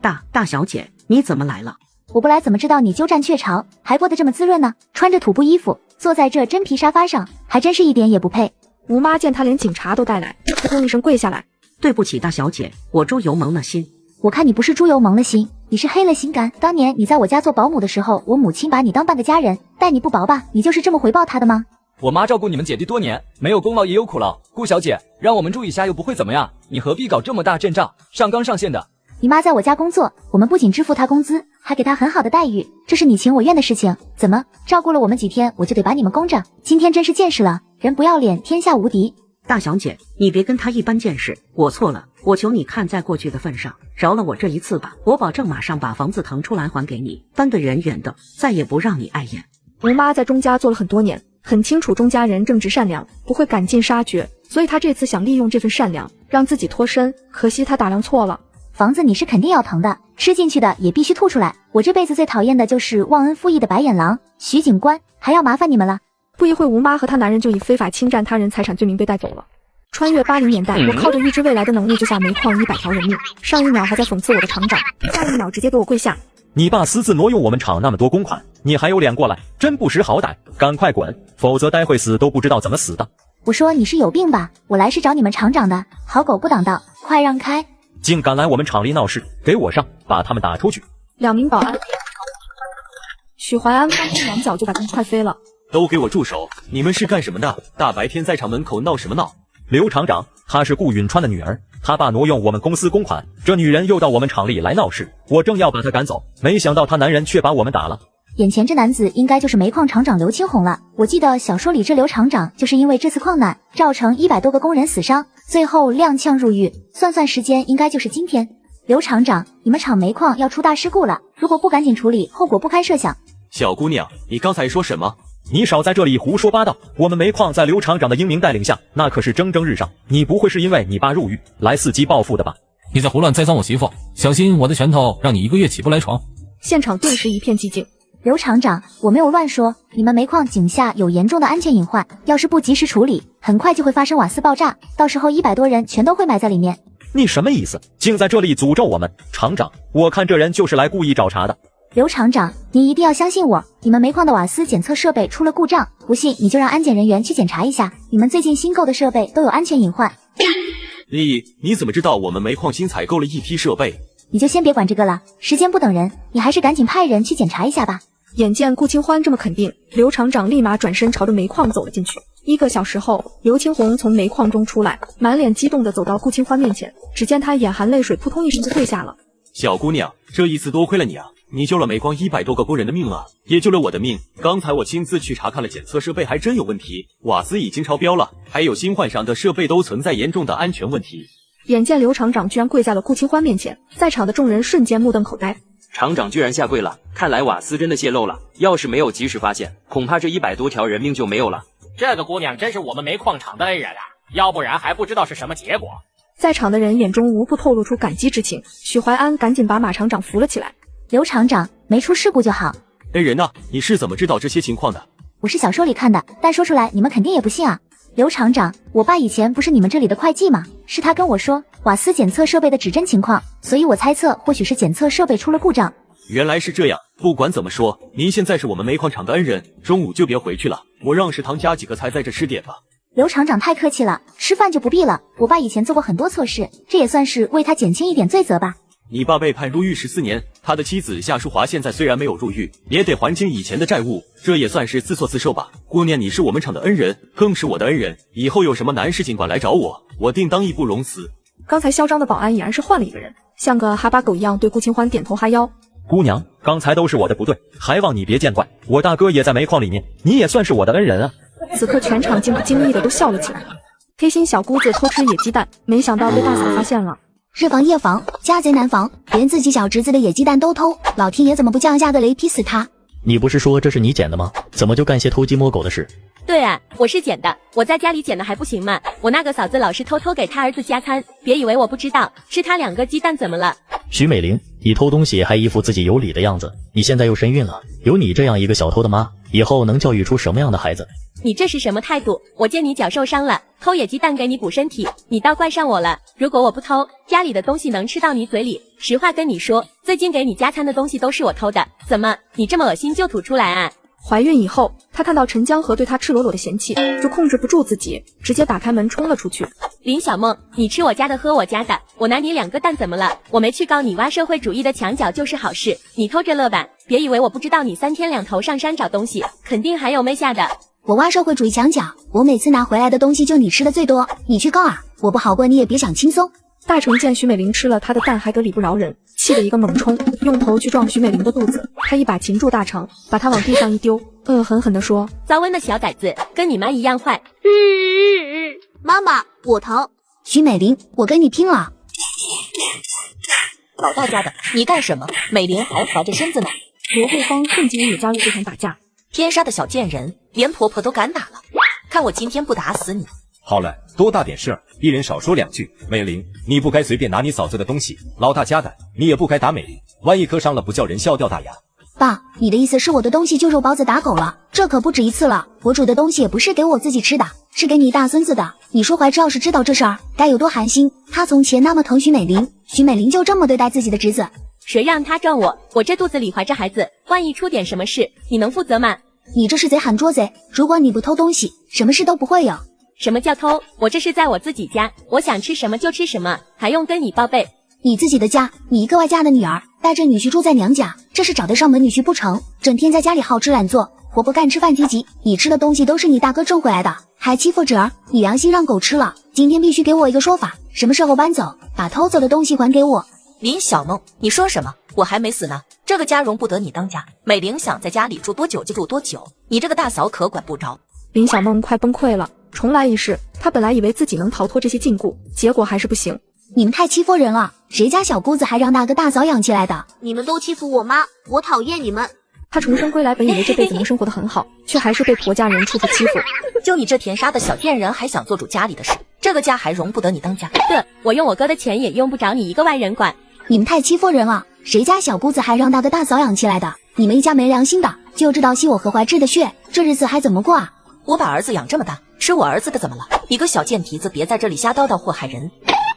大小姐，你怎么来了？我不来怎么知道你鸠占鹊巢，还过得这么滋润呢？穿着土布衣服，坐在这真皮沙发上，还真是一点也不配。吴妈见他连警察都带来，扑通一声跪下来。对不起，大小姐，我猪油蒙了心。我看你不是猪油蒙了心，你是黑了心肝。当年你在我家做保姆的时候，我母亲把你当半个家人，待你不薄吧？你就是这么回报她的吗？我妈照顾你们姐弟多年，没有功劳也有苦劳。顾小姐，让我们住一下又不会怎么样，你何必搞这么大阵仗，上纲上线的？你妈在我家工作，我们不仅支付她工资，还给她很好的待遇，这是你情我愿的事情。怎么照顾了我们几天，我就得把你们供着？今天真是见识了，人不要脸，天下无敌。大小姐，你别跟他一般见识，我错了，我求你看在过去的份上，饶了我这一次吧，我保证马上把房子腾出来还给你，搬得远远的，再也不让你碍眼。吴妈在钟家做了很多年，很清楚钟家人正直善良，不会赶尽杀绝，所以她这次想利用这份善良让自己脱身，可惜她打量错了。房子你是肯定要腾的，吃进去的也必须吐出来。我这辈子最讨厌的就是忘恩负义的白眼狼，徐警官，还要麻烦你们了。不一会，吴妈和她男人就以非法侵占他人财产罪名被带走了。穿越80年代，我靠着预知未来的能力救下煤矿100条人命，上一秒还在讽刺我的厂长，下一秒直接给我跪下。你爸私自挪用我们厂那么多公款，你还有脸过来，真不识好歹，赶快滚，否则待会死都不知道怎么死的。我说你是有病吧，我来是找你们厂长的，好狗不挡道，快让开！竟敢来我们厂里闹事，给我上，把他们打出去。2名保安，许怀安刚冲2脚就把灯踹飞了。都给我住手！你们是干什么的？大白天在厂门口闹什么闹？刘厂长，她是顾允川的女儿，她爸挪用我们公司公款，这女人又到我们厂里来闹事，我正要把她赶走，没想到她男人却把我们打了。眼前这男子应该就是煤矿厂长刘青红了。我记得小说里这刘厂长就是因为这次矿难，造成100多个工人死伤，最后踉跄入狱。算算时间，应该就是今天。刘厂长，你们厂煤矿要出大事故了，如果不赶紧处理，后果不堪设想。小姑娘，你刚才说什么？你少在这里胡说八道！我们煤矿在刘厂长的英明带领下，那可是蒸蒸日上。你不会是因为你爸入狱来伺机报复的吧？你在胡乱栽赃我媳妇，小心我的拳头让你1个月起不来床。现场顿时一片寂静。刘厂长，我没有乱说，你们煤矿井下有严重的安全隐患，要是不及时处理，很快就会发生瓦斯爆炸，到时候100多人全都会埋在里面。你什么意思？竟在这里诅咒我们？厂长，我看这人就是来故意找茬的。刘厂长，您一定要相信我，你们煤矿的瓦斯检测设备出了故障，不信你就让安检人员去检查一下，你们最近新购的设备都有安全隐患。你怎么知道我们煤矿新采购了一批设备？你就先别管这个了，时间不等人，你还是赶紧派人去检查一下吧。眼见顾清欢这么肯定，刘厂长立马转身朝着煤矿走了进去。1个小时后，刘青红从煤矿中出来，满脸激动地走到顾清欢面前，只见他眼含泪水，扑通一声就跪下了。小姑娘，这一次多亏了你啊，你救了煤矿100多个工人的命啊，也救了我的命。刚才我亲自去查看了检测设备，还真有问题，瓦斯已经超标了，还有新换上的设备都存在严重的安全问题。眼见刘厂长居然跪在了顾清欢面前，在场的众人瞬间目瞪口呆。厂长居然下跪了，看来瓦斯真的泄漏了，要是没有及时发现，恐怕这100多条人命就没有了。这个姑娘真是我们煤矿厂的恩人啊，要不然还不知道是什么结果。在场的人眼中无不透露出感激之情，许怀安赶紧把马厂长扶了起来。刘厂长，没出事故就好。恩人啊，你是怎么知道这些情况的？我是小说里看的，但说出来你们肯定也不信啊。刘厂长，我爸以前不是你们这里的会计吗？是他跟我说瓦斯检测设备的指针情况，所以我猜测或许是检测设备出了故障。原来是这样，不管怎么说，您现在是我们煤矿厂的恩人，中午就别回去了，我让食堂加几个菜在这吃点吧。刘厂长太客气了，吃饭就不必了。我爸以前做过很多错事，这也算是为他减轻一点罪责吧。你爸被判入狱14年，他的妻子夏淑华现在虽然没有入狱，也得还清以前的债务，这也算是自作自受吧。姑娘，你是我们厂的恩人，更是我的恩人，以后有什么难事尽管来找我，我定当义不容辞。刚才嚣张的保安已然是换了一个人，像个哈巴狗一样对顾清欢点头哈腰。姑娘，刚才都是我的不对，还望你别见怪。我大哥也在煤矿里面，你也算是我的恩人啊。此刻全场竟不经意的都笑了起来。黑心小姑子偷吃野鸡蛋，没想到被大嫂发现了。日防夜防，家贼难防，连自己小侄子的野鸡蛋都偷，老天爷怎么不降下个雷劈死他？你不是说这是你捡的吗？怎么就干些偷鸡摸狗的事？对啊，我是捡的，我在家里捡的还不行吗？我那个嫂子老是偷偷给她儿子加餐，别以为我不知道，是他2个鸡蛋怎么了？徐美玲，你偷东西还一副自己有理的样子，你现在又身孕了，有你这样一个小偷的妈，以后能教育出什么样的孩子？你这是什么态度？我见你脚受伤了，偷野鸡蛋给你补身体，你倒怪上我了。如果我不偷，家里的东西能吃到你嘴里。实话跟你说，最近给你加餐的东西都是我偷的，怎么你这么恶心就吐出来啊？怀孕以后，她看到陈江河对她赤裸裸的嫌弃，就控制不住自己，直接打开门冲了出去。林小梦，你吃我家的喝我家的，我拿你2个蛋怎么了？我没去告你挖社会主义的墙角就是好事，你偷着乐吧，别以为我不知道你3天2头上山找东西，肯定还有没下的。我挖社会主义墙角，我每次拿回来的东西就你吃的最多，你去告啊，我不好过你也别想轻松。大成见徐美玲吃了他的蛋还得理不饶人，气得一个猛冲，用头去撞徐美玲的肚子，他一把擒住大成，把他往地上一丢，狠狠地说：糟温的小崽子，跟你妈一样坏。妈妈，我疼。徐美玲，我跟你拼了！老大家的，你干什么？美玲还怀着身子呢。刘慧芳瞬间也加入这场打架。天杀的小贱人，连婆婆都敢打了，看我今天不打死你！好了，多大点事儿，一人少说2句。美玲，你不该随便拿你嫂子的东西，老大家的，你也不该打美玲，万一磕伤了不叫人笑掉大牙。爸，你的意思是我的东西就肉包子打狗了？这可不止一次了，我煮的东西也不是给我自己吃的，是给你大孙子的。你说怀志要是知道这事儿，该有多寒心？他从前那么疼徐美玲，徐美玲就这么对待自己的侄子？谁让他撞我？我这肚子里怀着孩子，万一出点什么事，你能负责吗？你这是贼喊捉贼，如果你不偷东西，什么事都不会有。什么叫偷？我这是在我自己家，我想吃什么就吃什么，还用跟你报备？你自己的家，你一个外嫁的女儿，带着女婿住在娘家，这是找得上门女婿不成？整天在家里好吃懒做，活不干吃饭提急，你吃的东西都是你大哥挣回来的，还欺负侄儿，你良心让狗吃了，今天必须给我一个说法，什么时候搬走，把偷走的东西还给我。林小梦，你说什么？我还没死呢，这个家容不得你当家，美玲想在家里住多久就住多久，你这个大嫂可管不着。林小梦快崩溃了，重来一世，她本来以为自己能逃脱这些禁锢，结果还是不行。你们太欺负人了，谁家小姑子还让大哥大嫂养起来的？你们都欺负我妈，我讨厌你们。她重生归来，本以为这辈子能生活得很好，却还是被婆家人处处欺负。就你这田杀的小贱人，还想做主家里的事，这个家还容不得你当家。对，我用我哥的钱也用不着你一个外人管。你们太欺负人了，谁家小姑子还让大哥大嫂养起来的？你们一家没良心的，就知道吸我和怀志的血，这日子还怎么过啊？我把儿子养这么大，吃我儿子的怎么了？你个小贱蹄子，别在这里瞎叨叨祸害人。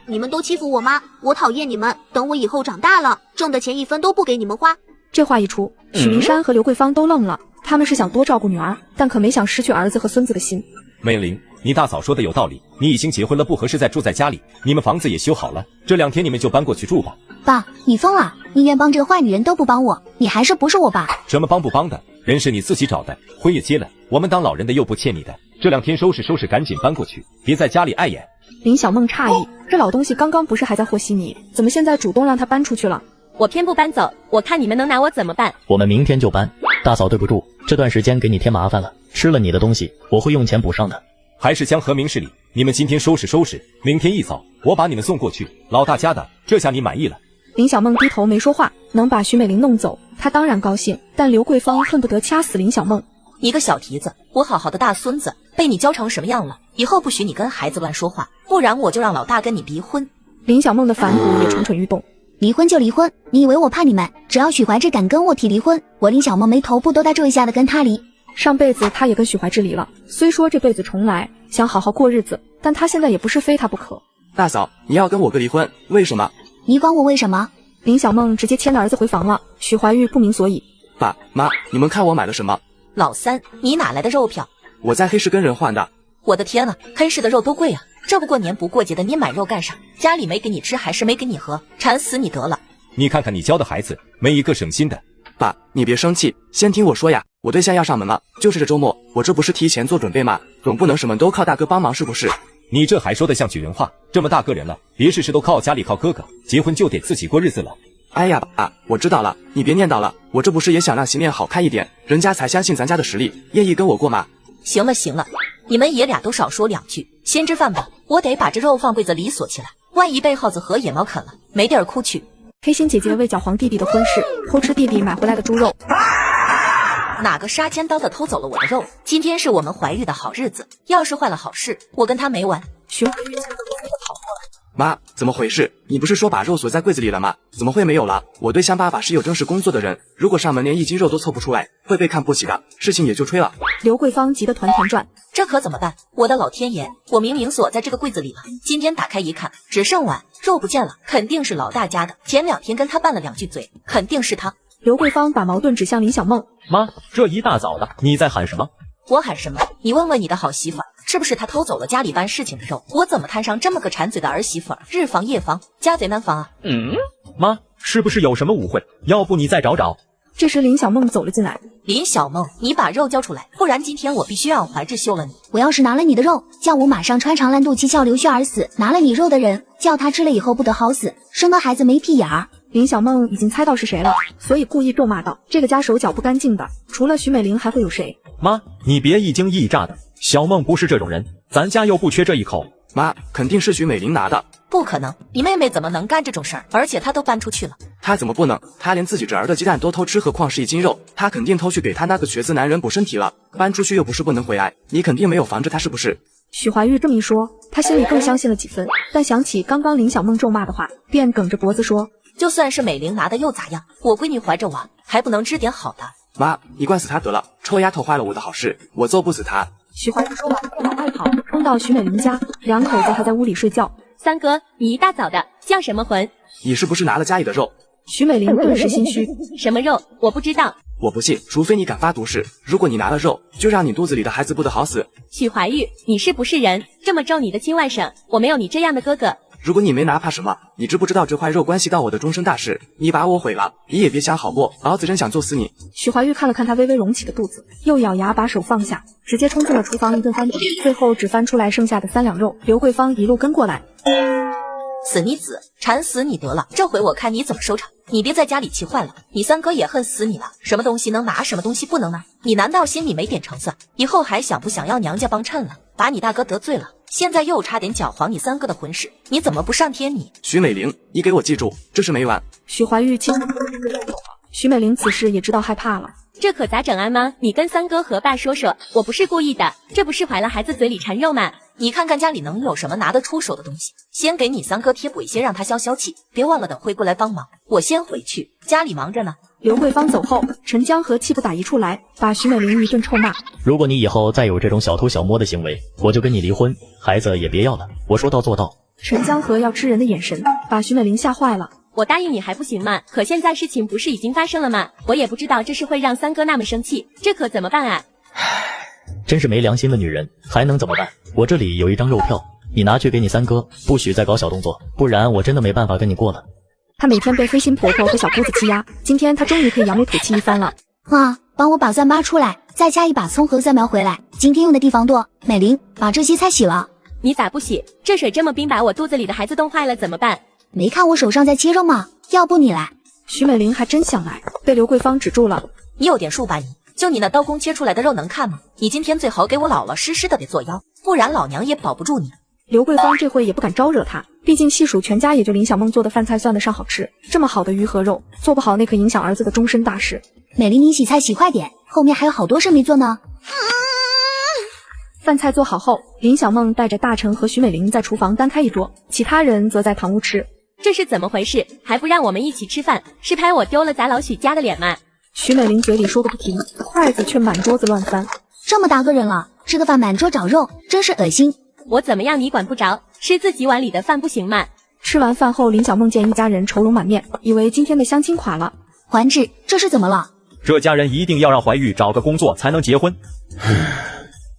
你们都欺负我妈，我讨厌你们，等我以后长大了，挣的钱1分都不给你们花。这话一出，许明山和刘桂芳都愣了。他们是想多照顾女儿，但可没想失去儿子和孙子的心。美玲，你大嫂说的有道理，你已经结婚了，不合适再住在家里，你们房子也修好了，这2天你们就搬过去住吧。爸，你疯了！宁愿帮这个坏女人都不帮我，你还是不是我爸？什么帮不帮的，人是你自己找的，婚也结了，我们当老人的又不欠你的，这2天收拾收拾，赶紧搬过去，别在家里碍眼。林小梦诧异，这老东西刚刚不是还在和稀泥，怎么现在主动让他搬出去了？我偏不搬走，我看你们能拿我怎么办？我们明天就搬。大嫂对不住，这段时间给你添麻烦了，吃了你的东西，我会用钱补上的。还是江河明事理，你们今天收拾收拾，明天一早我把你们送过去，老大家的，这下你满意了？林小梦低头没说话，能把徐美玲弄走，她当然高兴，但刘桂芳恨不得掐死林小梦。你个小蹄子，我好好的大孙子被你教成什么样了？以后不许你跟孩子乱说话，不然我就让老大跟你离婚。林小梦的反骨也蠢蠢欲动。离婚就离婚，你以为我怕你们？只要许怀志敢跟我提离婚，我林小梦没头不兜搭皱一下的跟他离。上辈子他也跟许怀志离了，虽说这辈子重来，想好好过日子，但他现在也不是非他不可。大嫂，你要跟我哥离婚，为什么？你管我为什么？林小梦直接牵着儿子回房了，许怀玉不明所以。爸妈，你们看我买了什么？老三，你哪来的肉票？我在黑市跟人换的。我的天呐，黑市的肉多贵啊！这不过年不过节的，你买肉干啥？家里没给你吃还是没给你喝？馋死你得了！你看看你教的孩子，没一个省心的。爸，你别生气，先听我说呀。我对象要上门了，就是这周末，我这不是提前做准备吗？总不能什么都靠大哥帮忙是不是？你这还说得像句人话？这么大个人了，别事事都靠家里靠哥哥，结婚就得自己过日子了。哎呀，爸，我知道了，你别念叨了，我这不是也想让席面好看一点，人家才相信咱家的实力，愿意跟我过吗？行了行了，你们爷俩都少说2句，先吃饭吧，我得把这肉放柜子里锁起来，万一被耗子和野猫啃了，没地儿哭去。黑心姐姐为搅黄弟弟的婚事，偷吃弟弟买回来的猪肉。哪个杀千刀的偷走了我的肉？今天是我们怀玉的好日子，要是坏了好事，我跟他没完。徐怀玉才都跑过来。妈，怎么回事？你不是说把肉锁在柜子里了吗？怎么会没有了？我对象爸爸是有正式工作的人，如果上门连1斤肉都凑不出来，会被看不起的，事情也就吹了。刘桂芳急得团团转，这可怎么办？我的老天爷，我明明锁在这个柜子里了，今天打开一看，只剩碗，肉不见了，肯定是老大家的。前2天跟他拌了2句嘴，肯定是他。刘桂芳把矛盾指向林小梦。妈，这一大早的，你在喊什么？我喊什么？你问问你的好媳妇儿，是不是她偷走了家里办事情的肉？我怎么摊上这么个馋嘴的儿媳妇儿？日防夜防，家贼难防啊！妈，是不是有什么误会？要不你再找找。这时林小梦走了进来。林小梦，你把肉交出来，不然今天我必须让怀志休了你。我要是拿了你的肉，叫我马上穿肠烂肚，七窍流血而死。拿了你肉的人，叫他吃了以后不得好死，生个孩子没屁眼儿。林小梦已经猜到是谁了，所以故意咒骂道：“这个家手脚不干净的，除了徐美玲还会有谁？”妈，你别一惊一乍的，小梦不是这种人，咱家又不缺这一口。妈，肯定是徐美玲拿的。不可能，你妹妹怎么能干这种事儿？而且她都搬出去了。她怎么不能？她连自己侄儿的鸡蛋都偷吃，何况是1斤肉？她肯定偷去给她那个瘸子男人补身体了。搬出去又不是不能回来，你肯定没有防着她是不是？许怀玉这么一说，他心里更相信了几分，但想起刚刚林小梦咒骂的话，便梗着脖子说：“就算是美玲拿的又咋样？我闺女怀着我，还不能吃点好的？”妈，你惯死她得了，臭丫头坏了我的好事，我揍不死她。许怀玉说完，往外跑，冲到徐美玲家，2口子还在屋里睡觉。三哥，你一大早的叫什么魂？你是不是拿了家里的肉？徐美玲顿时心虚，什么肉？我不知道。我不信，除非你敢发毒誓。如果你拿了肉，就让你肚子里的孩子不得好死。许怀玉，你是不是人？这么咒你的亲外甥，我没有你这样的哥哥。如果你没拿怕什么？你知不知道这块肉关系到我的终身大事？你把我毁了，你也别想好过，老子真想揍死你！许怀玉看了看他微微隆起的肚子，又咬牙把手放下，直接冲进了厨房一顿翻煮，最后只翻出来剩下的3两肉。刘桂芳一路跟过来，死你子，馋死你得了！这回我看你怎么收场！你别在家里气坏了，你三哥也恨死你了。什么东西能拿，什么东西不能拿？你难道心里没点成算？以后还想不想要娘家帮衬了？把你大哥得罪了，现在又差点搅黄你三哥的婚事，你怎么不上天你？徐美玲，你给我记住，这事没完。许怀玉轻徐美玲此时也知道害怕了。这可咋整啊妈？你跟三哥和爸说说，我不是故意的，这不是怀了孩子嘴里馋肉吗？你看看家里能有什么拿得出手的东西，先给你三哥贴补一些，让他消消气。别忘了等会过来帮忙，我先回去，家里忙着呢。刘桂芳走后，陈江河气不打一处来，把徐美玲一顿臭骂。如果你以后再有这种小偷小摸的行为，我就跟你离婚，孩子也别要了。我说到做到。陈江河要吃人的眼神，把徐美玲吓坏了。我答应你还不行吗？可现在事情不是已经发生了吗？我也不知道这事会让三哥那么生气，这可怎么办啊？真是没良心的女人，还能怎么办？我这里有一张肉票，你拿去给你三哥，不许再搞小动作，不然我真的没办法跟你过了。她每天被黑心婆婆和小姑子欺压，今天她终于可以扬眉吐气一番了。哇，帮我把蒜扒出来，再加一把葱和蒜苗回来，今天用的地方多。美玲，把这些菜洗了。你咋不洗？这水这么冰，把我肚子里的孩子冻坏了怎么办？没看我手上在切肉吗？要不你来。徐美玲还真想来，被刘桂芳止住了。你有点数吧你？就你那刀工切出来的肉能看吗？你今天最好给我老老实实的得做妖，不然老娘也保不住你。刘桂芳这回也不敢招惹他，毕竟细数全家也就林小梦做的饭菜算得上好吃，这么好的鱼和肉，做不好那可影响儿子的终身大事。美玲，你洗菜洗快点，后面还有好多事没做呢。饭菜做好后，林小梦带着大成和徐美玲在厨房单开一桌，其他人则在堂屋吃。这是怎么回事？还不让我们一起吃饭？是拍我丢了咱老许家的脸吗？徐美玲嘴里说个不停，筷子却满桌子乱翻。这么大个人了，吃个饭满桌找肉，真是恶心。我怎么样你管不着，吃自己碗里的饭不行吗？吃完饭后，林小梦见一家人愁容满面，以为今天的相亲垮了。环志，这是怎么了？这家人一定要让怀玉找个工作才能结婚。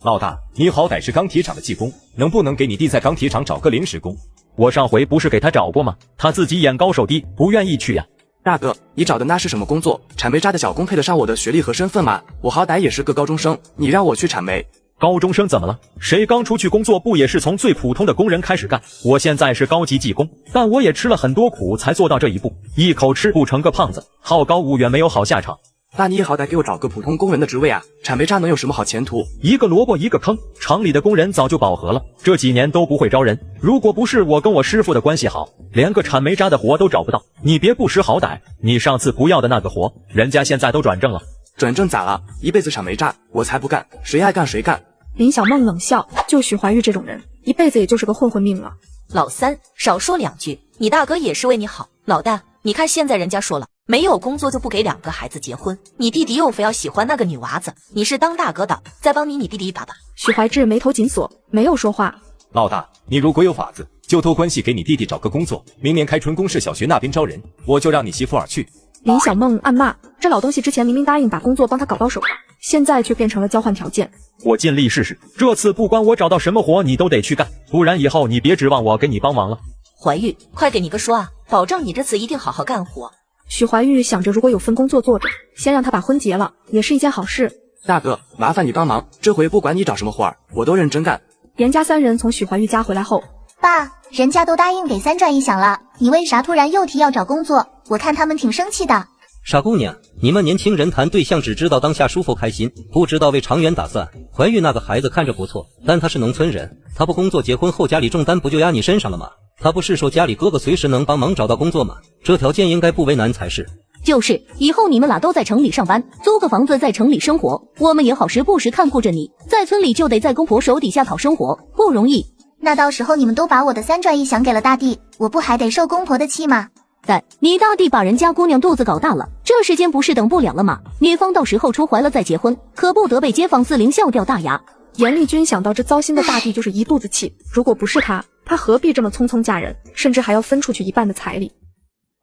老大，你好歹是钢铁厂的技工，能不能给你弟在钢铁厂找个临时工？我上回不是给他找过吗？他自己眼高手低，不愿意去呀。大哥，你找的那是什么工作？铲煤渣的小工配得上我的学历和身份吗？我好歹也是个高中生，你让我去铲煤？高中生怎么了？谁刚出去工作不也是从最普通的工人开始干？我现在是高级技工，但我也吃了很多苦才做到这一步，一口吃不成个胖子，好高骛远没有好下场。那你也好歹给我找个普通工人的职位啊！铲煤渣能有什么好前途？一个萝卜一个坑，厂里的工人早就饱和了，这几年都不会招人。如果不是我跟我师傅的关系好，连个铲煤渣的活都找不到。你别不识好歹，你上次不要的那个活，人家现在都转正了。转正咋了？一辈子铲煤渣，我才不干，谁爱干谁干。林小梦冷笑，就许怀玉这种人，一辈子也就是个混混命了。老三，少说两句，你大哥也是为你好。老大，你看现在人家说了，没有工作就不给2个孩子结婚，你弟弟又非要喜欢那个女娃子，你是当大哥的，再帮你弟弟一把吧。许怀志眉头紧锁，没有说话。老大，你如果有法子，就托关系给你弟弟找个工作，明年开春公市小学那边招人，我就让你媳妇儿去。林小梦暗骂，这老东西之前明明答应把工作帮他搞到手了，现在却变成了交换条件。我尽力试试，这次不管我找到什么活你都得去干，不然以后你别指望我给你帮忙了。怀玉，快给你个说啊，保证你这次一定好好干活。许怀玉想着，如果有份工作做着，先让他把婚结了，也是一件好事。大哥，麻烦你帮忙，这回不管你找什么活儿，我都认真干。严家3人从许怀玉家回来后，爸，人家都答应给3转1响了，你为啥突然又提要找工作？我看他们挺生气的。傻姑娘，你们年轻人谈对象只知道当下舒服开心，不知道为长远打算。怀玉那个孩子看着不错，但他是农村人，他不工作结婚后家里重担不就压你身上了吗？他不是说家里哥哥随时能帮忙找到工作吗？这条件应该不为难才是。就是，以后你们俩都在城里上班，租个房子在城里生活，我们也好时不时看顾着你。在村里就得在公婆手底下讨生活，不容易。那到时候你们都把我的3转1响给了大弟，我不还得受公婆的气吗？但你大弟把人家姑娘肚子搞大了，这时间不是等不了了吗？女方到时候出怀了再结婚，可不得被街坊4邻笑掉大牙。严丽君想到这糟心的大弟就是一肚子气，如果不是他何必这么匆匆嫁人，甚至还要分出去一半的彩礼。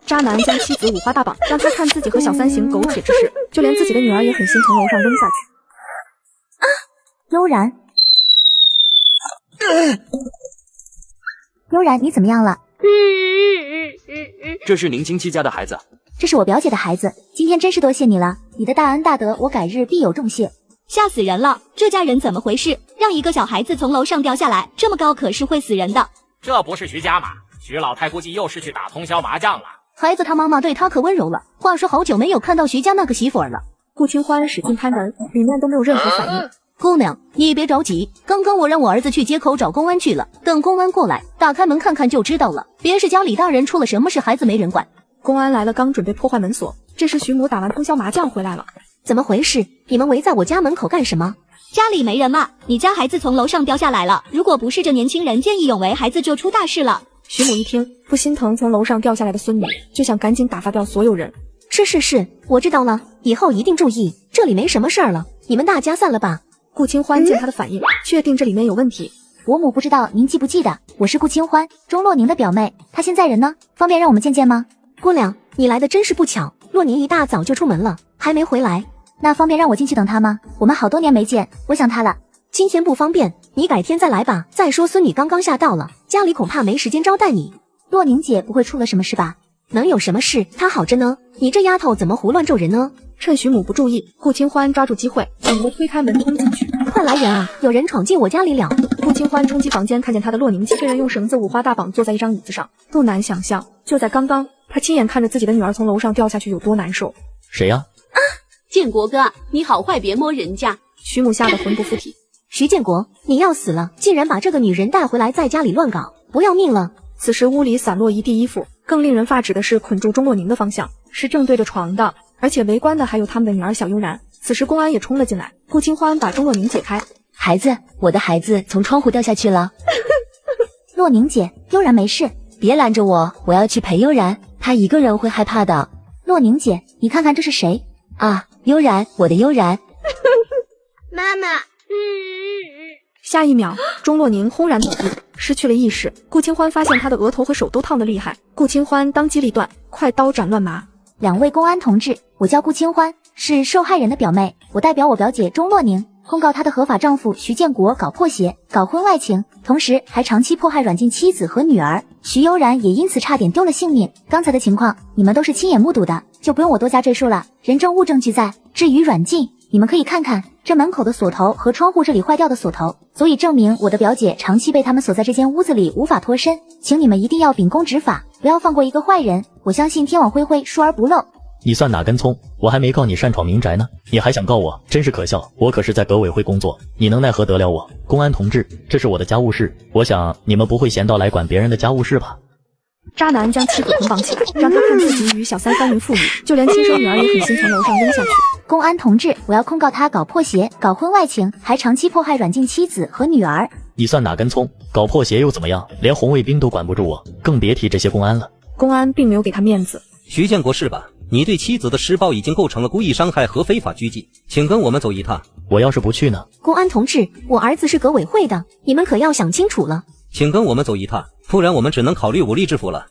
渣男将妻子五花大绑，让他看自己和小三行苟且之事，就连自己的女儿也狠心从楼上扔下去。悠然，悠然，你怎么样了？这是您亲戚家的孩子。这是我表姐的孩子，今天真是多谢你了，你的大恩大德，我改日必有重谢。吓死人了，这家人怎么回事？让一个小孩子从楼上掉下来，这么高可是会死人的。这不是徐家吗？徐老太估计又是去打通宵麻将了。孩子他妈妈对他可温柔了，话说好久没有看到徐家那个媳妇儿了。顾清欢使劲开门，里面都没有任何反应。姑娘，你别着急，刚刚我让我儿子去街口找公安去了，等公安过来，打开门看看就知道了。别是家里大人出了什么事，孩子没人管。公安来了，刚准备破坏门锁，这时徐母打完通宵麻将回来了。怎么回事？你们围在我家门口干什么？家里没人嘛，你家孩子从楼上掉下来了，如果不是这年轻人见义勇为，孩子就出大事了。徐母一听，不心疼从楼上掉下来的孙女，就想赶紧打发掉所有人。是，我知道了，以后一定注意，这里没什么事儿了，你们大家散了吧。顾清欢见他的反应，确定这里面有问题。伯母不知道您记不记得，我是顾清欢，钟洛宁的表妹，她现在人呢？方便让我们见见吗？姑娘，你来的真是不巧，洛宁一大早就出门了，还没回来。那方便让我进去等他吗？我们好多年没见，我想他了。今天不方便，你改天再来吧。再说孙女刚刚下到了，家里恐怕没时间招待你。洛宁姐不会出了什么事吧？能有什么事？她好着呢。你这丫头怎么胡乱咒人呢？趁徐母不注意，顾清欢抓住机会，猛地推开门冲进去。快来人啊！有人闯进我家里了！顾清欢冲击房间，看见他的洛宁姐被人用绳子五花大绑坐在一张椅子上。不难想象，就在刚刚，他亲眼看着自己的女儿从楼上掉下去有多难受。谁呀？建国哥，你好坏，别摸人家！徐母吓得魂不附体。徐建国，你要死了！竟然把这个女人带回来，在家里乱搞，不要命了！此时屋里散落一地衣服，更令人发指的是捆住钟若宁的方向是正对着床的，而且围观的还有他们的女儿小悠然。此时公安也冲了进来，顾清欢把钟若宁解开。孩子，我的孩子从窗户掉下去了。洛宁姐，悠然没事，别拦着我，我要去陪悠然，她一个人会害怕的。洛宁姐，你看看这是谁啊？悠然，我的悠然。妈妈，下一秒，钟若宁轰然倒地，失去了意识。顾清欢发现他的额头和手都烫得厉害，顾清欢当机立断，快刀斩乱麻。两位公安同志，我叫顾清欢，是受害人的表妹，我代表我表姐钟若宁控告她的合法丈夫徐建国搞破鞋、搞婚外情，同时还长期迫害软禁妻子和女儿。徐悠然也因此差点丢了性命。刚才的情况你们都是亲眼目睹的，就不用我多加赘述了。人证物证俱在。至于软禁，你们可以看看这门口的锁头和窗户这里坏掉的锁头，足以证明我的表姐长期被他们锁在这间屋子里无法脱身。请你们一定要秉公执法，不要放过一个坏人。我相信天网恢恢，疏而不漏。你算哪根葱？我还没告你擅闯民宅呢，你还想告我？真是可笑！我可是在革委会工作，你能奈何得了我？公安同志，这是我的家务事，我想你们不会闲到来管别人的家务事吧？渣男将妻子捆绑起来，让他看自己与小三翻云覆雨，就连亲生女儿也狠心从楼上扔下去。公安同志，我要控告他搞破鞋、搞婚外情，还长期迫害软禁妻子和女儿。你算哪根葱？搞破鞋又怎么样？连红卫兵都管不住我，更别提这些公安了。公安并没有给他面子。徐建国是吧？你对妻子的施暴已经构成了故意伤害和非法拘禁，请跟我们走一趟。我要是不去呢？公安同志，我儿子是革委会的，你们可要想清楚了。请跟我们走一趟，不然我们只能考虑武力制服了。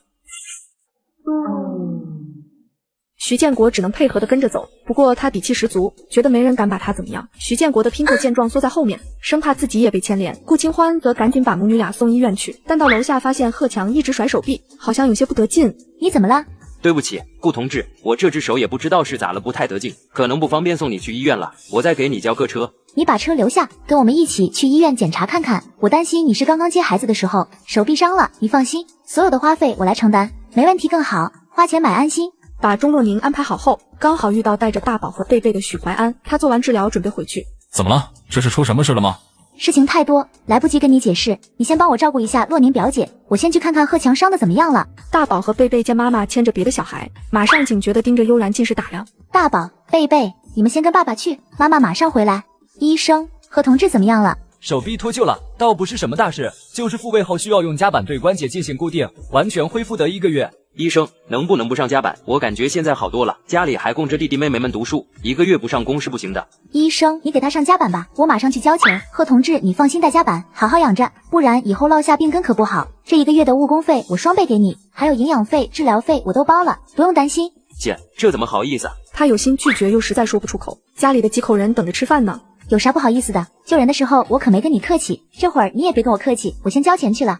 徐建国只能配合的跟着走，不过他底气十足，觉得没人敢把他怎么样。徐建国的姘头见状缩在后面，生怕自己也被牵连。顾清欢则赶紧把母女俩送医院去，但到楼下发现贺强一直甩手臂，好像有些不得劲。你怎么了？对不起，顾同志，我这只手也不知道是咋了，不太得劲，可能不方便送你去医院了，我再给你叫个车。你把车留下，跟我们一起去医院检查看看。我担心你是刚刚接孩子的时候手臂伤了，你放心，所有的花费我来承担，没问题更好，花钱买安心。把钟若宁安排好后，刚好遇到带着大宝和贝贝的许怀安，他做完治疗准备回去。怎么了？这是出什么事了吗？事情太多，来不及跟你解释，你先帮我照顾一下洛宁表姐，我先去看看贺强伤的怎么样了。大宝和贝贝见妈妈牵着别的小孩，马上警觉地盯着悠然尽是打量。大宝、贝贝，你们先跟爸爸去，妈妈马上回来。医生，贺同志怎么样了？手臂脱臼了，倒不是什么大事，就是复位后需要用夹板对关节进行固定，完全恢复得1个月。医生，能不能不上夹板？我感觉现在好多了，家里还供着弟弟妹妹们读书，1个月不上工是不行的。医生，你给他上夹板吧，我马上去交钱。贺同志，你放心带夹板，好好养着，不然以后落下病根可不好。这1个月的误工费我双倍给你，还有营养费、治疗费我都包了，不用担心。姐，这怎么好意思？他有心拒绝，又实在说不出口，家里的几口人等着吃饭呢。有啥不好意思的？救人的时候我可没跟你客气，这会儿你也别跟我客气，我先交钱去了。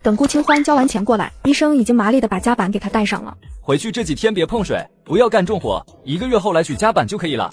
等顾清欢交完钱过来，医生已经麻利的把夹板给他戴上了。回去这几天别碰水，不要干重活，1个月后来取夹板就可以了。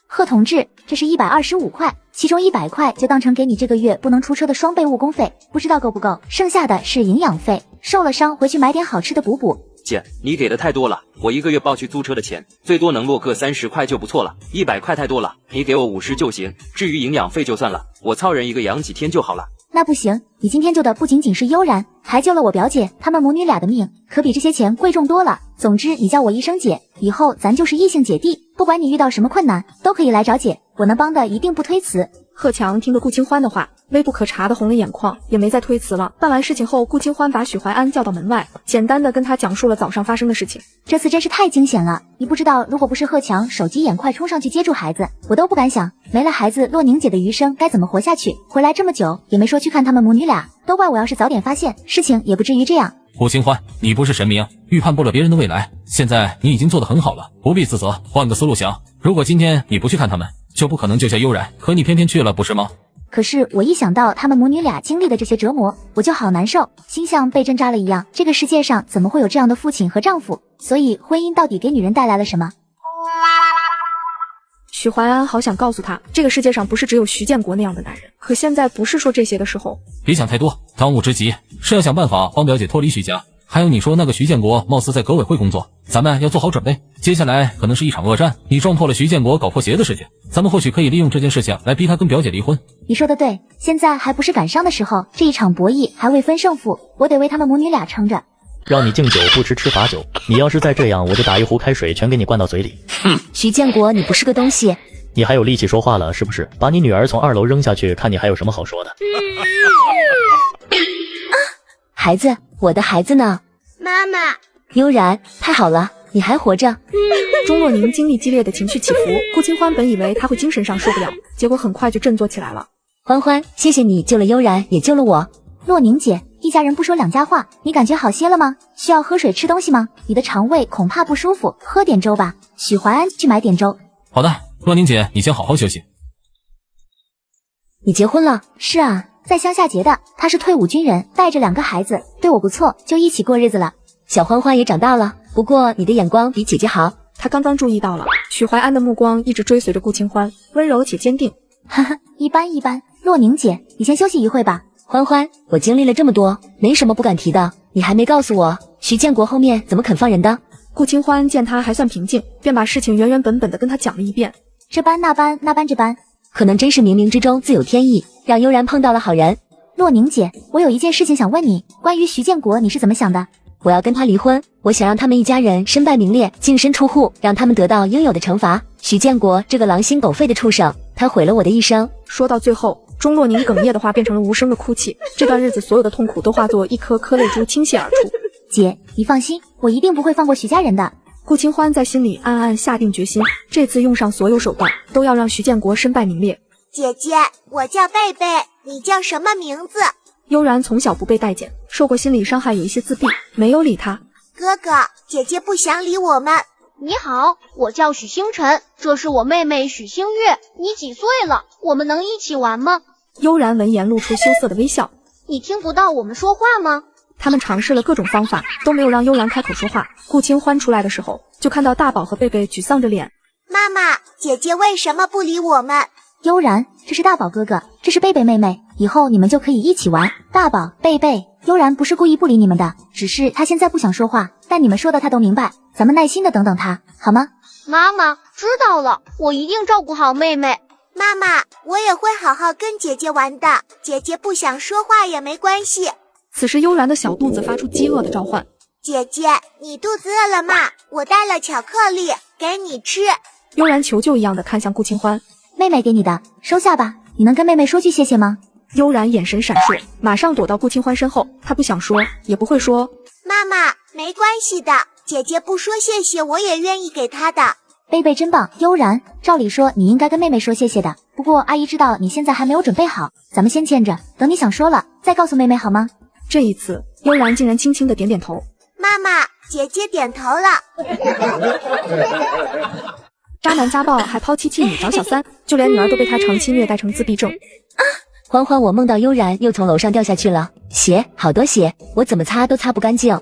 贺同志，这是125块，其中100块就当成给你这个月不能出车的双倍误工费，不知道够不够？剩下的是营养费，受了伤回去买点好吃的补补。姐，你给的太多了，我1个月报去租车的钱，最多能落个30块就不错了，100块太多了，你给我50就行。至于营养费就算了，我操人一个养几天就好了。那不行，你今天救的不仅仅是悠然，还救了我表姐她们母女俩的命，可比这些钱贵重多了。总之你叫我一声姐，以后咱就是异性姐弟，不管你遇到什么困难都可以来找姐，我能帮的一定不推辞。贺强听了顾清欢的话，微不可察的红了眼眶，也没再推辞了。办完事情后，顾清欢把许怀安叫到门外，简单的跟他讲述了早上发生的事情。这次真是太惊险了，你不知道，如果不是贺强手疾眼快冲上去接住孩子，我都不敢想没了孩子洛宁姐的余生该怎么活下去。回来这么久也没说去看他们母女俩，都怪我，要是早点发现，事情也不至于这样。顾清欢，你不是神明，预判不了别人的未来。现在你已经做得很好了，不必自责。换个思路想，如果今天你不去看他们，就不可能救下悠然，可你偏偏去了，不是吗？可是我一想到他们母女俩经历的这些折磨，我就好难受，心像被针扎了一样。这个世界上怎么会有这样的父亲和丈夫？所以婚姻到底给女人带来了什么？许怀安好想告诉他，这个世界上不是只有徐建国那样的男人，可现在不是说这些的时候。别想太多，当务之急是要想办法帮表姐脱离徐家。还有你说那个徐建国貌似在革委会工作，咱们要做好准备，接下来可能是一场恶战。你撞破了徐建国搞破鞋的事情，咱们或许可以利用这件事情来逼他跟表姐离婚。你说的对，现在还不是赶上的时候，这一场博弈还未分胜负，我得为他们母女俩撑着。让你敬酒不吃吃罚酒，你要是再这样，我就打一壶开水全给你灌到嘴里。徐建国，你不是个东西。你还有力气说话了是不是？把你女儿从2楼扔下去，看你还有什么好说的。孩子，我的孩子呢？妈妈，悠然，太好了，你还活着。钟若宁经历激烈的情绪起伏，顾清欢本以为他会精神上受不了，结果很快就振作起来了。欢欢，谢谢你救了悠然，也救了我。若宁姐，一家人不说两家话，你感觉好些了吗？需要喝水吃东西吗？你的肠胃恐怕不舒服，喝点粥吧。许怀安去买点粥。好的，若宁姐，你先好好休息。你结婚了？是啊，在乡下结的，他是退伍军人，带着2个孩子，对我不错，就一起过日子了。小欢欢也长大了，不过你的眼光比姐姐好。他刚刚注意到了，许怀安的目光一直追随着顾清欢，温柔且坚定。哈哈，一般。若宁姐，你先休息一会吧。欢欢，我经历了这么多，没什么不敢提的。你还没告诉我，徐建国后面怎么肯放人的？顾清欢见他还算平静，便把事情原本的跟他讲了一遍。这般那般这般，可能真是冥冥之中自有天意，让悠然碰到了好人。若宁姐，我有一件事情想问你，关于徐建国你是怎么想的？我要跟他离婚，我想让他们一家人身败名裂，净身出户，让他们得到应有的惩罚。徐建国这个狼心狗肺的畜生，他毁了我的一生。说到最后，钟若宁哽咽的话变成了无声的哭泣，这段日子所有的痛苦都化作一颗颗泪珠倾泻而出。姐，你放心，我一定不会放过徐家人的。顾清欢在心里暗暗下定决心，这次用上所有手段，都要让徐建国身败名裂。姐姐，我叫贝贝，你叫什么名字？悠然从小不被待见，受过心理伤害，有一些自闭，没有理他。哥哥，姐姐不想理我们。你好，我叫许星辰，这是我妹妹许星月。你几岁了？我们能一起玩吗？悠然闻言露出羞涩的微笑。你听不到我们说话吗？他们尝试了各种方法，都没有让悠然开口说话。顾清欢出来的时候，就看到大宝和贝贝沮丧着脸。妈妈，姐姐为什么不理我们？悠然，这是大宝哥哥，这是贝贝妹妹，以后你们就可以一起玩。大宝、贝贝，悠然不是故意不理你们的，只是他现在不想说话，但你们说的他都明白，咱们耐心的等等他，好吗？妈妈，知道了，我一定照顾好妹妹。妈妈，我也会好好跟姐姐玩的，姐姐不想说话也没关系。此时悠然的小肚子发出饥饿的召唤。姐姐，你肚子饿了吗？我带了巧克力给你吃。悠然求救一样的看向顾清欢。妹妹给你的，收下吧。你能跟妹妹说句谢谢吗？悠然眼神闪烁，马上躲到顾清欢身后。她不想说，也不会说。妈妈，没关系的，姐姐不说谢谢，我也愿意给她的。贝贝真棒，悠然，照理说你应该跟妹妹说谢谢的。不过阿姨知道你现在还没有准备好，咱们先牵着，等你想说了再告诉妹妹好吗？这一次，悠然竟然轻轻的点点头。妈妈，姐姐点头了。渣男家暴还抛妻弃女找小三，就连女儿都被他长期虐待成自闭症。欢欢，我梦到悠然又从楼上掉下去了，血，好多血，我怎么擦都擦不干净。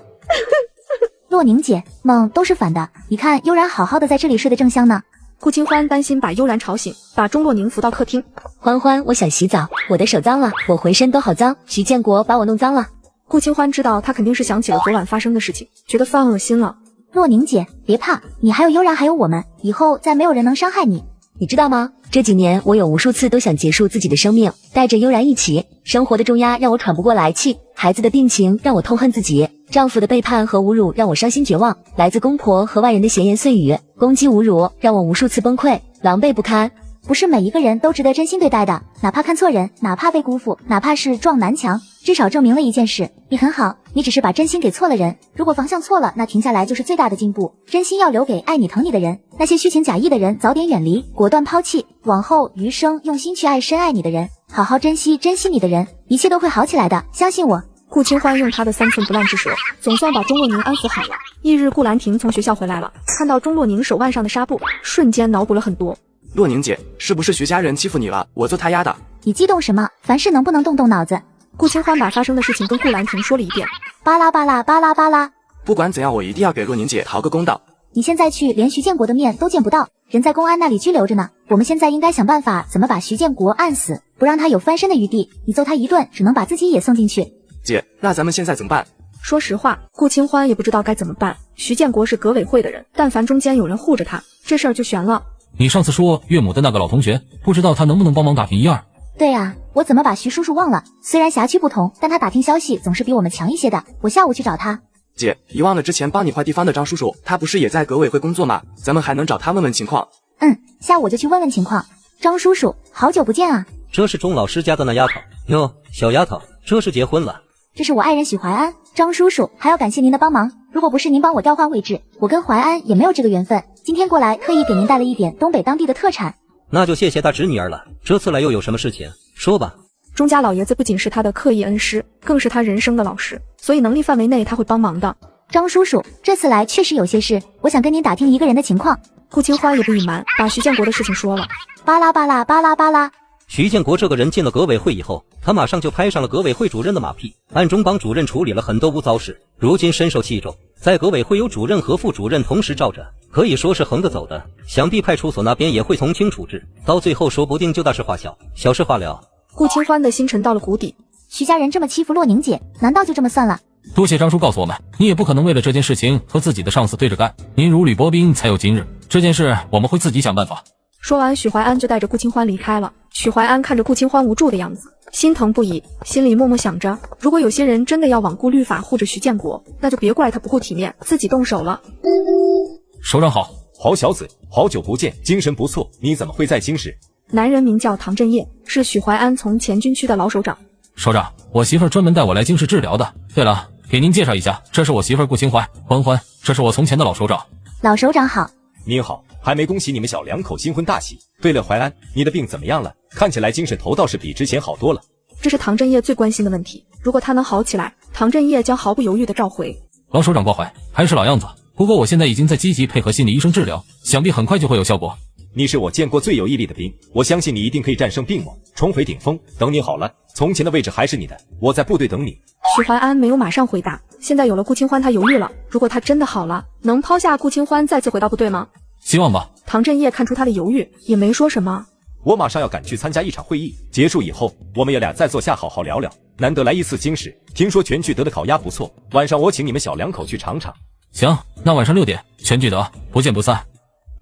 洛宁姐，梦都是反的，你看悠然好好的在这里睡得正香呢。顾清欢担心把悠然吵醒，把钟若宁扶到客厅。欢欢，我想洗澡，我的手脏了，我浑身都好脏，徐建国把我弄脏了。顾清欢知道他肯定是想起了昨晚发生的事情，觉得犯恶心了。洛宁姐，别怕，你还有悠然，还有我们，以后再没有人能伤害你。你知道吗？这几年我有无数次都想结束自己的生命，带着悠然一起。生活的重压让我喘不过来气，孩子的病情让我痛恨自己，丈夫的背叛和侮辱让我伤心绝望，来自公婆和外人的闲言碎语、攻击侮辱让我无数次崩溃，狼狈不堪。不是每一个人都值得真心对待的，哪怕看错人，哪怕被辜负，哪怕是撞南墙，至少证明了一件事，你很好，你只是把真心给错了人。如果方向错了，那停下来就是最大的进步。真心要留给爱你疼你的人，那些虚情假意的人早点远离，果断抛弃，往后余生用心去爱深爱你的人，好好珍惜你的人，一切都会好起来的，相信我。顾清欢用他的3寸不烂之舌，总算把钟洛宁安抚好了。翌日，顾兰亭从学校回来了，看到钟洛宁手腕上的纱布，瞬间脑补了很多。洛宁姐，是不是徐家人欺负你了？我做他丫的。你激动什么？凡事能不能动动脑子？顾清欢把发生的事情跟顾兰亭说了一遍。巴拉巴拉巴拉巴拉。不管怎样，我一定要给洛宁姐讨个公道。你现在去，连徐建国的面都见不到，人在公安那里拘留着呢。我们现在应该想办法怎么把徐建国按死，不让他有翻身的余地。你揍他一顿，只能把自己也送进去。姐，那咱们现在怎么办？说实话，顾清欢也不知道该怎么办。徐建国是革委会的人，但凡中间有人护着他，这事儿就悬了。你上次说岳母的那个老同学，不知道他能不能帮忙打听1、2？对啊，我怎么把徐叔叔忘了？虽然辖区不同，但他打听消息总是比我们强一些的。我下午去找他。姐，你忘了之前帮你换地方的张叔叔，他不是也在革委会工作吗？咱们还能找他问问情况。下午就去问问情况。张叔叔，好久不见啊！这是钟老师家的那丫头哟，小丫头，这是结婚了。这是我爱人许怀安。张叔叔，还要感谢您的帮忙，如果不是您帮我调换位置，我跟怀安也没有这个缘分。今天过来特意给您带了一点东北当地的特产。那就谢谢大侄女儿了，这次来又有什么事情？说吧。钟家老爷子不仅是他的课业恩师，更是他人生的老师，所以能力范围内他会帮忙的。张叔叔，这次来确实有些事，我想跟您打听一个人的情况。顾清欢也不隐瞒，把徐建国的事情说了。巴拉巴拉巴拉巴拉。徐建国这个人进了革委会以后，他马上就拍上了革委会主任的马屁，暗中帮主任处理了很多污糟事，如今深受器重，在革委会有主任和副主任同时罩着，可以说是横着走的，想必派出所那边也会从轻处置，到最后说不定就大事化小，小事化了。顾清欢的心沉到了谷底。徐家人这么欺负洛宁姐，难道就这么算了？多谢张叔告诉我们，你也不可能为了这件事情和自己的上司对着干，您如履薄冰才有今日，这件事我们会自己想办法。说完，许怀安就带着顾清欢离开了。许怀安看着顾清欢无助的样子，心疼不已，心里默默想着，如果有些人真的要罔顾律法护着徐建国，那就别怪他不顾体面，自己动手了。首长好。好小子，好久不见，精神不错，你怎么会在京师？男人名叫唐振业，是许怀安从前军区的老首长。首长，我媳妇儿专门带我来京市治疗的。对了，给您介绍一下，这是我媳妇儿顾清欢，欢，这是我从前的老首长。老首长好。您好，还没恭喜你们小两口新婚大喜。对了，怀安，你的病怎么样了？看起来精神头倒是比之前好多了。这是唐振业最关心的问题，如果他能好起来，唐振业将毫不犹豫地召回。老首长挂怀，还是老样子。不过我现在已经在积极配合心理医生治疗，想必很快就会有效果。你是我见过最有毅力的兵，我相信你一定可以战胜病魔，重回顶峰。等你好了，从前的位置还是你的，我在部队等你。许怀安没有马上回答，现在有了顾清欢，他犹豫了。如果他真的好了，能抛下顾清欢再次回到部队吗？希望吧。唐振业看出他的犹豫，也没说什么。我马上要赶去参加一场会议，结束以后，我们爷俩再坐下好好聊聊。难得来一次京师，听说全聚德的烤鸭不错，晚上我请你们小两口去尝尝。行，那晚上6点，全聚德，不见不散。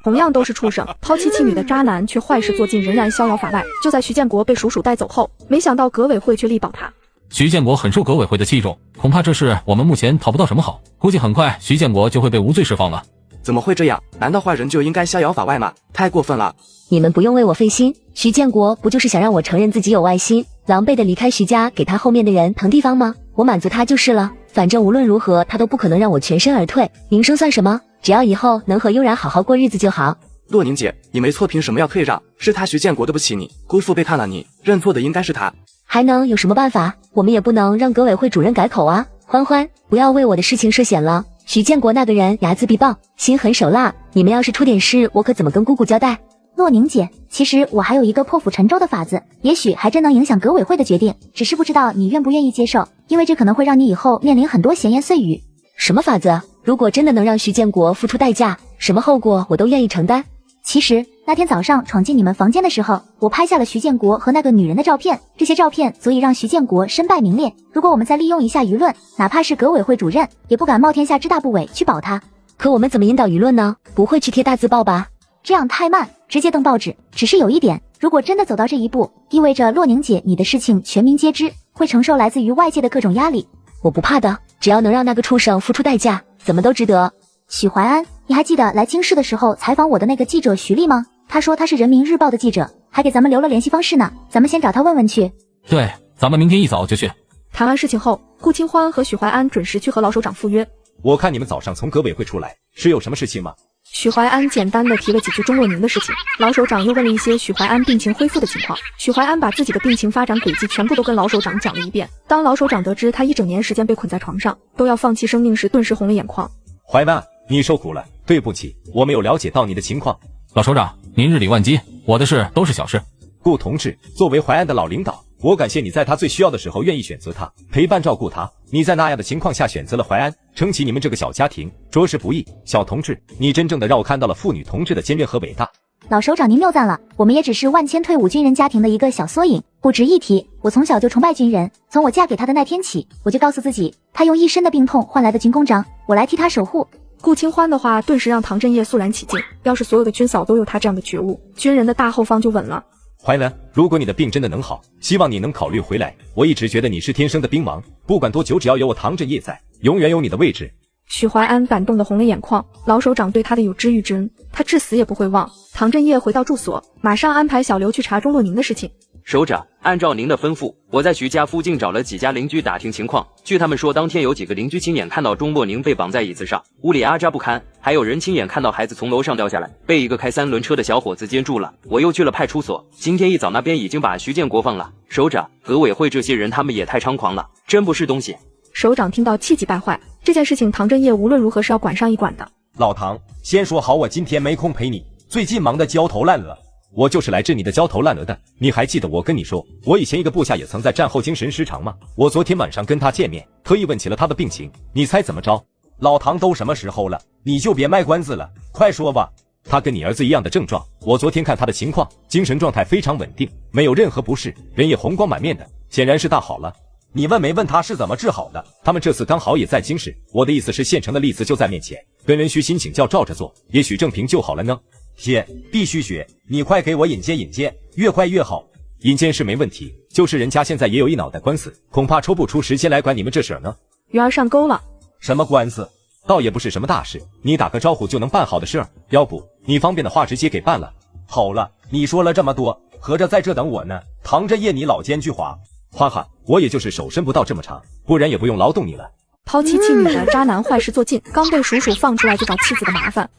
同样都是畜生，抛妻弃女的渣男，却坏事做尽，仍然逍遥法外。就在徐建国被叔叔带走后，没想到革委会却力保他。徐建国很受革委会的器重，恐怕这事我们目前讨不到什么好，估计很快徐建国就会被无罪释放了。怎么会这样？难道坏人就应该逍遥法外吗？太过分了！你们不用为我费心，徐建国不就是想让我承认自己有外心，狼狈的离开徐家，给他后面的人腾地方吗？我满足他就是了，反正无论如何他都不可能让我全身而退，名声算什么？只要以后能和悠然好好过日子就好。洛宁姐，你没错，凭什么要退让？是他徐建国对不起你，辜负背叛了你，认错的应该是他。还能有什么办法？我们也不能让革委会主任改口啊！欢，不要为我的事情涉险了。徐建国那个人睚眦必报，心狠手辣，你们要是出点事，我可怎么跟姑姑交代？洛宁姐，其实我还有一个破釜沉舟的法子，也许还真能影响革委会的决定，只是不知道你愿不愿意接受，因为这可能会让你以后面临很多闲言碎语。什么法子？如果真的能让徐建国付出代价，什么后果我都愿意承担。其实那天早上闯进你们房间的时候，我拍下了徐建国和那个女人的照片，这些照片足以让徐建国身败名裂。如果我们再利用一下舆论，哪怕是革委会主任也不敢冒天下之大不韪去保他。可我们怎么引导舆论呢？不会去贴大字报吧？这样太慢，直接登报纸。只是有一点，如果真的走到这一步，意味着洛宁姐你的事情全民皆知，会承受来自于外界的各种压力。我不怕的，只要能让那个畜生付出代价，怎么都值得。许怀安，你还记得来京市的时候采访我的那个记者徐丽吗？他说他是人民日报的记者，还给咱们留了联系方式呢，咱们先找他问问去。对，咱们明天一早就去。谈完事情后，顾清欢和许怀安准时去和老首长赴约。我看你们早上从革委会出来，是有什么事情吗？许怀安简单的提了几句钟若宁的事情，老首长又问了一些许怀安病情恢复的情况。许怀安把自己的病情发展轨迹全部都跟老首长讲了一遍。当老首长得知他一整年时间被捆在床上，都要放弃生命时，顿时红了眼眶。怀安，你受苦了，对不起，我没有了解到你的情况。老首长，您日理万机，我的事都是小事。顾同志，作为怀安的老领导，我感谢你在他最需要的时候愿意选择他，陪伴照顾他。你在那样的情况下选择了怀安，撑起你们这个小家庭，着实不易。小同志，你真正的让我看到了妇女同志的坚韧和伟大。老首长您谬赞了，我们也只是万千退伍军人家庭的一个小缩影，不值一提。我从小就崇拜军人，从我嫁给他的那天起，我就告诉自己，他用一身的病痛换来的军功章，我来替他守护。顾清欢的话顿时让唐振业肃然起敬，要是所有的军嫂都有他这样的觉悟，军人的大后方就稳了。怀安，如果你的病真的能好，希望你能考虑回来。我一直觉得你是天生的兵王，不管多久，只要有我唐振业在，永远有你的位置。许怀安感动得红了眼眶，老首长对他的有知遇之恩，他至死也不会忘。唐振业回到住所，马上安排小刘去查钟若宁的事情。首长，按照您的吩咐，我在徐家附近找了几家邻居打听情况。据他们说，当天有几个邻居亲眼看到钟若宁被绑在椅子上，屋里阿扎不堪，还有人亲眼看到孩子从楼上掉下来，被一个开3轮车的小伙子接住了。我又去了派出所，今天一早那边已经把徐建国放了。首长，革委会这些人他们也太猖狂了，真不是东西。首长听到气急败坏，这件事情唐振业无论如何是要管上一管的。老唐，先说好，我今天没空陪你，最近忙得焦头烂额。我就是来治你的焦头烂额的。你还记得我跟你说，我以前一个部下也曾在战后精神失常吗？我昨天晚上跟他见面，特意问起了他的病情，你猜怎么着？老唐，都什么时候了，你就别卖关子了，快说吧。他跟你儿子一样的症状，我昨天看他的情况，精神状态非常稳定，没有任何不适，人也红光满面的，显然是大好了。你问没问他是怎么治好的？他们这次刚好也在京市，我的意思是现成的例子就在面前，跟人虚心请教照着做，也许正平就好了呢。学，必须学，你快给我引荐引荐，越快越好。引荐是没问题，就是人家现在也有一脑袋官司，恐怕抽不出时间来管你们这事儿呢。鱼儿上钩了。什么官司？倒也不是什么大事，你打个招呼就能办好的事儿，要不你方便的话直接给办了。好了，你说了这么多，合着在这等我呢。唐振业，你老奸巨猾，哈哈，我也就是手伸不到这么长，不然也不用劳动你了。抛妻弃女的渣男坏事做尽，刚被叔叔放出来就找妻子的麻烦。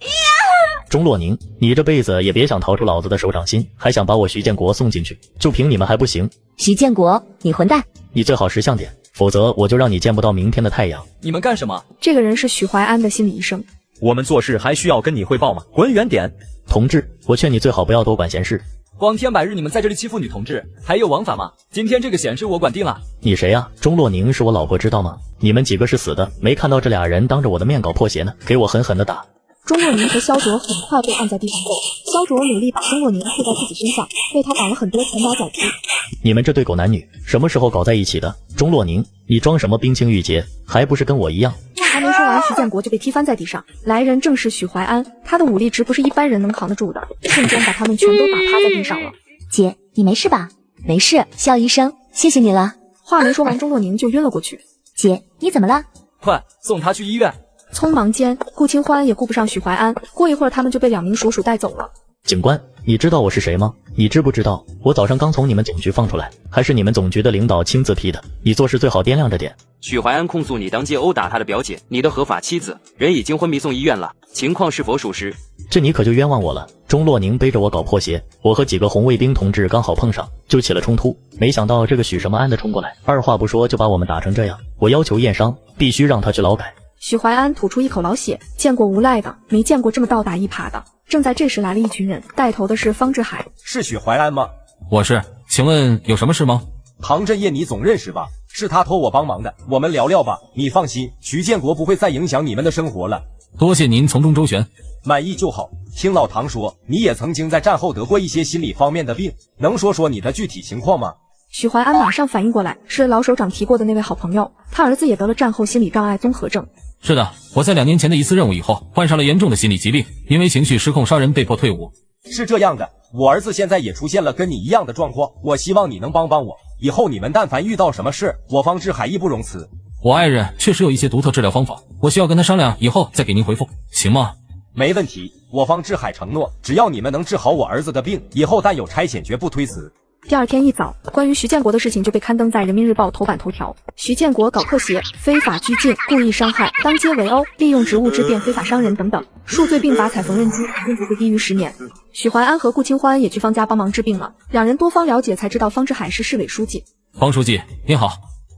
钟若宁，你这辈子也别想逃出老子的手掌心，还想把我徐建国送进去，就凭你们还不行？徐建国，你混蛋！你最好识相点，否则我就让你见不到明天的太阳。你们干什么？这个人是许怀安的心理医生。我们做事还需要跟你汇报吗？滚远点！同志，我劝你最好不要多管闲事。光天白日你们在这里欺负女同志，还有王法吗？今天这个闲事我管定了。你谁呀？钟若宁是我老婆，知道吗？你们几个是死的，没看到这俩人当着我的面搞破鞋呢，给我狠狠的打。钟若宁和萧卓很快被按在地上揍，萧卓努力把钟若宁护在自己身上，被他挡了很多拳打脚踢。你们这对狗男女什么时候搞在一起的？钟若宁，你装什么冰清玉洁，还不是跟我一样？还没说完，徐建国就被踢翻在地上。来人正是许怀安，他的武力值不是一般人能扛得住的，瞬间把他们全都打趴在地上了。姐，你没事吧？没事，萧医生，谢谢你了。话没说完，钟若宁就晕了过去。姐，你怎么了？快送他去医院。匆忙间，顾清欢也顾不上许怀安，过一会儿他们就被2名叔叔带走了。警官，你知道我是谁吗？你知不知道我早上刚从你们总局放出来，还是你们总局的领导亲自批的？你做事最好掂量着点。许怀安控诉你当街殴打他的表姐，你的合法妻子，人已经昏迷送医院了，情况是否属实？这你可就冤枉我了。钟若宁背着我搞破鞋，我和几个红卫兵同志刚好碰上，就起了冲突。没想到这个许什么安的冲过来，二话不说就把我们打成这样。我要求验伤，必须让他去劳改。许怀安吐出一口老血，见过无赖的，没见过这么倒打一耙的。正在这时来了一群人，带头的是方志海。是许怀安吗？我是，请问有什么事吗？唐振业你总认识吧？是他托我帮忙的，我们聊聊吧。你放心，徐建国不会再影响你们的生活了。多谢您从中周旋，满意就好。听老唐说，你也曾经在战后得过一些心理方面的病，能说说你的具体情况吗？许怀安马上反应过来，是老首长提过的那位好朋友，他儿子也得了战后心理障碍综合症。是的，我在2年前的一次任务以后，患上了严重的心理疾病，因为情绪失控伤人被迫退伍。是这样的，我儿子现在也出现了跟你一样的状况，我希望你能帮帮我，以后你们但凡遇到什么事，我方志海义不容辞。我爱人确实有一些独特治疗方法，我需要跟他商量，以后再给您回复，行吗？没问题，我方志海承诺，只要你们能治好我儿子的病，以后但有差遣绝不推辞。第二天一早，关于徐建国的事情就被刊登在人民日报头版头条。徐建国搞破鞋、非法拘禁、故意伤害、当街围殴、利用职务之便非法伤人等等，数罪并罚采缝纫机，并不会低于10年。许怀安和顾清欢也去方家帮忙治病了，两人多方了解才知道方志海是市委书记。方书记您好。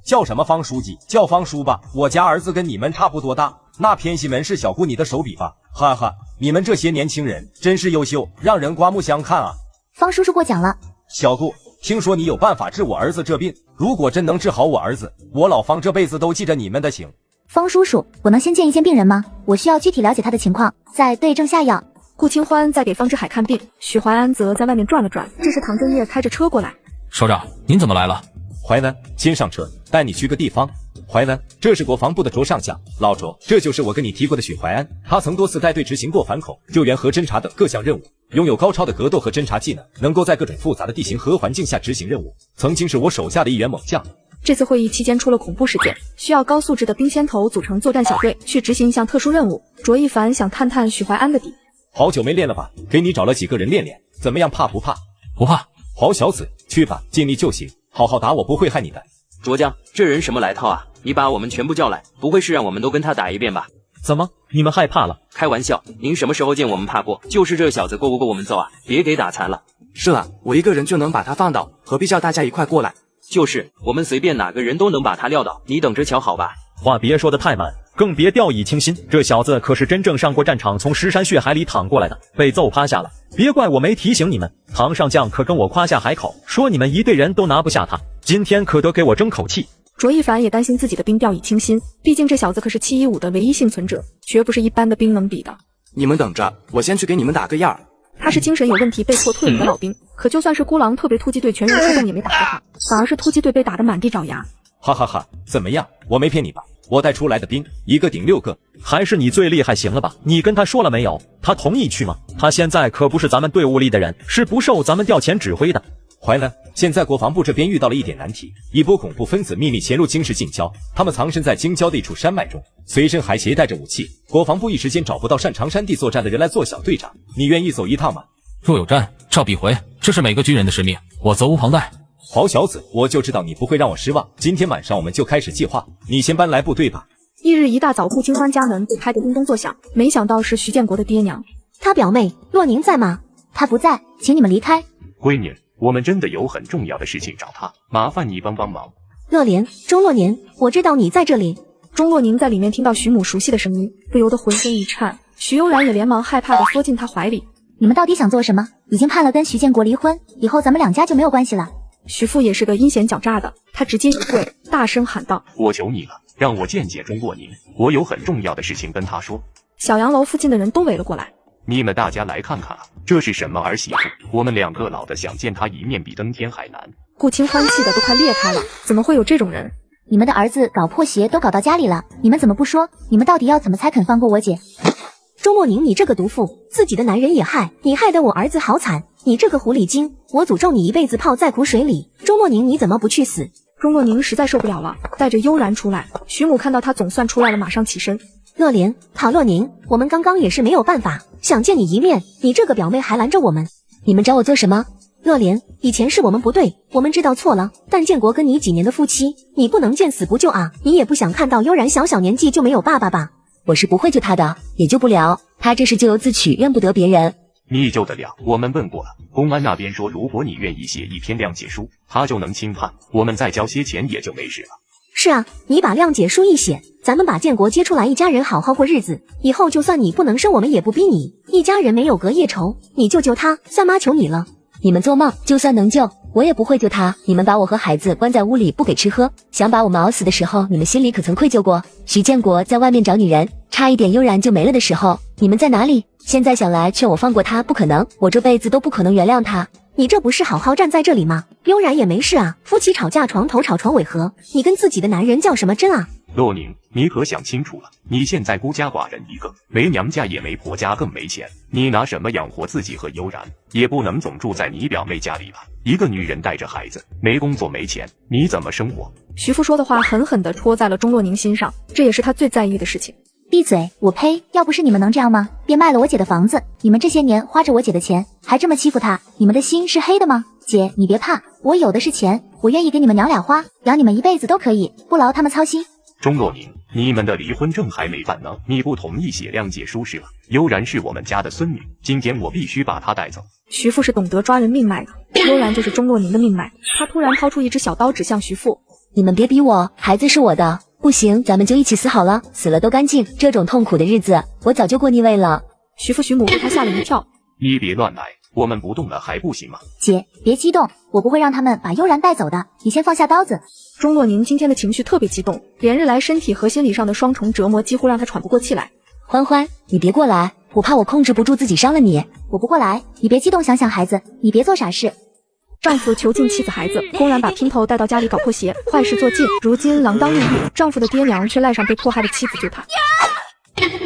叫什么方书记？叫方叔吧。我家儿子跟你们差不多大，那偏心门是小姑你的手笔吧？哈哈，你们这些年轻人真是优秀，让人刮目相看啊。方叔叔过奖了。小顾，听说你有办法治我儿子这病，如果真能治好我儿子，我老方这辈子都记着你们的情。方叔叔，我能先见一见病人吗？我需要具体了解他的情况，再对症下药。顾清欢在给方志海看病，许怀安则在外面转了转。这时唐正业开着车过来。首长，您怎么来了？淮南，先上车，带你去个地方。淮南，这是国防部的卓上将，老卓，这就是我跟你提过的许怀安，他曾多次带队执行过反恐、救援和侦察等各项任务，拥有高超的格斗和侦察技能，能够在各种复杂的地形和环境下执行任务，曾经是我手下的一员猛将。这次会议期间出了恐怖事件，需要高素质的兵先头组成作战小队去执行一项特殊任务。卓一凡想探探许怀安的底。好久没练了吧？给你找了几个人练练，怎么样？怕不怕？不怕。好小子，去吧，尽力就行，好好打我不会害你的。卓将，这人什么来套啊？你把我们全部叫来，不会是让我们都跟他打一遍吧？怎么，你们害怕了？开玩笑，您什么时候见我们怕过？就是这小子够不够我们揍啊？别给打残了。是啊，我一个人就能把他放倒，何必叫大家一块过来？就是，我们随便哪个人都能把他撂倒，你等着瞧好吧。话别说得太满，更别掉以轻心。这小子可是真正上过战场，从尸山血海里淌过来的，被揍趴下了。别怪我没提醒你们，唐上将可跟我夸下海口，说你们一队人都拿不下他，今天可得给我争口气。卓一凡也担心自己的兵掉以轻心，毕竟这小子可是715的唯一幸存者，绝不是一般的兵能比的。你们等着，我先去给你们打个样。他是精神有问题被迫退伍的老兵，可就算是孤狼特别突击队全员出动也没打过他，反而是突击队被打得满地找牙。哈哈哈，怎么样？我没骗你吧？我带出来的兵一个顶6个，还是你最厉害，行了吧？你跟他说了没有？他同意去吗？他现在可不是咱们队伍里的人，是不受咱们调遣指挥的。淮南，现在国防部这边遇到了一点难题，一波恐怖分子秘密潜入京市近郊，他们藏身在京郊的一处山脉中，随身还携带着武器。国防部一时间找不到擅长山地作战的人来做小队长，你愿意走一趟吗？若有战，召必回，这是每个军人的使命，我责无旁贷。好小子，我就知道你不会让我失望。今天晚上我们就开始计划，你先搬来部队吧。翌日一大早，顾清欢家门被拍得叮咚作响，没想到是徐建国的爹娘。他表妹洛宁在吗？他不在，请你们离开。闺女，我们真的有很重要的事情找他，麻烦你帮帮忙。乐莲，钟洛宁，我知道你在这里。钟洛宁在里面听到徐母熟悉的声音，不由得浑身一颤。徐悠然也连忙害怕地缩进他怀里。你们到底想做什么？已经判了跟徐建国离婚，以后咱们两家就没有关系了。徐父也是个阴险狡诈的，他直接一跪，大声喊道：我求你了，让我见见钟洛宁，我有很重要的事情跟他说。小洋楼附近的人都围了过来。你们大家来看看啊，这是什么儿媳妇？我们2个老的想见她一面比登天还难。顾清欢气得都快裂开了，怎么会有这种人？你们的儿子搞破鞋都搞到家里了，你们怎么不说？你们到底要怎么才肯放过我姐？钟洛宁，你这个毒妇，自己的男人也害，你害得我儿子好惨，你这个狐狸精，我诅咒你一辈子泡在苦水里。钟洛宁，你怎么不去死？钟洛宁实在受不了了，带着悠然出来。徐母看到他总算出来了，马上起身。乐莲，陶洛宁，我们刚刚也是没有办法，想见你一面，你这个表妹还拦着我们。你们找我做什么？乐莲，以前是我们不对，我们知道错了，但建国跟你几年的夫妻，你不能见死不救啊！你也不想看到悠然小年纪就没有爸爸吧？我是不会救他的，也救不了，他这是咎由自取，怨不得别人。你救得了？我们问过了，公安那边说，如果你愿意写一篇谅解书，他就能轻判，我们再交些钱也就没事了。是啊，你把谅解书一写，咱们把建国接出来，一家人好好过日子，以后就算你不能生，我们也不逼你，一家人没有隔夜仇，你就救他，三妈求你了。你们做梦，就算能救，我也不会救他。你们把我和孩子关在屋里不给吃喝，想把我们熬死的时候，你们心里可曾愧疚过？徐建国在外面找女人，差一点悠然就没了的时候，你们在哪里？现在想来劝我放过他，不可能，我这辈子都不可能原谅他。你这不是好好站在这里吗？悠然也没事啊，夫妻吵架床头吵床尾和，你跟自己的男人较什么真啊？洛宁，你可想清楚了，你现在孤家寡人一个，没娘家也没婆家，更没钱，你拿什么养活自己和悠然？也不能总住在你表妹家里吧？一个女人带着孩子，没工作没钱，你怎么生活？徐父说的话狠狠地戳在了钟洛宁心上，这也是他最在意的事情。闭嘴！我呸！要不是你们能这样吗？便卖了我姐的房子，你们这些年花着我姐的钱，还这么欺负她，你们的心是黑的吗？姐，你别怕，我有的是钱，我愿意给你们娘俩花，养你们一辈子都可以，不劳他们操心。钟若宁，你们的离婚证还没办呢，你不同意写谅解书是吧？悠然是我们家的孙女，今天我必须把她带走。徐父是懂得抓人命脉的，悠然就是钟若宁的命脉。他突然掏出一只小刀指向徐父，你们别逼我，孩子是我的，不行，咱们就一起死好了，死了都干净。这种痛苦的日子，我早就过腻味了。徐父徐母被他吓了一跳，你别乱来，我们不动了还不行吗？姐，别激动，我不会让他们把悠然带走的，你先放下刀子。钟若宁今天的情绪特别激动，连日来身体和心理上的双重折磨几乎让他喘不过气来。欢欢，你别过来，我怕我控制不住自己伤了你。我不过来，你别激动，想想孩子，你别做傻事。丈夫囚禁妻子孩子，公然把姘头带到家里搞破鞋，坏事做尽，如今锒铛入狱，丈夫的爹娘却赖上被迫害的妻子救他。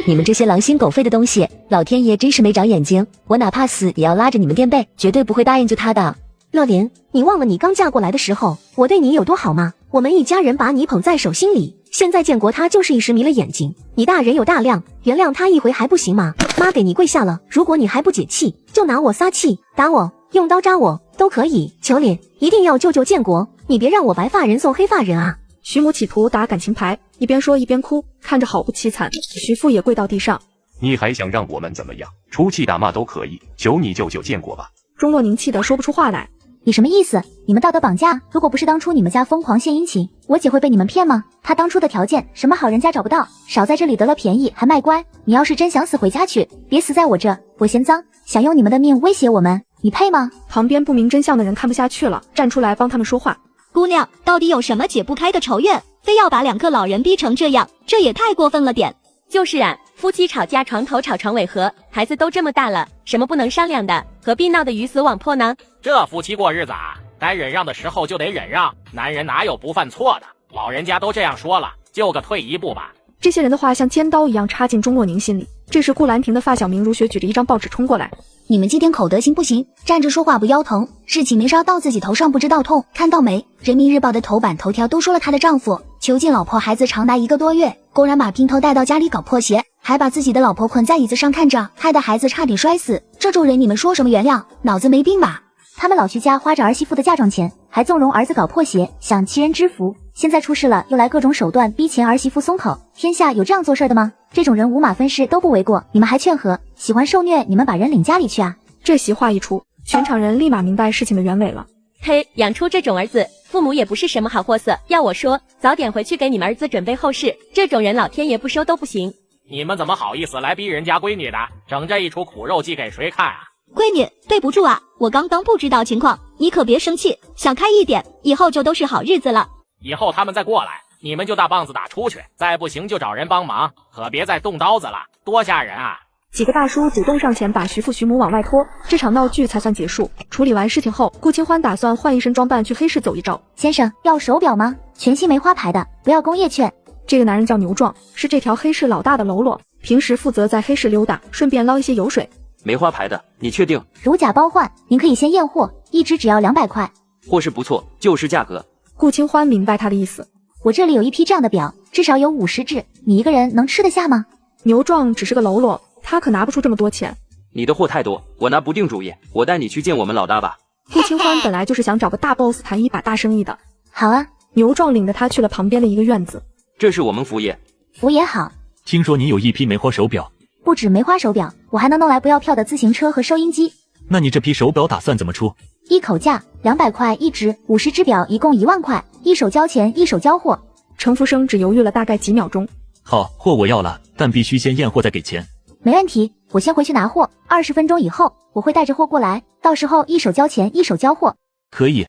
你们这些狼心狗肺的东西，老天爷真是没长眼睛，我哪怕死也要拉着你们垫背，绝对不会答应救他的。乐莲，你忘了你刚嫁过来的时候，我对你有多好吗？我们一家人把你捧在手心里，现在建国他就是一时迷了眼睛。你大人有大量，原谅他一回还不行吗？妈给你跪下了，如果你还不解气，就拿我撒气，打我，用刀扎我都可以。求你一定要救救建国，你别让我白发人送黑发人啊！徐母企图打感情牌，一边说一边哭，看着好不凄惨。徐父也跪到地上，你还想让我们怎么样？出气打骂都可以，求你救救建国吧。钟若宁气得说不出话来。你什么意思？你们道德绑架？如果不是当初你们家疯狂献殷勤，我姐会被你们骗吗？她当初的条件，什么好人家找不到，少在这里得了便宜还卖乖。你要是真想死，回家去，别死在我这，我嫌脏，想用你们的命威胁我们，你配吗？旁边不明真相的人看不下去了，站出来帮他们说话。姑娘，到底有什么解不开的仇怨，非要把两个老人逼成这样，这也太过分了点。就是啊，夫妻吵架床头吵床尾和，孩子都这么大了，什么不能商量的，何必闹得鱼死网破呢？这夫妻过日子啊，该忍让的时候就得忍让，男人哪有不犯错的？老人家都这样说了，就个退一步吧。这些人的话像尖刀一样插进钟若宁心里。这时顾兰亭的发小明如雪举着一张报纸冲过来，你们这点口德行不行？站着说话不腰疼，事情没烧到自己头上不知道痛，看到没？人民日报的头版头条都说了她的丈夫囚禁老婆孩子长达1个多月，公然把姘头带到家里搞破鞋，还把自己的老婆捆在椅子上看着，害得孩子差点摔死。这种人你们说什么原谅？脑子没病吧？他们老徐家花着儿媳妇的嫁妆钱，还纵容儿子搞破鞋，想欺人之福。现在出事了，又来各种手段逼钱儿媳妇松口，天下有这样做事的吗？这种人五马分尸都不为过，你们还劝和？喜欢受虐，你们把人领家里去啊！这席话一出，全场人立马明白事情的原委了。嘿，养出这种儿子，父母也不是什么好货色。要我说，早点回去给你们儿子准备后事，这种人老天爷不收都不行。你们怎么好意思来逼人家闺女的？整这一出苦肉计给谁看啊？闺女，对不住啊，我刚刚不知道情况，你可别生气，想开一点，以后就都是好日子了。以后他们再过来，你们就大棒子打出去，再不行就找人帮忙，可别再动刀子了，多吓人啊！几个大叔主动上前把徐父徐母往外拖，这场闹剧才算结束。处理完事情后，顾清欢打算换一身装扮去黑市走一遭。先生，要手表吗？全新梅花牌的，不要工业券。这个男人叫牛壮，是这条黑市老大的喽啰，平时负责在黑市溜达，顺便捞一些油水。梅花牌的，你确定？如假包换，您可以先验货，一只只要200块。货是不错，就是价格。顾清欢明白他的意思。我这里有一批这样的表，至少有50只，你一个人能吃得下吗？牛壮只是个喽啰，他可拿不出这么多钱。你的货太多，我拿不定主意，我带你去见我们老大吧。顾清欢本来就是想找个大 boss 谈一把大生意的。好啊。牛壮领着他去了旁边的一个院子。这是我们福爷。福爷好。听说你有一批梅花手表。不止梅花手表，我还能弄来不要票的自行车和收音机。那你这批手表打算怎么出？一口价200块一只，50只表一共1万块，一手交钱一手交货。程福生只犹豫了大概几秒钟。好，货我要了，但必须先验货再给钱。没问题，我先回去拿货，20分钟以后我会带着货过来，到时候一手交钱一手交货。可以。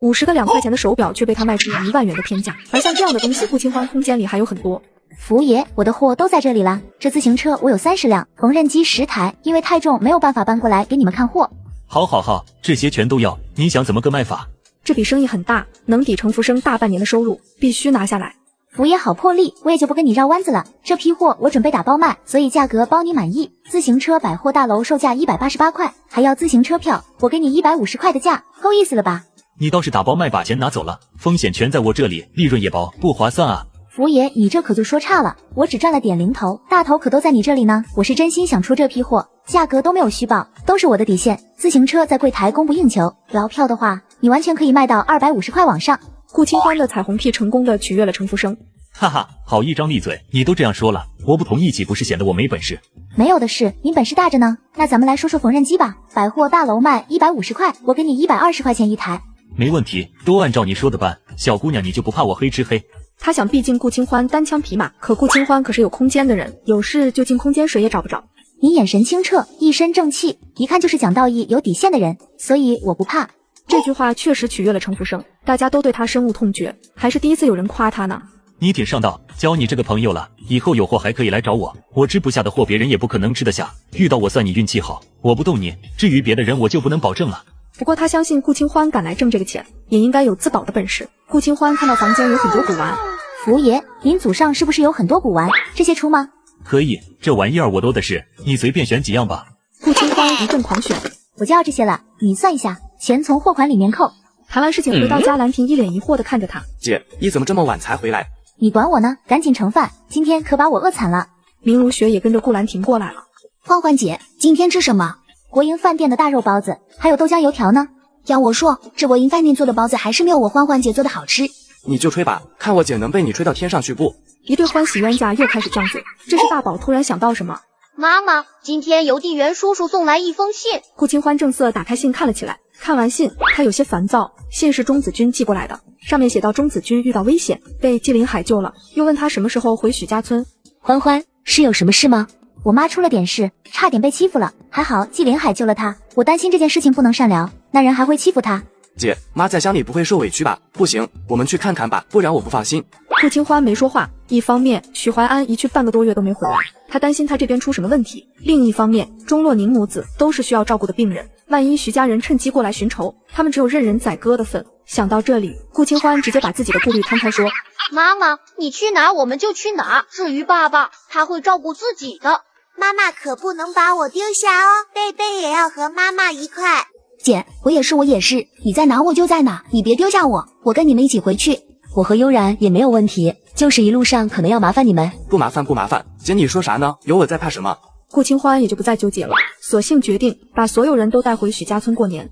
50个2块钱的手表却被他卖出1万元的天价，而像这样的东西，顾清欢空间里还有很多。福爷，我的货都在这里啦。这自行车我有30辆，缝纫机10台，因为太重没有办法搬过来给你们看货。好，这些全都要。你想怎么个卖法？这笔生意很大，能抵程福生大半年的收入，必须拿下来。福爷好魄力，我也就不跟你绕弯子了。这批货我准备打包卖，所以价格包你满意。自行车百货大楼售价188块，还要自行车票，我给你150块的价，够意思了吧？你倒是打包卖，把钱拿走了，风险全在我这里，利润也薄，不划算啊。福爷，你这可就说差了，我只赚了点零头，大头可都在你这里呢。我是真心想出这批货，价格都没有虚报，都是我的底线。自行车在柜台供不应求，要票的话，你完全可以卖到250块往上。顾清欢的彩虹屁成功的取悦了程福生。哈哈，好一张利嘴，你都这样说了，我不同意岂不是显得我没本事？没有的事，您本事大着呢。那咱们来说说缝纫机吧，百货大楼卖150块，我给你120块钱一台。没问题，都按照你说的办。小姑娘，你就不怕我黑吃黑？他想逼近顾清欢单枪匹马，可顾清欢可是有空间的人，有事就进空间谁也找不着。你眼神清澈，一身正气，一看就是讲道义、有底线的人，所以我不怕。这句话确实取悦了程福生，大家都对他深恶痛绝，还是第一次有人夸他呢。你挺上道，交你这个朋友了，以后有货还可以来找我，我吃不下的货别人也不可能吃得下，遇到我算你运气好，我不动你，至于别的人我就不能保证了。不过他相信顾清欢敢来挣这个钱，也应该有自保的本事。顾清欢看到房间有很多古玩，福爷，您祖上是不是有很多古玩？这些出吗？可以，这玩意儿我多的是，你随便选几样吧。顾清欢一阵狂选，我就要这些了，你算一下，钱从货款里面扣。谈完事情回到家，兰亭一脸疑惑的看着他，姐，你怎么这么晚才回来？你管我呢，赶紧盛饭，今天可把我饿惨了。明如雪也跟着顾兰亭过来了。欢欢姐，今天吃什么？国营饭店的大肉包子，还有豆浆油条呢。要我说，这国营饭店做的包子还是没有我欢欢姐做的好吃。你就吹吧，看我姐能被你吹到天上去不？一对欢喜冤家又开始犟嘴，这时大宝突然想到什么，妈妈，今天邮递员叔叔送来一封信。顾清欢正色打开信看了起来，看完信他有些烦躁，信是钟子君寄过来的，上面写到钟子君遇到危险，被纪林海救了，又问他什么时候回许家村。欢欢，是有什么事吗？我妈出了点事，差点被欺负了，还好纪林海救了她，我担心这件事情不能善了，那人还会欺负她。姐，妈在乡里不会受委屈吧？不行，我们去看看吧，不然我不放心。顾清欢没说话，一方面许淮安一去半个多月都没回来，他担心他这边出什么问题，另一方面钟洛宁母子都是需要照顾的病人，万一徐家人趁机过来寻仇，他们只有任人宰割的份。想到这里，顾清欢直接把自己的顾虑摊开说，妈妈，你去哪我们就去哪，至于爸爸，他会照顾自己的。妈妈可不能把我丢下哦，贝贝也要和妈妈一块。姐，我也是，你在哪我就在哪，你别丢下我，我跟你们一起回去。我和悠然也没有问题，就是一路上可能要麻烦你们。不麻烦，姐你说啥呢？有我在怕什么？顾清欢也就不再纠结了，索性决定把所有人都带回许家村过年。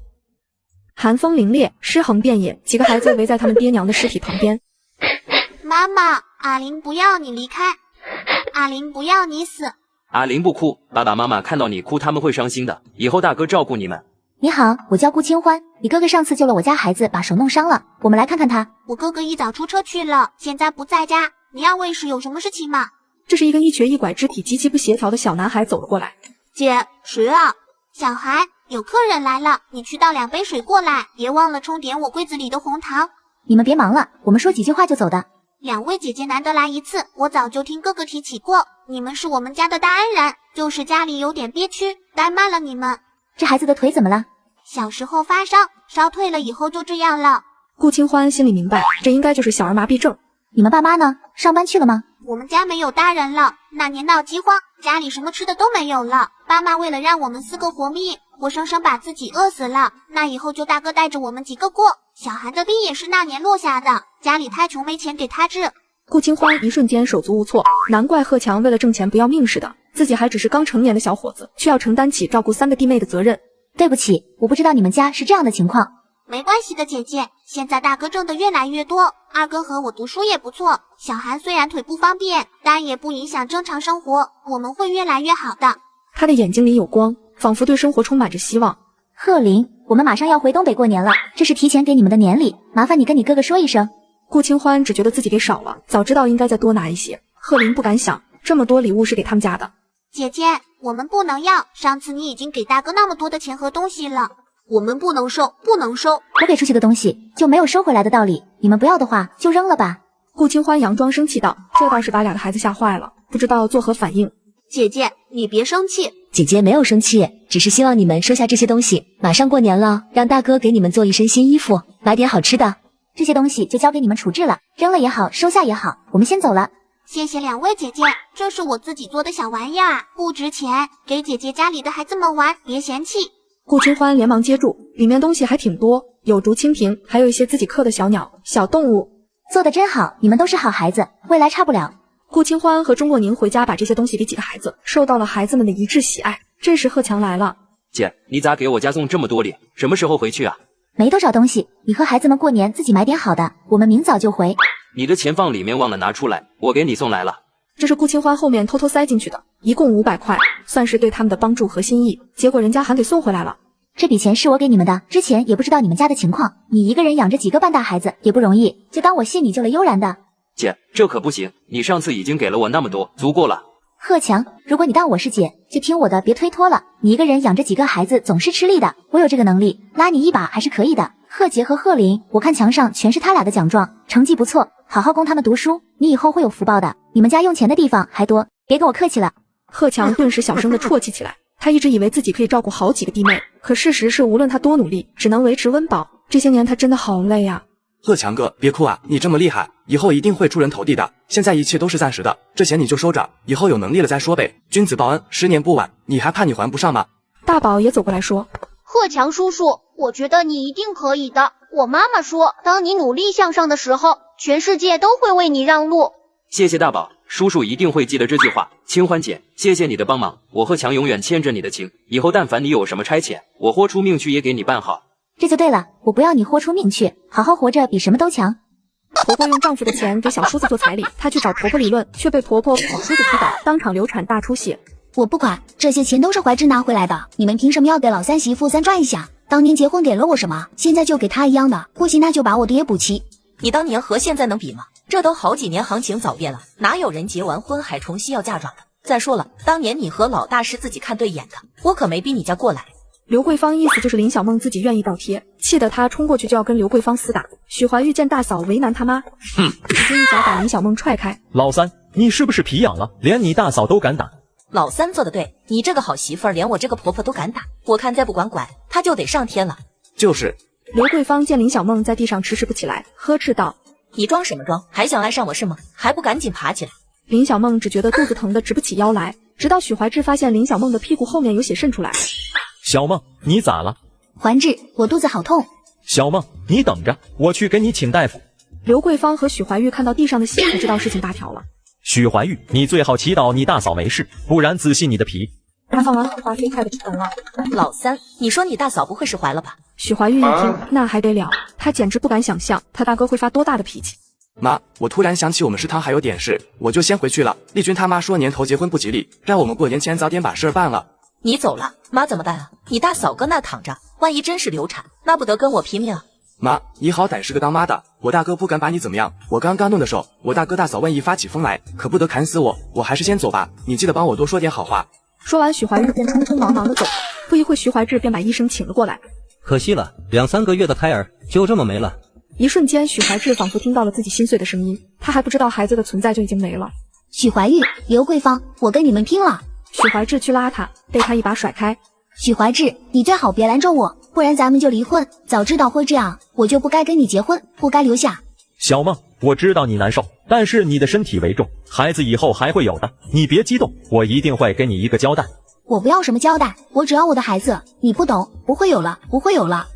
寒风凛冽，尸横遍野，几个孩子围在他们爹娘的尸体旁边。妈妈，阿玲不要你离开，阿玲不要你死。阿玲不哭，爸爸妈妈看到你哭他们会伤心的，以后大哥照顾你们。你好，我叫顾清欢，你哥哥上次救了我家孩子，把手弄伤了，我们来看看他。我哥哥一早出车去了，现在不在家，你二位是有什么事情吗？这是一个一瘸一拐、肢体极其不协调的小男孩走了过来。姐，谁啊？小孩，有客人来了，你去倒2杯水过来，别忘了冲点我柜子里的红糖。你们别忙了，我们说几句话就走的。2位姐姐难得来一次，我早就听哥哥提起过，你们是我们家的大恩人，就是家里有点憋屈，怠慢了你们。这孩子的腿怎么了？小时候发烧，烧退了以后就这样了。顾清欢心里明白，这应该就是小儿麻痹症。你们爸妈呢？上班去了吗？我们家没有大人了，那年闹饥荒，家里什么吃的都没有了。爸妈为了让我们4个活命，活生生把自己饿死了。那以后就大哥带着我们几个过。小韩的病也是那年落下的，家里太穷没钱给他治。顾清欢一瞬间手足无措，难怪贺强为了挣钱不要命似的，自己还只是刚成年的小伙子，却要承担起照顾3个弟妹的责任。对不起，我不知道你们家是这样的情况。没关系的姐姐，现在大哥挣的越来越多，二哥和我读书也不错，小韩虽然腿不方便，但也不影响正常生活，我们会越来越好的。他的眼睛里有光，仿佛对生活充满着希望。贺林，我们马上要回东北过年了，这是提前给你们的年礼，麻烦你跟你哥哥说一声。顾清欢只觉得自己给少了，早知道应该再多拿一些。贺林不敢想，这么多礼物是给他们家的。姐姐，我们不能要，上次你已经给大哥那么多的钱和东西了，我们不能收，不能收。我给出去的东西就没有收回来的道理，你们不要的话就扔了吧。顾清欢佯装生气道，这倒是把2个孩子吓坏了，不知道作何反应。姐姐，你别生气。姐姐没有生气，只是希望你们收下这些东西，马上过年了，让大哥给你们做一身新衣服，买点好吃的。这些东西就交给你们处置了，扔了也好，收下也好，我们先走了。谢谢2位姐姐，这是我自己做的小玩意儿，不值钱，给姐姐家里的孩子们玩，别嫌弃。顾清欢连忙接住，里面东西还挺多，有竹蜻蜓，还有一些自己刻的小鸟、小动物。做得真好，你们都是好孩子，未来差不了。顾清欢和钟若宁回家把这些东西给几个孩子，受到了孩子们的一致喜爱。这时贺强来了。姐，你咋给我家送这么多礼？什么时候回去啊？没多少东西，你和孩子们过年自己买点好的，我们明早就回。你的钱放里面忘了拿出来，我给你送来了。这是顾清欢后面偷偷塞进去的，一共500块，算是对他们的帮助和心意。结果人家还给送回来了。这笔钱是我给你们的，之前也不知道你们家的情况，你一个人养着几个半大孩子也不容易，就当我谢你救了悠然的。姐，这可不行，你上次已经给了我那么多，足够了。贺强，如果你当我是姐，就听我的，别推脱了。你一个人养着几个孩子总是吃力的，我有这个能力，拉你一把还是可以的。贺杰和贺林，我看墙上全是他俩的奖状，成绩不错，好好供他们读书，你以后会有福报的。你们家用钱的地方还多，别跟我客气了。贺强顿时小声的啜泣起来，他一直以为自己可以照顾好几个弟妹，可事实是无论他多努力，只能维持温饱。这些年他真的好累啊。贺强哥，别哭啊，你这么厉害，以后一定会出人头地的。现在一切都是暂时的，这钱你就收着，以后有能力了再说呗。君子报恩，10年不晚，你还怕你还不上吗？大宝也走过来说，贺强叔叔，我觉得你一定可以的。我妈妈说，当你努力向上的时候，全世界都会为你让路。谢谢大宝，叔叔一定会记得这句话。清欢姐，谢谢你的帮忙，我贺强永远牵着你的情，以后但凡你有什么差遣，我豁出命去也给你办好。这就对了，我不要你豁出命去，好好活着比什么都强。婆婆用丈夫的钱给小叔子做彩礼，她去找婆婆理论，却被婆婆跑叔子踢倒，当场流产大出血。我不管，这些钱都是怀志拿回来的，你们凭什么要给老三媳妇3赚一下？当年结婚给了我什么，现在就给他一样的，不行那就把我的也补齐。你当年和现在能比吗？这都好几年，行情早变了，哪有人结完婚还重新要嫁妆的？再说了，当年你和老大是自己看对眼的，我可没逼你家过来。刘桂芳意思就是林小梦自己愿意倒贴，气得她冲过去就要跟刘桂芳厮打。许怀玉见大嫂为难他妈，直接一脚把林小梦踹开。老三，你是不是皮痒了？连你大嫂都敢打？老三做的对，你这个好媳妇儿连我这个婆婆都敢打，我看再不管管，她就得上天了。就是。刘桂芳见林小梦在地上迟迟不起来，呵斥道：“你装什么装？还想赖上我是吗？还不赶紧爬起来！”林小梦只觉得肚子疼得直不起腰来，直到许怀志发现林小梦的屁股后面有血渗出来。小梦，你咋了？环志，我肚子好痛。小梦，你等着，我去给你请大夫。刘桂芳和许怀玉看到地上的血，才知道事情大条了。许怀玉，你最好祈祷你大嫂没事，不然仔细你的皮。他放完后话飞快的出门了。老三，你说你大嫂不会是怀了吧？许怀玉一听，那还得了，他简直不敢想象他大哥会发多大的脾气。妈，我突然想起我们食堂还有点事，我就先回去了。丽君他妈说年头结婚不吉利，让我们过年前早点把事儿办了。你走了，妈怎么办啊？你大嫂搁那躺着，万一真是流产，那不得跟我拼命啊！妈，你好歹是个当妈的，我大哥不敢把你怎么样。我刚弄的时候，我大哥大嫂万一发起疯来，可不得砍死我。我还是先走吧，你记得帮我多说点好话。说完，许怀玉便匆匆忙忙的走。不一会，徐怀志便把医生请了过来。可惜了，2、3个月的胎儿就这么没了。一瞬间，许怀志仿佛听到了自己心碎的声音，他还不知道孩子的存在就已经没了。许怀玉，刘桂芳，我跟你们拼了！许怀志去拉他，被他一把甩开。许怀志，你最好别拦着我，不然咱们就离婚。早知道会这样，我就不该跟你结婚，不该留下。小梦，我知道你难受，但是你的身体为重，孩子以后还会有的，你别激动，我一定会给你一个交代。我不要什么交代，我只要我的孩子。你不懂，不会有了，不会有了。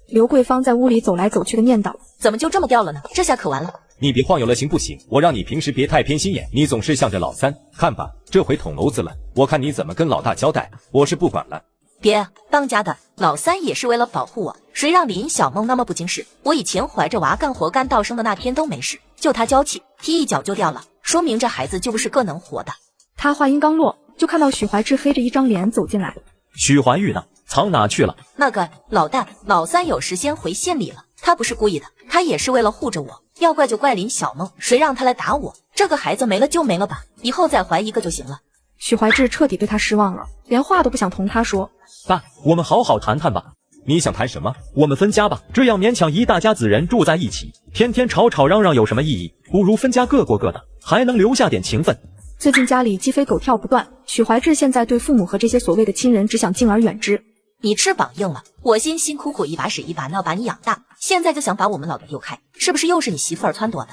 刘桂芳在屋里走来走去的念叨：“怎么就这么掉了呢？这下可完了。”你别晃悠了行不行？我让你平时别太偏心眼，你总是向着老三。看吧，这回捅娄子了，我看你怎么跟老大交代。我是不管了。别，当家的老三也是为了保护我，谁让林小梦那么不经事？我以前怀着娃干活干到生的那天都没事，就他娇气，踢一脚就掉了，说明这孩子就不是个能活的。他话音刚落，就看到许怀志黑着一张脸走进来。许怀玉呢？藏哪去了？那个老大，老三有时先回县里了，他不是故意的，他也是为了护着我。要怪就怪林小梦，谁让他来打我？这个孩子没了就没了吧，以后再怀一个就行了。许怀志彻底对他失望了，连话都不想同他说。爸，我们好好谈谈吧。你想谈什么？我们分家吧，这样勉强一大家子人住在一起，天天吵吵嚷嚷有什么意义？不如分家各过各的，还能留下点情分。最近家里鸡飞狗跳不断，许怀志现在对父母和这些所谓的亲人只想敬而远之。你翅膀硬了，我辛辛苦苦一把屎一把尿把你养大，现在就想把我们老的丢开，是不是又是你媳妇儿撺掇的？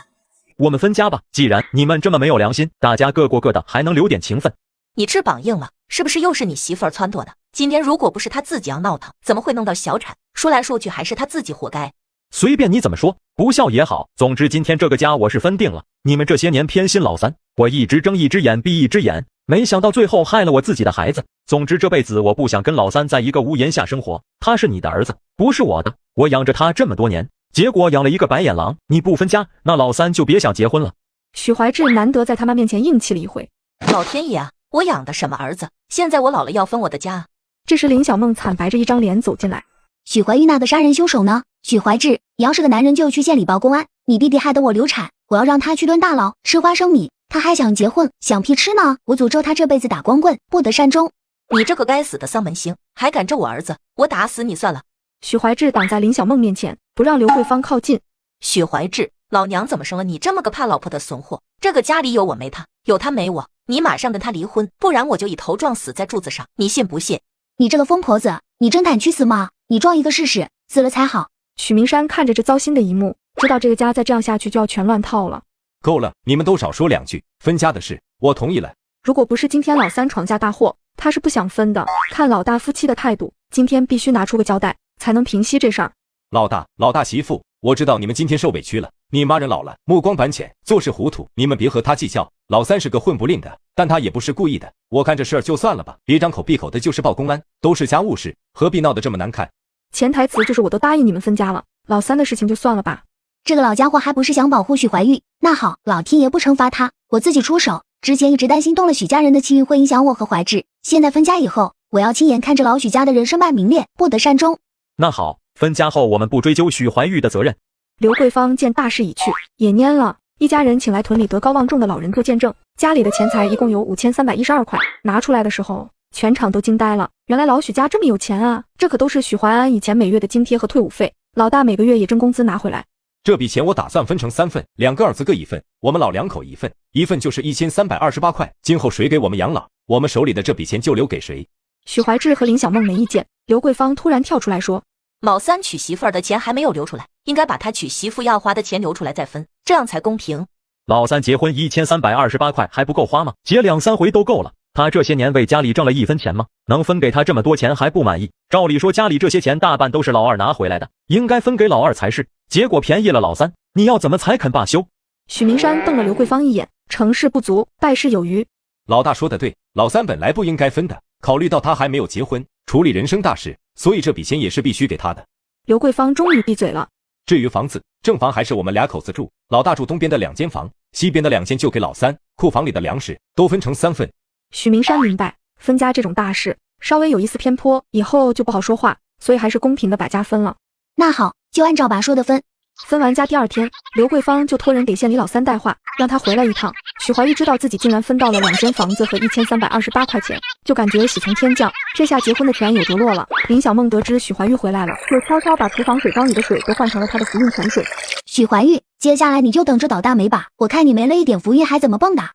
我们分家吧，既然你们这么没有良心，大家各过各的，还能留点情分。你翅膀硬了，是不是又是你媳妇儿撺掇的？今天如果不是他自己要闹腾，怎么会弄到小产？说来说去还是他自己活该。随便你怎么说，不孝也好，总之今天这个家我是分定了。你们这些年偏心老三，我一直睁一只眼闭一只眼，没想到最后害了我自己的孩子。总之这辈子我不想跟老三在一个屋檐下生活，他是你的儿子，不是我的，我养着他这么多年，结果养了一个白眼狼，你不分家，那老三就别想结婚了。许怀志难得在他妈面前硬气了一回。老天爷啊，我养的什么儿子？现在我老了要分我的家。这时林小梦惨白着一张脸走进来。许怀玉那个杀人凶手呢？许怀志，你要是个男人就去县里报公安，你弟弟害得我流产，我要让他去蹲大牢吃花生米，他还想结婚，想屁吃呢！我诅咒他这辈子打光棍，不得善终。你这个该死的丧门星，还敢咒我儿子，我打死你算了。许怀志挡在林小梦面前，不让刘桂芳靠近。许怀志，老娘怎么生了你这么个怕老婆的损货？这个家里有我没他，有他没我，你马上跟他离婚，不然我就一头撞死在柱子上，你信不信？你这个疯婆子，你真敢去死吗？你撞一个试试，死了才好。许明山看着这糟心的一幕，知道这个家再这样下去就要全乱套了。够了，你们都少说两句，分家的事我同意了。如果不是今天老三闯下大祸，他是不想分的。看老大夫妻的态度，今天必须拿出个交代，才能平息这事儿。老大媳妇，我知道你们今天受委屈了。你妈人老了，目光板浅，做事糊涂，你们别和她计较。老三是个混不吝的，但他也不是故意的。我看这事儿就算了吧，别张口闭口的就是报公安，都是家务事，何必闹得这么难看？潜台词就是我都答应你们分家了，老三的事情就算了吧。这个老家伙还不是想保护许怀玉？那好，老天爷不惩罚他，我自己出手。之前一直担心动了许家人的气运会影响我和怀志，现在分家以后，我要亲眼看着老许家的人身败名裂，不得善终。那好，分家后我们不追究许怀玉的责任。刘桂芳见大势已去，也蔫了，一家人请来屯里德高望重的老人做见证，家里的钱财一共有5312块，拿出来的时候，全场都惊呆了。原来老许家这么有钱啊，这可都是许怀安以前每月的津贴和退伍费，老大每个月也挣工资拿回来。这笔钱我打算分成3份，2个儿子各1份，我们老两口1份，1份就是1328块。今后谁给我们养老，我们手里的这笔钱就留给谁。许怀志和林小梦没意见，刘桂芳突然跳出来说，老三娶媳妇儿的钱还没有留出来，应该把他娶媳妇要花的钱留出来再分，这样才公平。老三结婚1328块还不够花吗？结2、3回都够了。他这些年为家里挣了1分钱吗？能分给他这么多钱还不满意？照理说家里这些钱大半都是老二拿回来的，应该分给老二才是，结果便宜了老三，你要怎么才肯罢休？许明山瞪了刘桂芳一眼，成事不足败事有余。老大说的对，老三本来不应该分的，考虑到他还没有结婚，处理人生大事，所以这笔钱也是必须给他的。刘桂芳终于闭嘴了。至于房子，正房还是我们2口子住，老大住东边的2间房，西边的2间就给老三，库房里的粮食都分成3份。许明山明白，分家这种大事，稍微有一丝偏颇，以后就不好说话，所以还是公平的把家分了。那好，就按照爸说的分。分完家第2天，刘桂芳就托人给县里老三带话，让他回来一趟。许怀玉知道自己竟然分到了2间房子和1328块钱，就感觉喜从天降，这下结婚的权也着落了。林小梦得知许怀玉回来了，就悄悄把厨房水缸里的水都换成了他的福运泉水。许怀玉，接下来你就等着倒大霉吧，我看你没了一点福运还怎么蹦跶。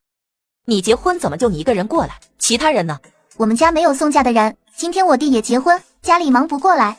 你结婚怎么就你一个人过来？其他人呢？我们家没有送嫁的人，今天我弟也结婚，家里忙不过来。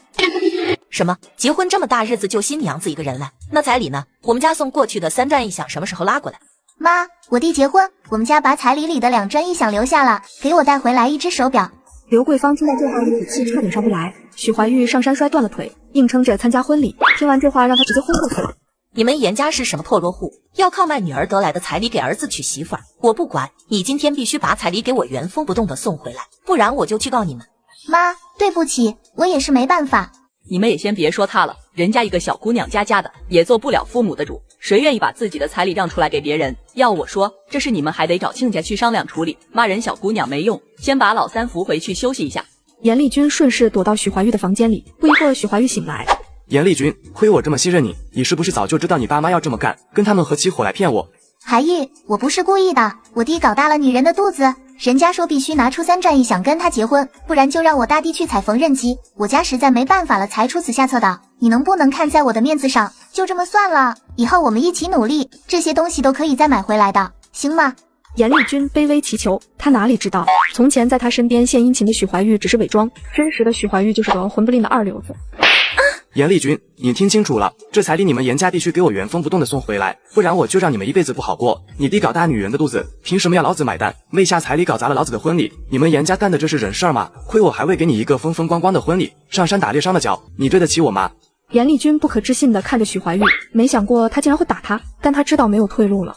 什么？结婚这么大日子就新娘子一个人来？那彩礼呢？我们家送过去的3转1响什么时候拉过来？妈，我弟结婚，我们家把彩礼里的2转1响留下了，给我带回来1只手表。刘桂芳听到这话一口气差点上不来。许怀玉上山摔断了腿，硬撑着参加婚礼，听完这话让他直接昏过去了。你们严家是什么破落户？要靠卖女儿得来的彩礼给儿子娶媳妇儿？我不管，你今天必须把彩礼给我原封不动的送回来，不然我就去告你们。妈，对不起，我也是没办法。你们也先别说他了，人家一个小姑娘家的，也做不了父母的主，谁愿意把自己的彩礼让出来给别人？要我说，这事你们还得找亲家去商量处理，骂人小姑娘没用，先把老三扶回去休息一下。严丽君顺势躲到许怀玉的房间里，不一会儿许怀玉醒来。严丽君，亏我这么信任你，你是不是早就知道你爸妈要这么干，跟他们合起伙来骗我？海玉，我不是故意的，我弟搞大了女人的肚子，人家说必须拿出3转1响跟他结婚，不然就让我大弟去踩缝纫机，我家实在没办法了才出此下策的。你能不能看在我的面子上，就这么算了，以后我们一起努力，这些东西都可以再买回来的，行吗？严丽君卑微祈求，她哪里知道，从前在她身边献殷勤的许怀玉只是伪装，真实的许怀玉就是个混不吝的2流子。严丽君，你听清楚了，这彩礼你们严家必须给我原封不动的送回来，不然我就让你们一辈子不好过。你弟搞大女人的肚子，凭什么要老子买单？昧下彩礼搞砸了老子的婚礼，你们严家干的这是人事吗？亏我还会给你一个风风光光的婚礼，上山打猎伤了脚，你对得起我吗？严丽君不可置信地看着许怀玉，没想过他竟然会打他，但他知道没有退路了。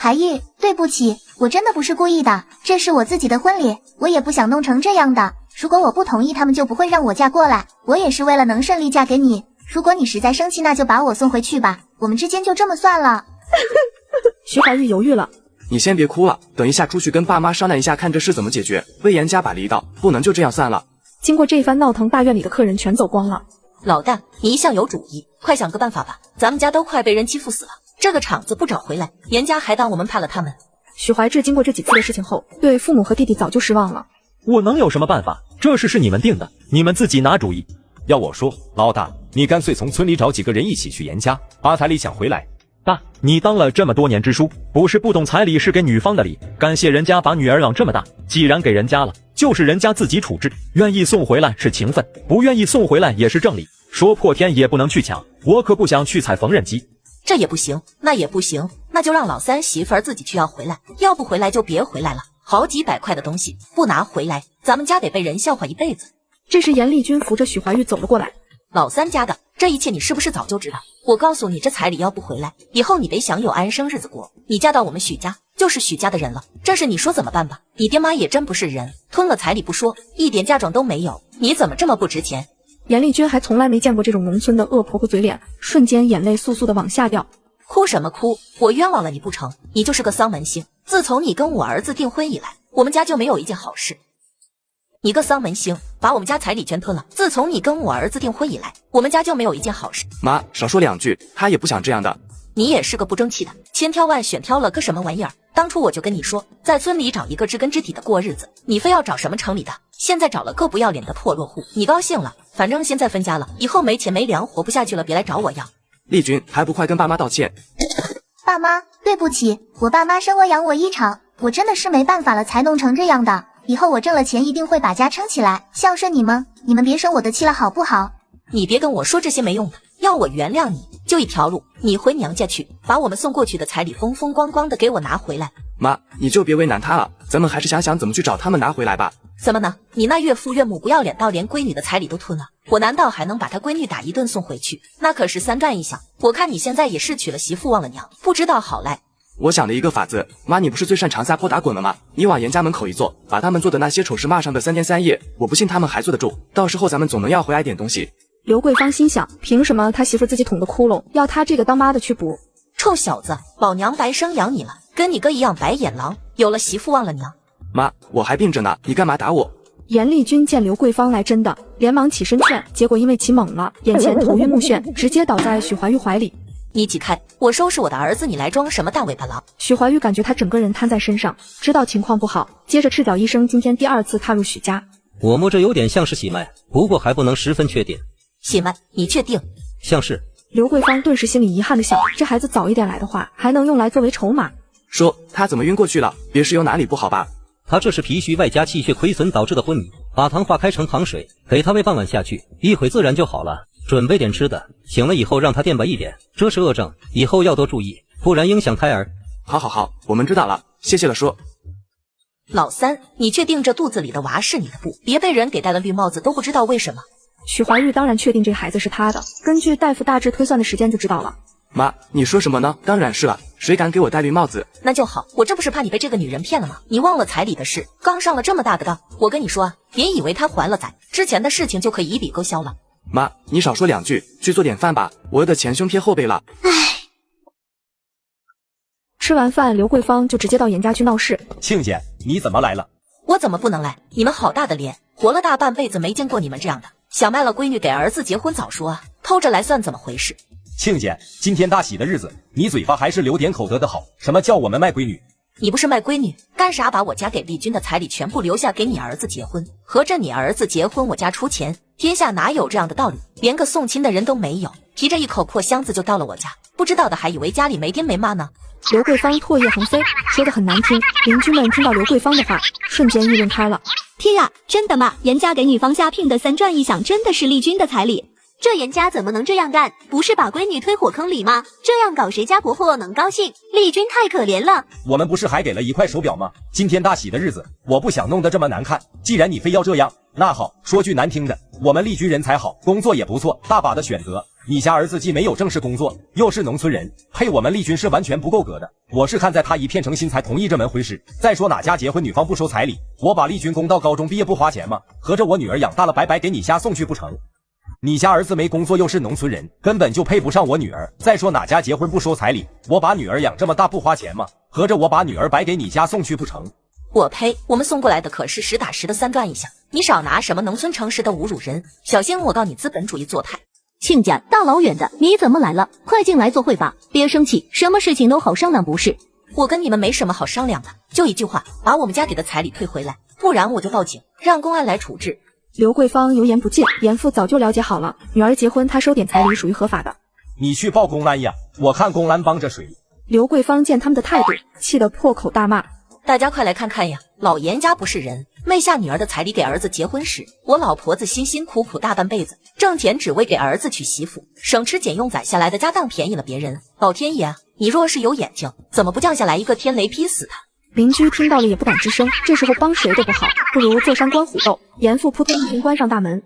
韩玉，对不起，我真的不是故意的，这是我自己的婚礼，我也不想弄成这样的。如果我不同意，他们就不会让我嫁过来。我也是为了能顺利嫁给你。如果你实在生气，那就把我送回去吧，我们之间就这么算了。徐怀钰犹豫了，你先别哭了，等一下出去跟爸妈商量一下，看这事怎么解决。为严家把离道，不能就这样算了。经过这一番闹腾，大院里的客人全走光了。老大，你一向有主意，快想个办法吧，咱们家都快被人欺负死了，这个场子不找回来，严家还当我们怕了他们。许怀志经过这几次的事情后，对父母和弟弟早就失望了。我能有什么办法？这事是你们定的，你们自己拿主意。要我说，老大，你干脆从村里找几个人一起去严家，把彩礼抢回来。爸，你当了这么多年支书，不是不懂彩礼是给女方的礼，感谢人家把女儿养这么大，既然给人家了，就是人家自己处置，愿意送回来是情分，不愿意送回来也是正理，说破天也不能去抢，我可不想去踩缝纫机。这也不行，那也不行，那就让老三媳妇儿自己去要回来，要不回来就别回来了，好几百块的东西不拿回来，咱们家得被人笑话一辈子。这时严丽君扶着许怀钰走了过来。老三家的，这一切你是不是早就知道？我告诉你，这彩礼要不回来，以后你得享有安生日子过。你嫁到我们许家，就是许家的人了。这事你说怎么办吧？你爹妈也真不是人，吞了彩礼不说，一点嫁妆都没有，你怎么这么不值钱？严丽君还从来没见过这种农村的恶婆婆嘴脸，瞬间眼泪簌簌的往下掉。哭什么哭？我冤枉了你不成？你就是个丧门星。自从你跟我儿子订婚以来，我们家就没有一件好事。你个丧门星，把我们家彩礼全吞了。自从你跟我儿子订婚以来，我们家就没有一件好事。妈，少说两句，他也不想这样的。你也是个不争气的，千挑万选挑了个什么玩意儿？当初我就跟你说，在村里找一个知根知底的过日子，你非要找什么城里的，现在找了个不要脸的破落户，你高兴了？反正现在分家了，以后没钱没粮活不下去了，别来找我要。丽君，还不快跟爸妈道歉？爸妈，对不起，我爸妈生我养我一场，我真的是没办法了才弄成这样的。以后我挣了钱一定会把家撑起来，孝顺你们，你们别生我的气了好不好？你别跟我说这些没用的，要我原谅你，就一条路，你回娘家去，把我们送过去的彩礼风风光光的给我拿回来。妈，你就别为难他了，咱们还是想想怎么去找他们拿回来吧。怎么呢？你那岳父岳母不要脸到连闺女的彩礼都吞了，我难道还能把他闺女打一顿送回去？那可是三转一响。我看你现在也是娶了媳妇忘了娘，不知道好赖。我想了一个法子，妈，你不是最擅长撒泼打滚了吗？你往严家门口一坐，把他们做的那些丑事骂上个3天3夜，我不信他们还坐得住。到时候咱们总能要回来点东西。刘桂芳心想，凭什么他媳妇自己捅的窟窿，要他这个当妈的去补？臭小子，老娘白生养你了，跟你哥一样白眼狼，有了媳妇忘了娘。妈，我还病着呢，你干嘛打我？严丽君见刘桂芳来真的，连忙起身劝，结果因为起猛了，眼前头晕目眩，直接倒在许怀钰怀里。你挤开，我收拾我的儿子，你来装什么大尾巴狼？许怀钰感觉他整个人瘫在身上，知道情况不好，接着赤脚医生今天第2次踏入许家。我摸着有点像是喜脉，不过还不能十分确定。喜脉，你确定？像是。刘桂芳顿时心里遗憾的想，这孩子早一点来的话，还能用来作为筹码。说他怎么晕过去了？别是有哪里不好吧？他这是脾虚外加气血亏损导致的昏迷，把糖化开成糖水，给他喂半碗下去，一会自然就好了。准备点吃的，醒了以后让他垫吧一点，这是恶症，以后要多注意，不然影响胎儿。好，我们知道了，谢谢了说。老三，你确定这肚子里的娃是你的不？别被人给戴了绿帽子都不知道为什么。许怀钰当然确定这孩子是他的，根据大夫大致推算的时间就知道了。妈，你说什么呢？当然是了，谁敢给我戴绿帽子？那就好，我这不是怕你被这个女人骗了吗？你忘了彩礼的事，刚上了这么大的当，我跟你说啊，别以为他还了咱之前的事情就可以一笔勾销了。妈，你少说两句，去做点饭吧，我的前胸贴后背了。吃完饭，刘桂芳就直接到严家去闹事。庆姐，你怎么来了？我怎么不能来？你们好大的脸，活了大半辈子没见过你们这样的，想卖了闺女给儿子结婚早说啊，偷着来算怎么回事？庆姐，今天大喜的日子，你嘴巴还是留点口德的好。什么叫我们卖闺女？你不是卖闺女，干啥把我家给丽君的彩礼全部留下给你儿子结婚？合着你儿子结婚我家出钱？天下哪有这样的道理？连个送亲的人都没有，提着一口破箱子就到了我家，不知道的还以为家里没爹没妈呢。刘桂芳唾液横飞，说得很难听，邻居们听到刘桂芳的话，瞬间议论开了。天呀，真的吗？严家给女方下聘的3转一响，真的是丽君的彩礼？这严家怎么能这样干？不是把闺女推火坑里吗？这样搞谁家婆婆能高兴？丽君太可怜了。我们不是还给了1块手表吗？今天大喜的日子，我不想弄得这么难看。既然你非要这样，那好，说句难听的，我们丽君人才好，工作也不错，大把的选择。你家儿子既没有正式工作，又是农村人，配我们丽君是完全不够格的。我是看在他一片诚心才同意这门婚事。再说哪家结婚女方不收彩礼，我把丽君供到高中毕业不花钱吗？合着我女儿养大了白白给你家送去不成？你家儿子没工作又是农村人，根本就配不上我女儿。再说哪家结婚不收彩礼，我把女儿养这么大不花钱吗？合着我把女儿白给你家送去不成？我呸！我们送过来的可是实打实的3转以下，你少拿什么农村城市的侮辱人，小心我告你资本主义做派。亲家，大老远的，你怎么来了？快进来坐会吧，别生气，什么事情都好商量不是？我跟你们没什么好商量的，就一句话，把我们家给的彩礼退回来，不然我就报警，让公安来处置。刘桂芳油盐不进，严父早就了解好了，女儿结婚他收点彩礼属于合法的。你去报公安呀，我看公安帮着谁。刘桂芳见他们的态度，气得破口大骂。大家快来看看呀，老严家不是人，昧下女儿的彩礼给儿子结婚时，我老婆子辛辛苦苦大半辈子挣钱只为给儿子娶媳妇，省吃俭用攒下来的家当便宜了别人。老天爷啊，你若是有眼睛，怎么不降下来一个天雷劈死他？邻居听到了也不敢吱声，这时候帮谁都不好，不如坐山观虎斗。严父扑通一声关上大门。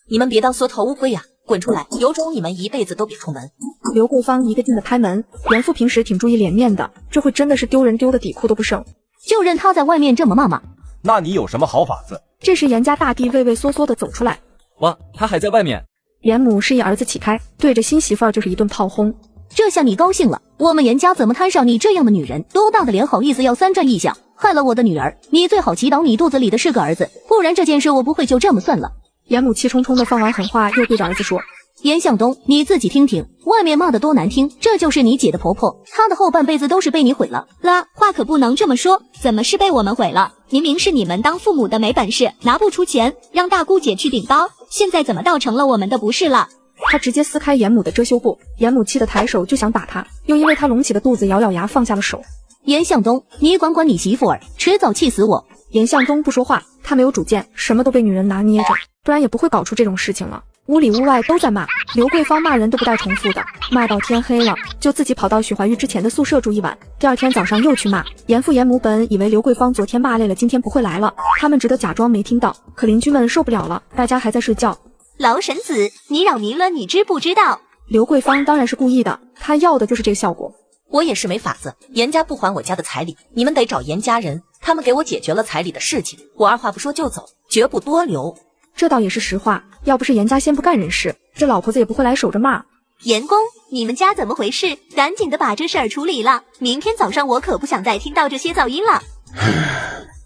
你们别当缩头乌龟呀，滚出来，有种你们一辈子都别出门。刘桂芳一个劲的拍门，严父平时挺注意脸面的，这回真的是丢人丢的底裤都不剩。就任他在外面这么骂骂。那你有什么好法子？这时严家大弟畏畏缩缩的走出来。哇，他还在外面。严母示意儿子起开，对着新媳妇儿就是一顿炮轰。这下你高兴了，我们严家怎么摊上你这样的女人？多大的脸好意思要3转1响，害了我的女儿。你最好祈祷你肚子里的是个儿子，不然这件事我不会就这么算了。严母气冲冲的放完狠话，又对着儿子说：严向东，你自己听听，外面骂的多难听，这就是你姐的婆婆，她的后半辈子都是被你毁了。啦，话可不能这么说，怎么是被我们毁了？明明是你们当父母的没本事，拿不出钱，让大姑姐去顶包，现在怎么倒成了我们的不是了？他直接撕开严母的遮羞布，严母气得抬手就想打他，又因为他隆起的肚子咬咬牙放下了手。严向东，你管管你媳妇儿，迟早气死我。严向东不说话，他没有主见，什么都被女人拿捏着，不然也不会搞出这种事情了。屋里屋外都在骂，刘桂芳骂人都不带重复的，骂到天黑了，就自己跑到许怀玉之前的宿舍住一晚，第二天早上又去骂。严父严母本以为刘桂芳昨天骂累了，今天不会来了，他们只得假装没听到，可邻居们受不了了，大家还在睡觉。老婶子，你扰民了，你知不知道？刘桂芳当然是故意的，她要的就是这个效果。我也是没法子，严家不还我家的彩礼，你们得找严家人，他们给我解决了彩礼的事情，我二话不说就走，绝不多留。这倒也是实话，要不是严家先不干人事，这老婆子也不会来守着骂。严公，你们家怎么回事？赶紧的把这事儿处理了，明天早上我可不想再听到这些噪音了。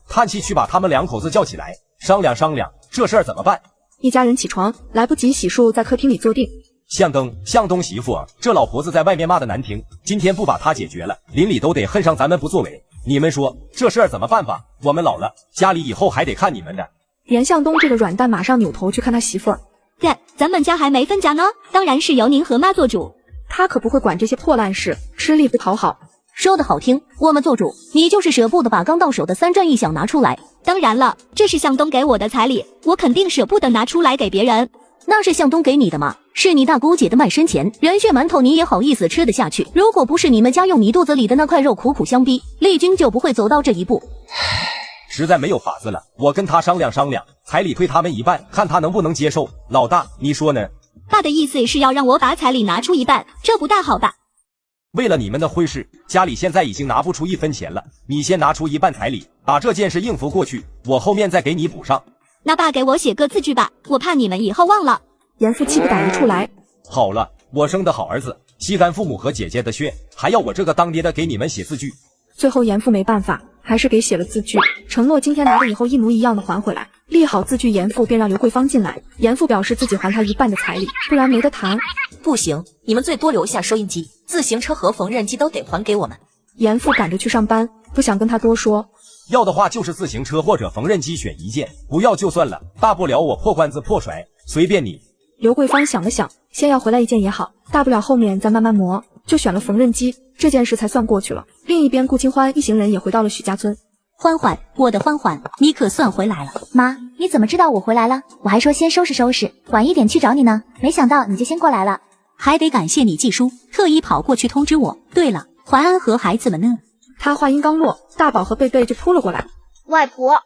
叹气去把他们2口子叫起来，商量商量这事儿怎么办。一家人起床，来不及洗漱，在客厅里坐定。向东媳妇啊，这老婆子在外面骂的难听，今天不把她解决了，邻里都得恨上咱们不作为。你们说这事儿怎么办吧？我们老了，家里以后还得看你们的。严向东这个软蛋马上扭头去看他媳妇儿。对，咱们家还没分家呢，当然是由您和妈做主。他可不会管这些破烂事，吃力不讨好。说的好听，我们做主，你就是舍不得把刚到手的3转1响拿出来。当然了，这是向东给我的彩礼，我肯定舍不得拿出来给别人。那是向东给你的吗？是你大姑姐的卖身钱，人血馒头你也好意思吃得下去？如果不是你们家用你肚子里的那块肉苦苦相逼，丽君就不会走到这一步。实在没有法子了，我跟他商量商量，彩礼退他们1半，看他能不能接受。老大，你说呢？爸的意思是要让我把彩礼拿出1半，这不大好吧？为了你们的婚事，家里现在已经拿不出1分钱了，你先拿出1半彩礼，把这件事应付过去，我后面再给你补上。那爸给我写个字据吧，我怕你们以后忘了。严父气不打一处来。好了，我生的好儿子，吸干父母和姐姐的血，还要我这个当爹的给你们写字据。最后严父没办法，还是给写了字据，承诺今天拿的以后一模一样的还回来。立好字据，严父便让刘桂芳进来。严父表示自己还他1半的彩礼，不然没得谈。不行，你们最多留下收音机、自行车和缝纫机都得还给我们。严父赶着去上班，不想跟他多说。要的话就是自行车或者缝纫机选1件，不要就算了，大不了我破罐子破摔，随便你。刘桂芳想了想，先要回来1件也好，大不了后面再慢慢磨，就选了缝纫机，这件事才算过去了。另一边，顾清欢一行人也回到了许家村。欢欢，我的欢欢，你可算回来了。妈，你怎么知道我回来了？我还说先收拾收拾，晚一点去找你呢，没想到你就先过来了。还得感谢你季叔，特意跑过去通知我。对了，淮安和孩子们呢？他话音刚落，大宝和贝贝就扑了过来。外婆，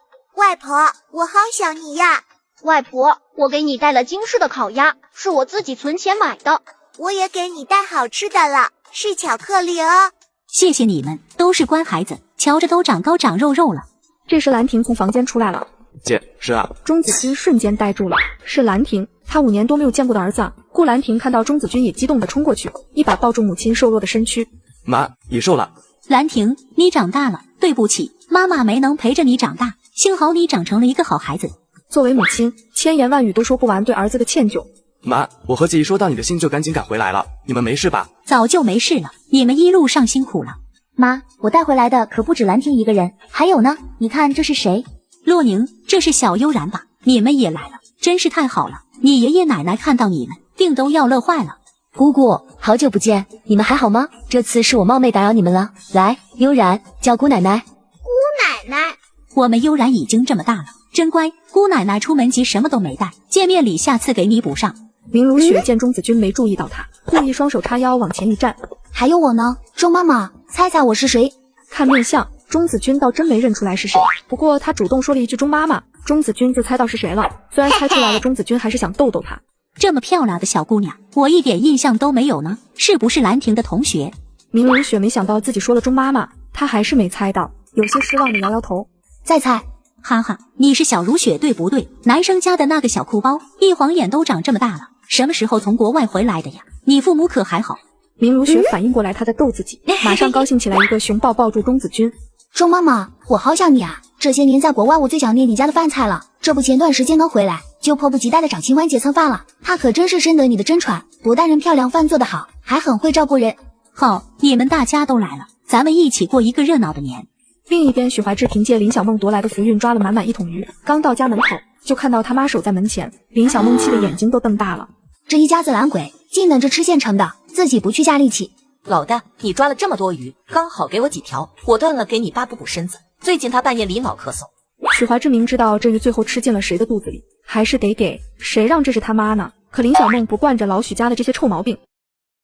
我好想你呀。外婆，我给你带了京式的烤鸭，是我自己存钱买的。我也给你带好吃的了，是巧克力哦。谢谢你们，都是乖孩子，瞧着都长高长肉肉了。这时兰亭从房间出来了，姐，是啊。钟子君瞬间呆住了，是兰亭，他5年多没有见过的儿子啊。顾兰亭看到钟子君也激动地冲过去，一把抱住母亲瘦弱的身躯。妈，你瘦了。兰亭，你长大了，对不起，妈妈没能陪着你长大，幸好你长成了一个好孩子。作为母亲，千言万语都说不完对儿子的歉疚。妈，我和姐一收到你的信就赶紧赶回来了，你们没事吧？早就没事了，你们一路上辛苦了。妈，我带回来的可不止兰亭一个人，还有呢，你看这是谁？洛宁，这是小悠然吧？你们也来了，真是太好了，你爷爷奶奶看到你们，定都要乐坏了。姑姑，好久不见，你们还好吗？这次是我冒昧打扰你们了。来，悠然，叫姑奶奶。姑奶奶，我们悠然已经这么大了，真乖。姑奶奶出门急什么都没带，见面礼下次给你补上。明如雪见钟子君没注意到她，故意双手叉腰往前一站。还有我呢，钟妈妈，猜猜我是谁？看面相，钟子君倒真没认出来是谁。不过他主动说了一句钟妈妈，钟子君就猜到是谁了。虽然猜出来了，钟子君还是想逗逗她。这么漂亮的小姑娘，我一点印象都没有呢，是不是兰亭的同学？明如雪没想到自己说了钟妈妈，她还是没猜到，有些失望的摇摇头。再猜。哈哈，你是小如雪对不对？男生家的那个小哭包，一晃眼都长这么大了，什么时候从国外回来的呀？你父母可还好？明如雪反应过来她在逗自己，马上高兴起来，一个熊抱抱住钟子君。钟妈妈，我好想你啊！这些年在国外，我最想念你家的饭菜了。这不前段时间刚回来，就迫不及待的找秦欢姐蹭饭了。她可真是深得你的真传，不但人漂亮，饭做得好，还很会照顾人。好，你们大家都来了，咱们一起过一个热闹的年。另一边，许怀志凭借林小梦夺来的福运抓了满满1桶鱼，刚到家门口就看到他妈守在门前，林小梦气的眼睛都瞪大了。这一家子懒鬼，净等着吃现成的，自己不去下力气。老大，你抓了这么多鱼，刚好给我几条，我断了给你爸补补身子。最近他半夜里脑咳嗽。许怀志明知道这鱼最后吃进了谁的肚子里，还是得给，谁让这是他妈呢？可林小梦不惯着老许家的这些臭毛病。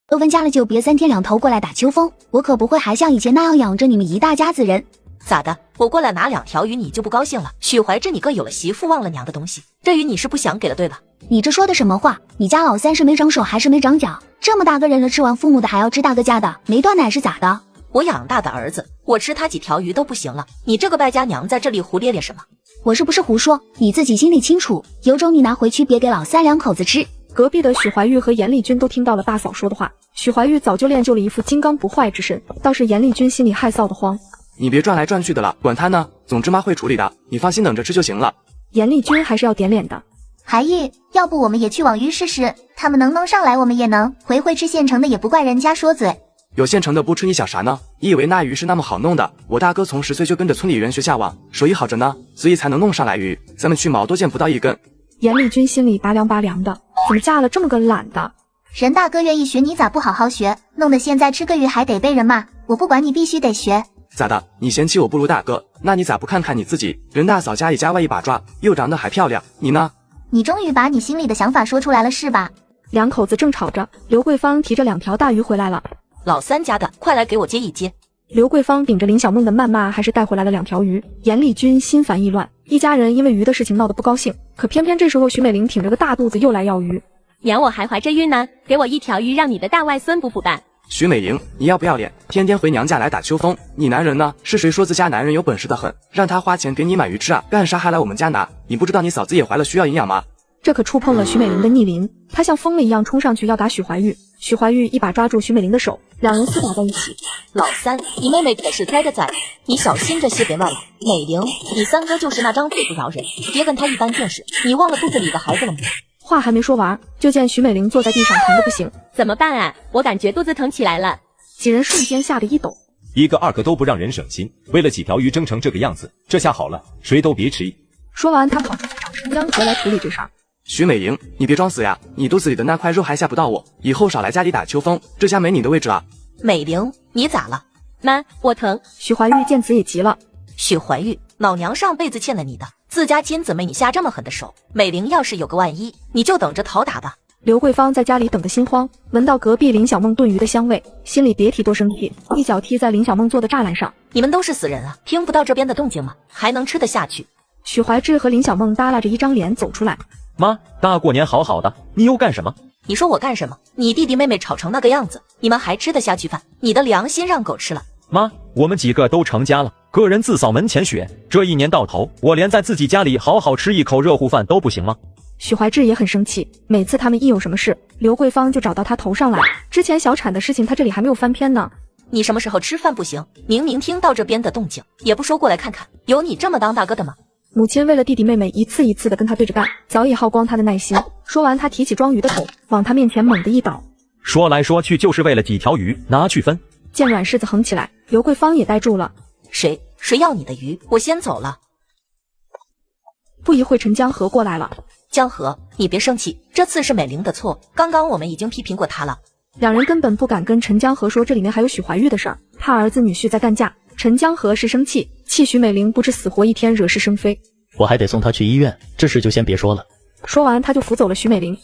都分家了就别3天2头过来打秋风，我可不会还像以前那样养着你们一大家子人。咋的？我过来拿2条鱼你就不高兴了？许怀志，你个有了媳妇忘了娘的东西，这鱼你是不想给了对吧？你这说的什么话？你家老三是没长手还是没长脚？这么大个人了，吃完父母的还要吃大哥家的，没断奶是咋的？我养大的儿子，我吃他几条鱼都不行了，你这个败家娘在这里胡咧咧什么？我是不是胡说？你自己心里清楚，有种你拿回去别给老三2口子吃。隔壁的许怀玉和严丽君都听到了大嫂说的话，许怀玉早就练就了一副金刚不坏之身，倒是严丽君心里害臊的慌。你别转来转去的了，管他呢，总之妈会处理的，你放心等着吃就行了。严丽君还是要点脸的。韩玉，要不我们也去网鱼试试，他们能弄上来我们也能，回会吃现成的也不怪人家说嘴。有现成的不吃你想啥呢？你以为那鱼是那么好弄的？我大哥从10岁就跟着村里人学下网，手艺好着呢，所以才能弄上来鱼，咱们去毛都见不到一根。严丽君心里拔凉拔凉的，怎么嫁了这么个懒的？人大哥愿意学，你咋不好好学？弄得现在吃个鱼还得被人骂，我不管你必须得学。咋的？你嫌弃我不如大哥？那你咋不看看你自己？人大嫂家里家外一把抓，又长得还漂亮，你呢？你终于把你心里的想法说出来了是吧？2口子正吵着，刘桂芳提着2条大鱼回来了。老三家的，快来给我接一接。刘桂芳顶着林小梦的谩骂，还是带回来了2条鱼。严丽君心烦意乱，一家人因为鱼的事情闹得不高兴。可偏偏这时候徐美玲挺着个大肚子又来要鱼。娘，我还怀着孕呢，给我1条鱼，让你的大外孙补补吧。徐美莹，你要不要脸？天天回娘家来打秋风，你男人呢？是谁说自家男人有本事的很，让他花钱给你买鱼吃啊？干啥还来我们家拿？你不知道你嫂子也怀了，需要营养吗？这可触碰了徐美玲的逆鳞，她像疯了一样冲上去要打许怀玉。许怀玉一把抓住徐美玲的手，2人厮打在一起。老三，你妹妹可是栽着崽，你小心这些别乱来。美玲，你三哥就是那张嘴不饶人，别跟他一般见识。你忘了肚子里的孩子了吗？话还没说完，就见徐美玲坐在地上疼得不行。怎么办啊？我感觉肚子疼起来了。几人瞬间吓得一抖，一个二个都不让人省心，为了几条鱼争成这个样子，这下好了，谁都别迟疑。说完，他跑出去找陈江河来处理这事儿。徐美莹，你别装死呀！你肚子里的那块肉还吓不到我，以后少来家里打秋风，这家没你的位置了。美玲，你咋了？妈，我疼。许怀玉见此也急了。许怀玉，老娘上辈子欠了你的，自家亲姊妹你下这么狠的手，美玲要是有个万一，你就等着讨打吧。刘桂芳在家里等得心慌，闻到隔壁林小梦炖鱼的香味，心里别提多生气，一脚踢在林小梦坐的栅栏上。你们都是死人啊，听不到这边的动静吗？还能吃得下去？许怀志和林小梦耷拉着一张脸走出来。妈，大过年好好的，你又干什么？你说我干什么？你弟弟妹妹吵成那个样子，你们还吃得下去饭？你的良心让狗吃了。妈，我们几个都成家了，个人自扫门前雪。这一年到头，我连在自己家里好好吃一口热乎饭都不行吗？许怀志也很生气，每次他们一有什么事，刘桂芳就找到他头上来。之前小产的事情，他这里还没有翻篇呢。你什么时候吃饭不行？明明听到这边的动静，也不说过来看看，有你这么当大哥的吗？母亲为了弟弟妹妹一次一次的跟他对着干，早已耗光他的耐心。说完，他提起装鱼的桶，往他面前猛地一倒。说来说去就是为了几条鱼，拿去分。见软柿子横起来，刘桂芳也呆住了。谁要你的鱼？我先走了。不一会，陈江河过来了。江河，你别生气，这次是美玲的错。刚刚我们已经批评过她了。两人根本不敢跟陈江河说这里面还有许怀玉的事儿，怕儿子女婿在干架。陈江河是生气，气许美玲不知死活一天，惹是生非。我还得送她去医院，这事就先别说了。说完，他就扶走了许美玲。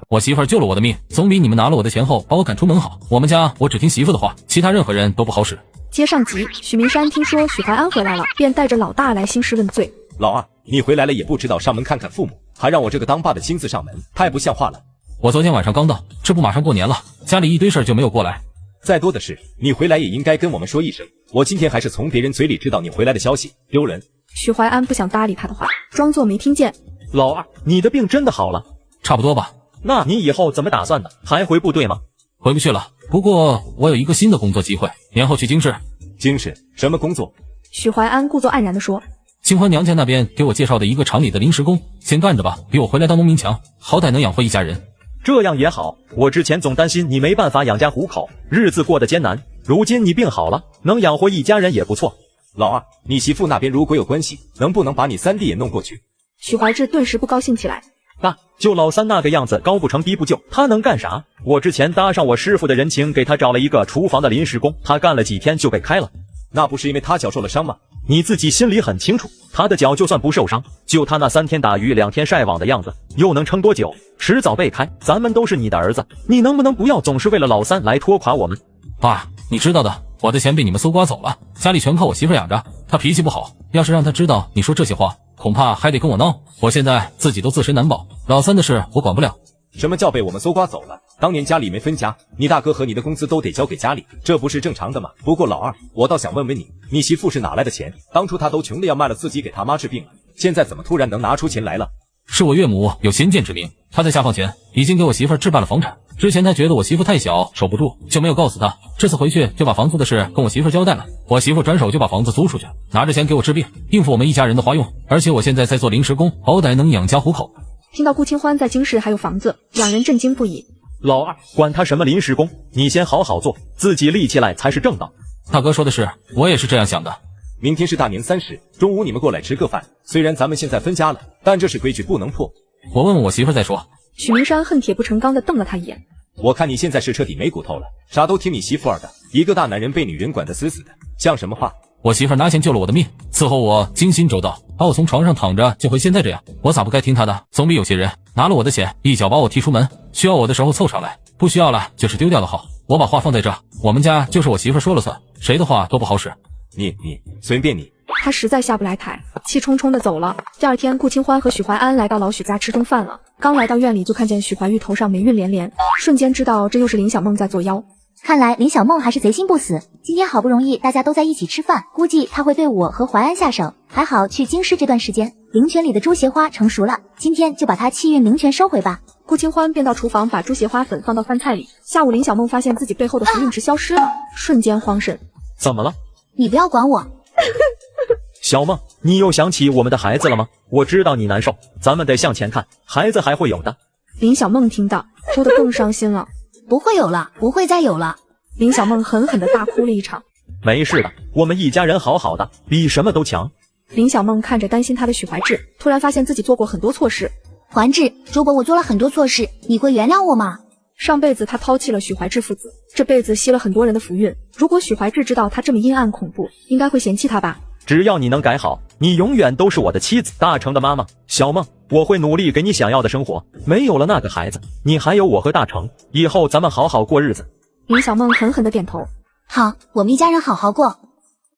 我媳妇儿救了我的命，总比你们拿了我的钱后把我赶出门好。我们家我只听媳妇的话，其他任何人都不好使。接上集，许明山听说许怀安回来了，便带着老大来兴师问罪。老二，你回来了也不知道上门看看父母，还让我这个当爸的亲自上门，太不像话了。我昨天晚上刚到，这不马上过年了，家里一堆事儿就没有过来。再多的事，你回来也应该跟我们说一声。我今天还是从别人嘴里知道你回来的消息，丢人。许怀安不想搭理他的话，装作没听见。老二，你的病真的好了？差不多吧。那你以后怎么打算呢？还回部队吗？回不去了，不过我有一个新的工作机会，年后去京师。京师？什么工作？许怀安故作黯然地说。清欢娘家那边给我介绍的一个厂里的临时工，先干着吧，比我回来当农民强，好歹能养活一家人。这样也好，我之前总担心你没办法养家糊口，日子过得艰难，如今你病好了，能养活一家人也不错。老二，你媳妇那边如果有关系，能不能把你三弟也弄过去？许怀志顿时不高兴起来。爸，就老三那个样子，高不成低不就，他能干啥？我之前搭上我师傅的人情，给他找了一个厨房的临时工，他干了几天就被开了。那不是因为他脚受了伤吗？你自己心里很清楚，他的脚就算不受伤，就他那3天打鱼2天晒网的样子，又能撑多久？迟早被开。咱们都是你的儿子，你能不能不要总是为了老三来拖垮我们？爸，你知道的，我的钱被你们搜刮走了，家里全靠我媳妇养着，她脾气不好，要是让她知道你说这些话，恐怕还得跟我闹。我现在自己都自身难保，老三的事我管不了。什么叫被我们搜刮走了？当年家里没分家，你大哥和你的工资都得交给家里，这不是正常的吗？不过老二，我倒想问问你，你媳妇是哪来的钱？当初她都穷的要卖了自己给他妈治病了，现在怎么突然能拿出钱来了？是我岳母有先见之明，她在下放前已经给我媳妇置办了房产。之前她觉得我媳妇太小守不住，就没有告诉她。这次回去就把房租的事跟我媳妇交代了，我媳妇转手就把房子租出去，拿着钱给我治病，应付我们一家人的花用。而且我现在在做临时工，好歹能养家糊口。听到顾清欢在京市还有房子，两人震惊不已。老二，管他什么临时工，你先好好做，自己立起来才是正道。大哥说的是，我也是这样想的。明天是大年30，中午你们过来吃个饭。虽然咱们现在分家了，但这是规矩不能破。我问问我媳妇再说。许明山恨铁不成钢地瞪了他一眼。我看你现在是彻底没骨头了，啥都听你媳妇儿的，一个大男人被女人管得死死的，像什么话？我媳妇拿钱救了我的命，伺候我精心周到，把我从床上躺着救回现在这样，我咋不该听她的？总比有些人拿了我的钱，一脚把我踢出门，需要我的时候凑上来，不需要了就是丢掉的好。我把话放在这，我们家就是我媳妇说了算，谁的话都不好使。你随便你。他实在下不来台，气冲冲地走了。第二天，顾清欢和许怀安来到老许家吃中饭了。刚来到院里，就看见许怀玉头上霉运连连，瞬间知道这又是林小梦在作妖。看来林小梦还是贼心不死，今天好不容易大家都在一起吃饭，估计他会对我和怀安下手。还好去京师这段时间，灵泉里的猪血花成熟了，今天就把它气运灵泉收回吧。顾清欢便到厨房把猪血花粉放到饭菜里。下午林小梦发现自己背后的符印值消失了，瞬间慌神。怎么了？你不要管我。小梦，你又想起我们的孩子了吗？我知道你难受，咱们得向前看，孩子还会有的。林小梦听到，哭得更伤心了。不会有了，不会再有了。林小梦狠狠地大哭了一场。没事的，我们一家人好好的，比什么都强。林小梦看着担心她的许怀志，突然发现自己做过很多错事。怀志，如果我做了很多错事，你会原谅我吗？上辈子他抛弃了许怀志父子，这辈子吸了很多人的福运。如果许怀志知道他这么阴暗恐怖，应该会嫌弃他吧。只要你能改好，你永远都是我的妻子，大成的妈妈。小梦，我会努力给你想要的生活，没有了那个孩子，你还有我和大成，以后咱们好好过日子。林小梦狠狠地点头。好，我们一家人好好过。